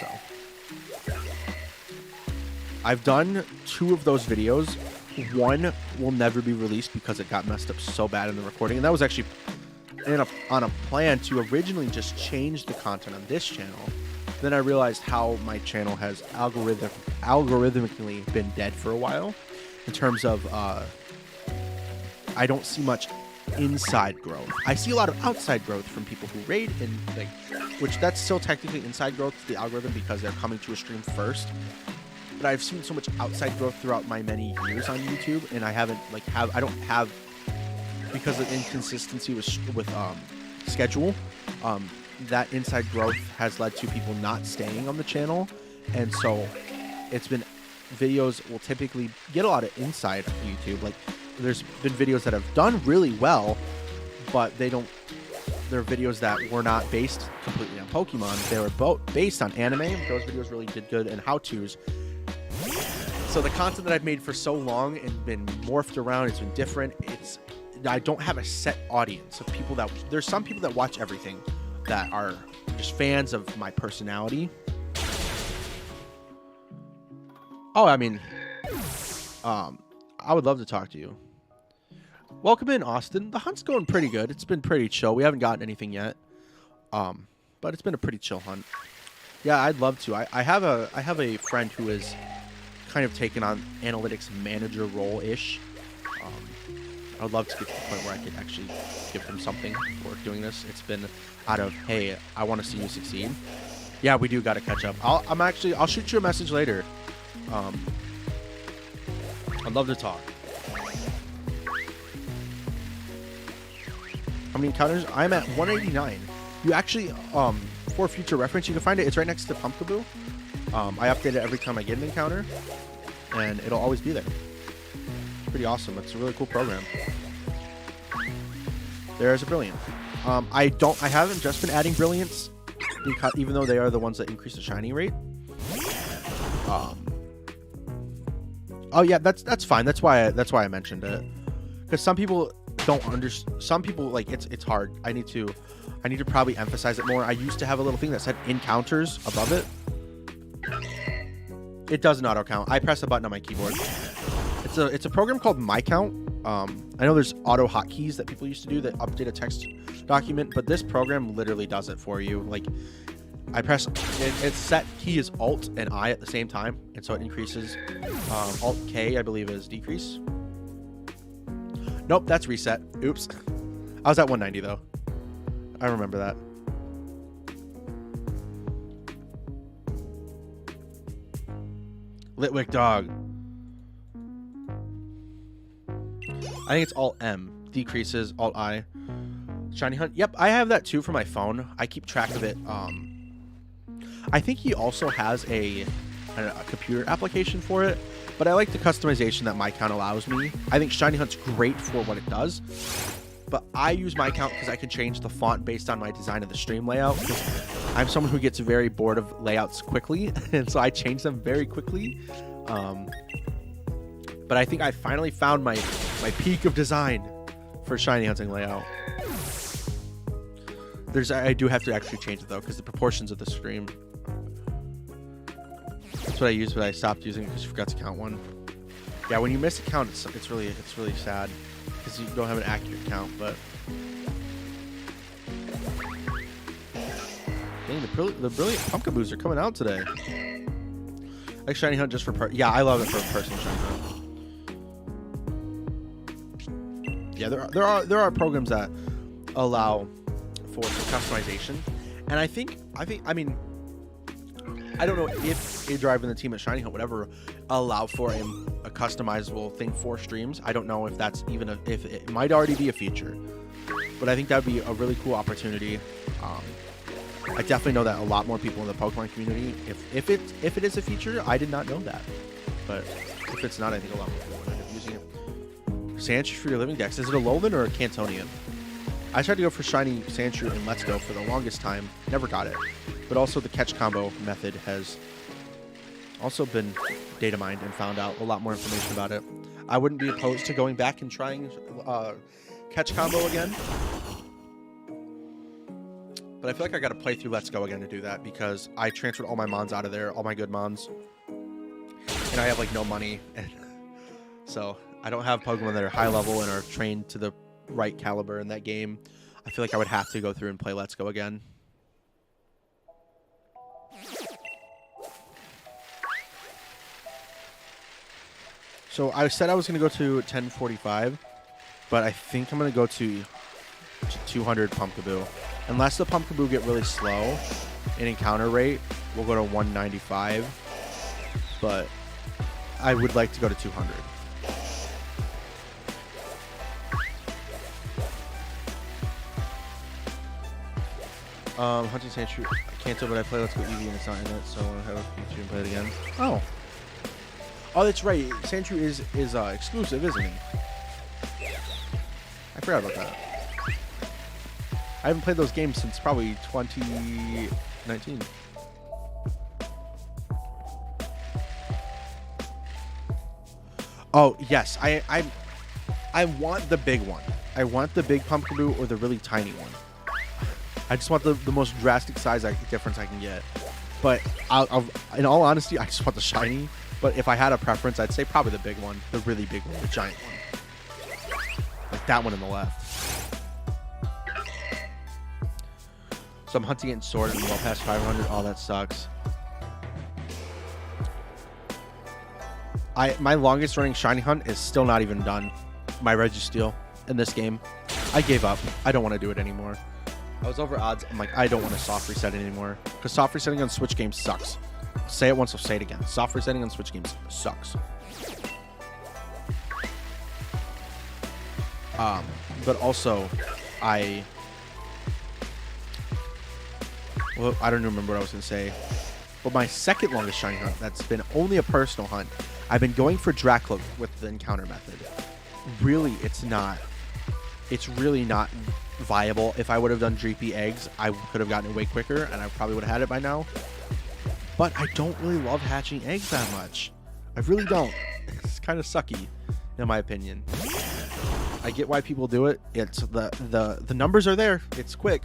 So I've done 2 of those videos. One will never be released because it got messed up so bad in the recording, and that was actually on a plan to originally just change the content on this channel. Then I realized how my channel has algorithmically been dead for a while, in terms of I don't see much inside growth. I see a lot of outside growth from people who raid, and like, which that's still technically inside growth to the algorithm because they're coming to a stream first. But I've seen so much outside growth throughout my many years on YouTube, and I haven't I don't have, because of inconsistency with schedule, that inside growth has led to people not staying on the channel, and so it's been videos will typically get a lot of inside YouTube. Like, there's been videos that have done really well, but they're videos that were not based completely on Pokemon. They were based on anime. Those videos really did good, and how-tos. So the content that I've made for so long and been morphed around, it's been different. I don't have a set audience of people that, there's some people that watch everything that are just fans of my personality. Oh, I mean, I would love to talk to you. Welcome in, Austin. The hunt's going pretty good. It's been pretty chill. We haven't gotten anything yet, but it's been a pretty chill hunt. Yeah, I'd love to. I have a friend who is kind of taken on analytics manager role-ish. I would love to get to the point where I could actually give them something for doing this. It's been out of, hey, I want to see you succeed. Yeah, we do got to catch up. I'll shoot you a message later. I'd love to talk. How many encounters? I'm at 189. You actually, for future reference, you can find it. It's right next to Pumkaboo. I update it every time I get an encounter, and it'll always be there. It's pretty awesome. It's a really cool program. There's a Brilliant. I haven't just been adding Brilliants, because even though they are the ones that increase the shiny rate. Oh yeah, that's fine. That's why I mentioned it, because some people don't understand. Some people, like, it's hard. I need to probably emphasize it more. I used to have a little thing that said encounters above it. It doesn't auto count. I press a button on my keyboard. It's a program called My Count. I know there's auto hotkeys that people used to do that update a text document, but this program literally does it for you. Like, I press its set key is Alt and I at the same time, and so it increases. Alt K, I believe, is decrease. Nope, that's reset. Oops. I was at 190 though. I remember that. Litwick dog. I think it's Alt M. Decreases. Alt I. Shiny Hunt. Yep, I have that too for my phone. I keep track of it. I think he also has a computer application for it, but I like the customization that My Count allows me. I think Shiny Hunt's great for what it does, but I use My Count because I can change the font based on my design of the stream layout. I'm someone who gets very bored of layouts quickly, and so I change them very quickly. But I think I finally found my peak of design for Shiny Hunting layout. I do have to actually change it though, because the proportions of the stream. That's what I used, but I stopped using it because you forgot to count one. Yeah, when you miss a count, it's really sad because you don't have an accurate count. But dang, the brilliant Pumkaboos are coming out today. Like Shiny Hunt just for yeah, I love it for personal Shiny Hunt. Yeah, there are programs that allow for some customization, and I mean, I don't know if A Drive and the team at Shiny Hunt would ever allow for a customizable thing for streams. I don't know if that's even if it might already be a feature, but I think that would be a really cool opportunity. I definitely know that a lot more people in the Pokemon community, if it is a feature, I did not know that, but if it's not, I think a lot more people would end up using it. Sandshrew for your living dex, is it a Alolan or a Cantonian? I tried to go for Shiny Sandshrew and Let's Go for the longest time, never got it. But also the catch combo method has also been data mined and found out a lot more information about it. I wouldn't be opposed to going back and trying catch combo again. But I feel like I got to play through Let's Go again to do that, because I transferred all my Mons out of there, all my good Mons. And and I have like no money, and so I don't have Pokemon that are high level and are trained to the right caliber in that game. I feel like I would have to go through and play Let's Go again. So I said I was going to go to 1045, but I think I'm going to go to 200 Pumkaboo. Unless the Pumkaboo get really slow in encounter rate, we'll go to 195, but I would like to go to 200. Hunting Sandshrew, can't tell, but I play Let's Go Eevee and it's not in it, so I'll have a Pikachu and play it again. Oh, that's right. Sandshrew is exclusive, isn't he? I forgot about that. I haven't played those games since probably 2019. Oh yes, I want the big one. I want the big Pumkaboo or the really tiny one. I just want the most drastic size difference I can get. But in all honesty, I just want the shiny. But if I had a preference, I'd say probably the big one, the really big one, the giant one, like that one on the left. So I'm hunting it in Sword and well past 500. Oh, that sucks. My longest running shiny hunt is still not even done. My Registeel in this game. I gave up. I don't want to do it anymore. I was over odds. I'm like, I don't want to soft reset it anymore. Because soft resetting on Switch games sucks. I'll say it once, I'll say it again. Soft resetting on Switch games sucks. But also, I don't remember what I was going to say. But my second longest shiny hunt, that's been only a personal hunt, I've been going for Dracloak with the encounter method. Really, it's really not viable. If I would have done Dreepy eggs, I could have gotten it way quicker, and I probably would have had it by now. But I don't really love hatching eggs that much. I really don't. It's kind of sucky, in my opinion. I get why people do it. It's the numbers are there. It's quick.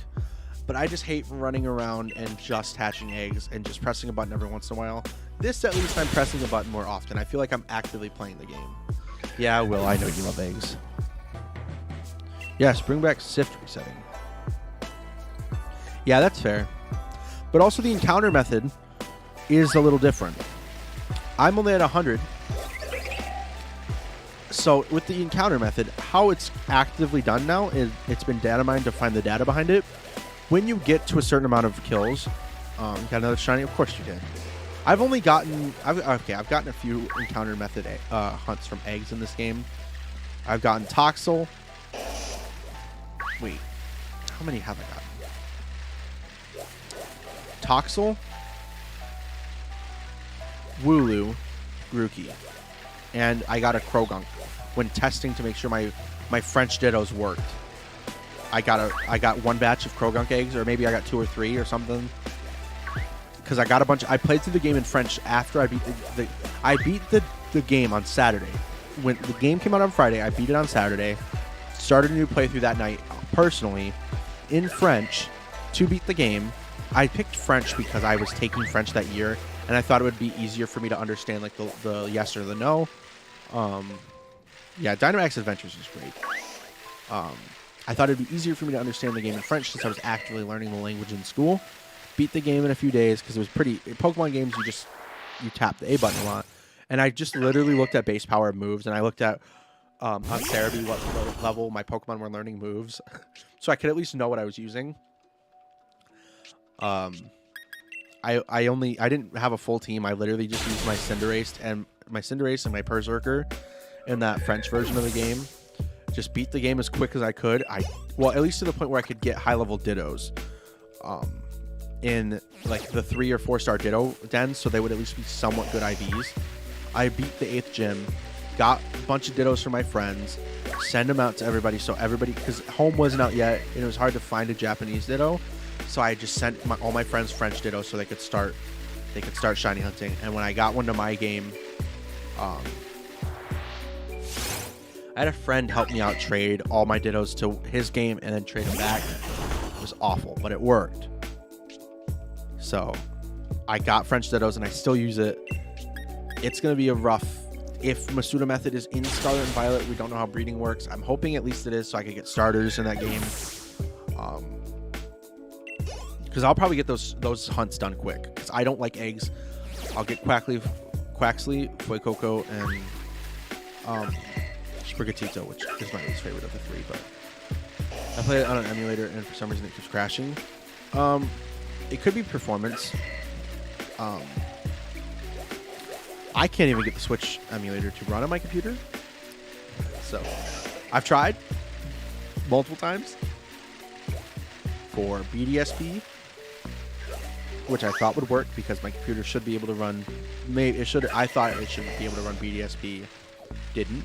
But I just hate running around and just hatching eggs and just pressing a button every once in a while. This, at least, I'm pressing a button more often. I feel like I'm actively playing the game. Yeah, Will, I know you love eggs. Yes, bring back Sift resetting. Yeah, that's fair. But also the encounter method is a little different. I'm only at 100. So with the encounter method, how it's actively done now is it's been data mined to find the data behind it. When you get to a certain amount of kills, you got another shiny? Of course you did. I've gotten a few encounter method hunts from eggs in this game. I've gotten Toxel. Wait, how many have I gotten? Toxel, Wooloo, Grookey, and I got a Krogunk when testing to make sure my French Dittos worked. I got one batch of Krogunk eggs, or maybe I got 2 or 3 or something. Because I got a bunch. I played through the game in French after I beat the game on Saturday. When the game came out on Friday, I beat it on Saturday. Started a new playthrough that night, personally, in French, to beat the game. I picked French because I was taking French that year, and I thought it would be easier for me to understand like the yes or the no. Yeah, Dynamax Adventures is great. I thought it'd be easier for me to understand the game in French since I was actively learning the language in school. Beat the game in a few days because it was pretty. In Pokemon games, you tap the A button a lot, and I just literally looked at base power moves, and I looked at on Cerebi what level my Pokemon were learning moves, so I could at least know what I was using. I didn't have a full team. I literally just used my Cinderace and my Berserker in that French version of the game. Just beat the game as quick as I could. Well, at least to the point where I could get high level Dittos. In like the 3 or 4 star Ditto dens, so they would at least be somewhat good IVs. I beat the 8th gym, got a bunch of Dittos for my friends, send them out to everybody, so everybody, because home wasn't out yet, and it was hard to find a Japanese Ditto, so I just sent all my friends French Dittos so they could start shiny hunting. And when I got one to my game, I had a friend help me out trade all my Dittos to his game and then trade them back. It was awful, but it worked. So I got French Dittos and I still use it. it's going to be a rough. If Masuda Method is in Scarlet and Violet, we don't know how breeding works. I'm hoping at least it is, so I can get starters in that game. Because I'll probably get those hunts done quick. Because I don't like eggs. I'll get Quaxley, Fuecoco, and Sprigatito, which is my least favorite of the three. But I play it on an emulator, and for some reason it keeps crashing. It could be performance. I can't even get the Switch emulator to run on my computer. So I've tried multiple times for BDSP, which I thought would work because my computer should be able to run. Maybe it should. I thought it should be able to run BDSP. Didn't.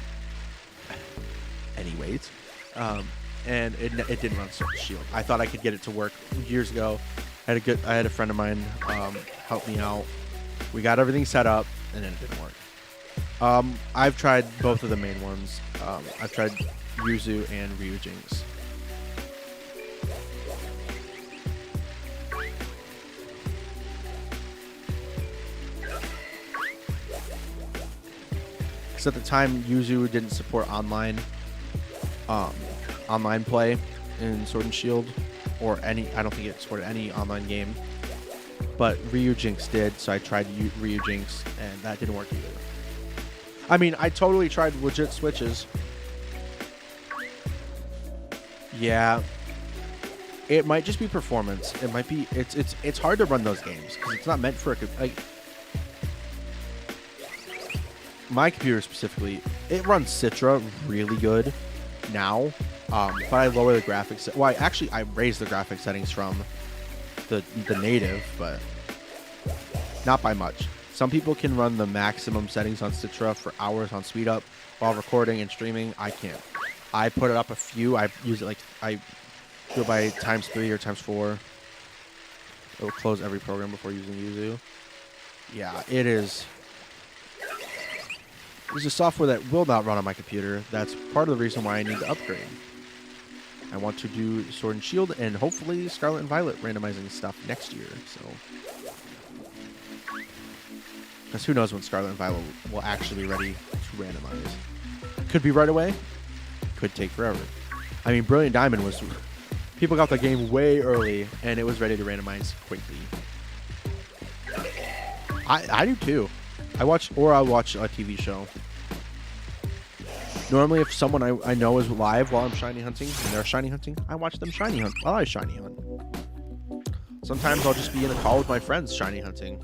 Anyways, and it didn't run Sword Shield. I thought I could get it to work years ago. I had a friend of mine help me out. We got everything set up, and then it didn't work. I've tried both of the main ones. I've tried Yuzu and Ryujinx. Because at the time, Yuzu didn't support online play in Sword and Shield, or any. I don't think it supported any online game. But Ryujinx did, so I tried Ryujinx, and that didn't work either. I mean, I totally tried legit switches. Yeah, it might just be performance. It might be. It's hard to run those games because it's not meant for like my computer specifically. It runs Citra really good now, but I lower the graphics. Well, I raised the graphics settings from the native, but not by much. Some people can run the maximum settings on Citra for hours on speed up while recording and streaming. I can't. I put it up a few. I use it like I do it by ×3 or ×4. It will close every program before using Yuzu. Yeah, it is. There's a software that will not run on my computer. That's part of the reason why I need to upgrade. I want to do Sword and Shield and hopefully Scarlet and Violet randomizing stuff next year. So, because who knows when Scarlet and Violet will actually be ready to randomize. Could be right away. Could take forever. I mean, Brilliant Diamond was... People got the game way early, and it was ready to randomize quickly. I do too. I'll watch a TV show. Normally, if someone I know is live while I'm shiny hunting, and they're shiny hunting, I watch them shiny hunt while I shiny hunt. Sometimes I'll just be in a call with my friends shiny hunting.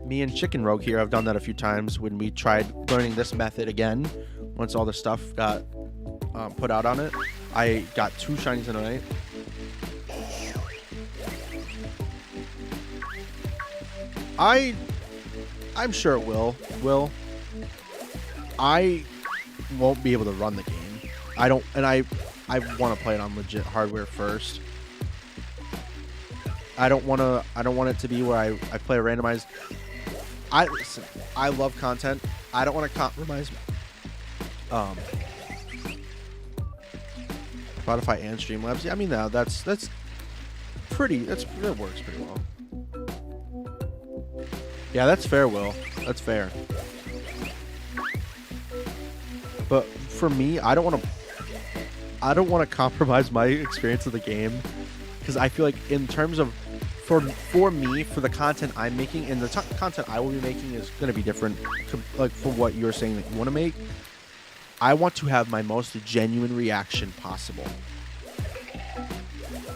Me and Chicken Rogue here have done that a few times when we tried learning this method again. Once all the stuff got put out on it, I got 2 shinies in a night. I'm sure it will. I won't be able to run the game. I want to play it on legit hardware first. I don't want it to be where I play a randomized. Listen, I love content. I don't want to compromise Spotify and Streamlabs. Yeah, I mean, that works pretty well. Yeah, that's fair, Will. That's fair. But for me, I don't want to compromise my experience of the game, because I feel like in terms of for me, for the content I'm making, and the content I will be making is going to be different like for what you're saying that you want to make. I want to have my most genuine reaction possible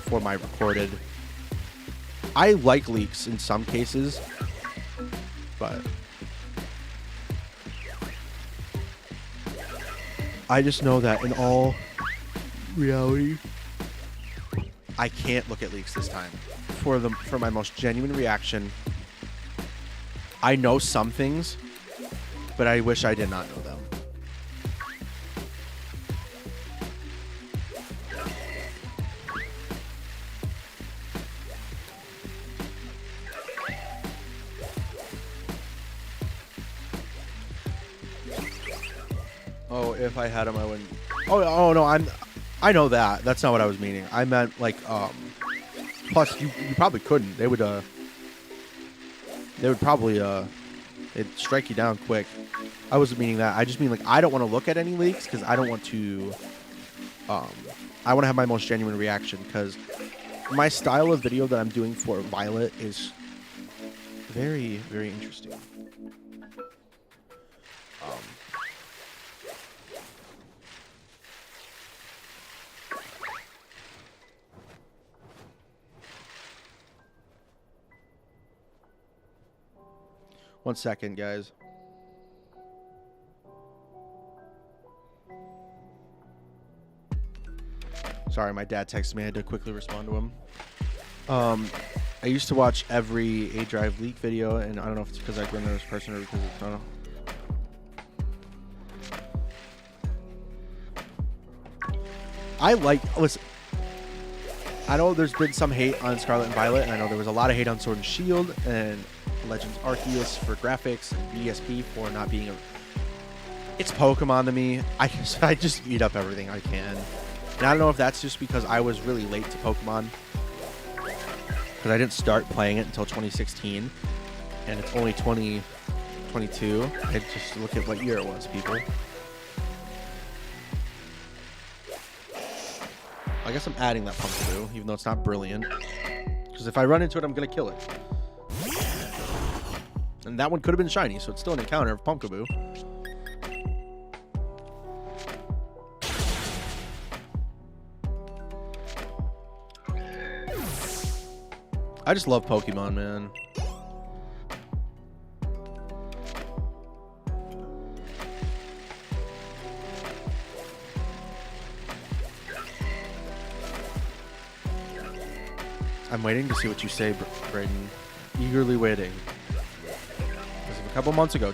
for my recorded. I like leaks in some cases, but I just know that in all reality, I can't look at leaks this time. For my most genuine reaction, I know some things, but I wish I did not know them. Oh, if I had them, I wouldn't. Oh no, I know that. That's not what I was meaning. I meant like plus you probably couldn't. They would probably It strike you down quick. I wasn't meaning that. I just mean, like, I don't want to look at any leaks because I don't want to... I want to have my most genuine reaction because my style of video that I'm doing for Violet is very, very interesting. One second, guys. Sorry, my dad texted me. I had to quickly respond to him. I used to watch every A-Drive leak video, and I don't know if it's because I grew up as a person or because it's, I don't know. I like, listen, I know there's been some hate on Scarlet and Violet, and I know there was a lot of hate on Sword and Shield and Legends Arceus for graphics and VSP for not being a... It's Pokemon to me. I just eat up everything I can. And I don't know if that's just because I was really late to Pokemon. Because I didn't start playing it until 2016. And it's only 2022. I just look at what year it was, people. I guess I'm adding that Pumkaboo, even though it's not brilliant. Because if I run into it, I'm going to kill it. And that one could have been shiny, so it's still an encounter of Pumkaboo. I just love Pokemon, man. I'm waiting to see what you say, Brayden. Eagerly waiting. As of a couple months ago, ...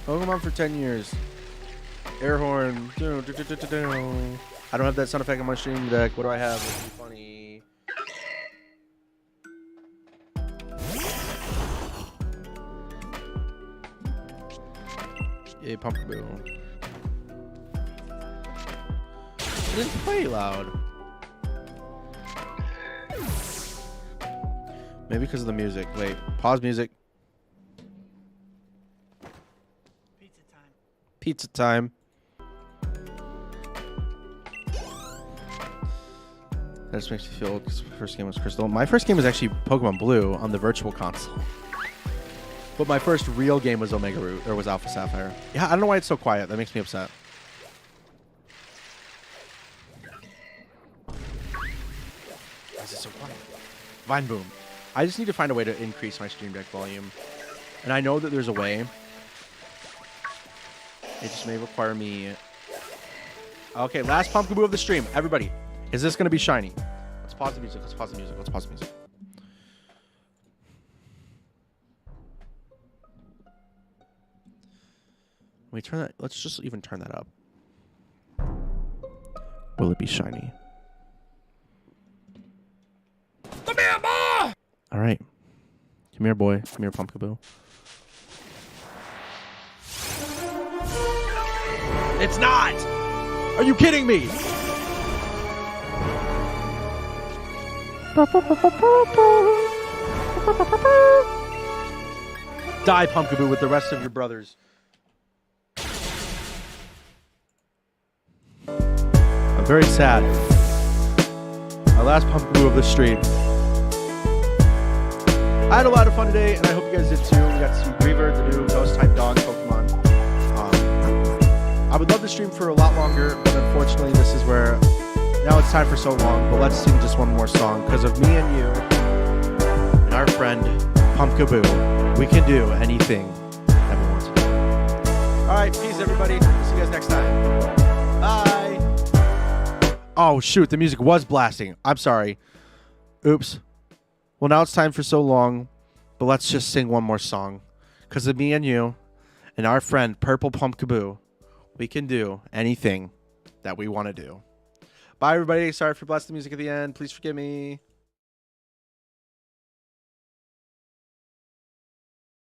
Pokemon for 10 years. Air horn. I don't have that sound effect on my stream deck. What do I have? It'd be funny. Yay, Pumkaboo. It didn't play loud. Maybe because of the music. Wait, pause music. Pizza time. That just makes me feel old because my first game was Crystal. My first game was actually Pokemon Blue on the Virtual Console. But my first real game was Omega Root, or was Alpha Sapphire. Yeah, I don't know why it's so quiet. That makes me upset. Why is it so quiet? Vine Boom. I just need to find a way to increase my stream deck volume. And I know that there's a way. It just may require me... Okay, last Pumkaboo of the stream. Everybody, is this going to be shiny? Let's pause the music. Let's pause the music. Let's pause the music. Let me turn that... Let's just even turn that up. Will it be shiny? Come here, boy! All right. Come here, boy. Come here, Pumkaboo. It's not! Are you kidding me? Die, Pumkaboo, with the rest of your brothers. I'm very sad. Our last Pumkaboo of the stream. I had a lot of fun today, and I hope you guys did too. We got to see Reaver, the new ghost-type dog Pokemon. I would love to stream for a lot longer, but unfortunately this is where now it's time for so long. But let's sing just one more song because of me and you and our friend Pumkaboo. We can do anything that we want to do. All right, peace everybody. See you guys next time. Bye. Oh shoot, the music was blasting. I'm sorry. Oops. Well, now it's time for so long, but let's just sing one more song because of me and you and our friend Purple Pumkaboo. We can do anything that we want to do. Bye, everybody. Sorry for blasting the music at the end. Please forgive me.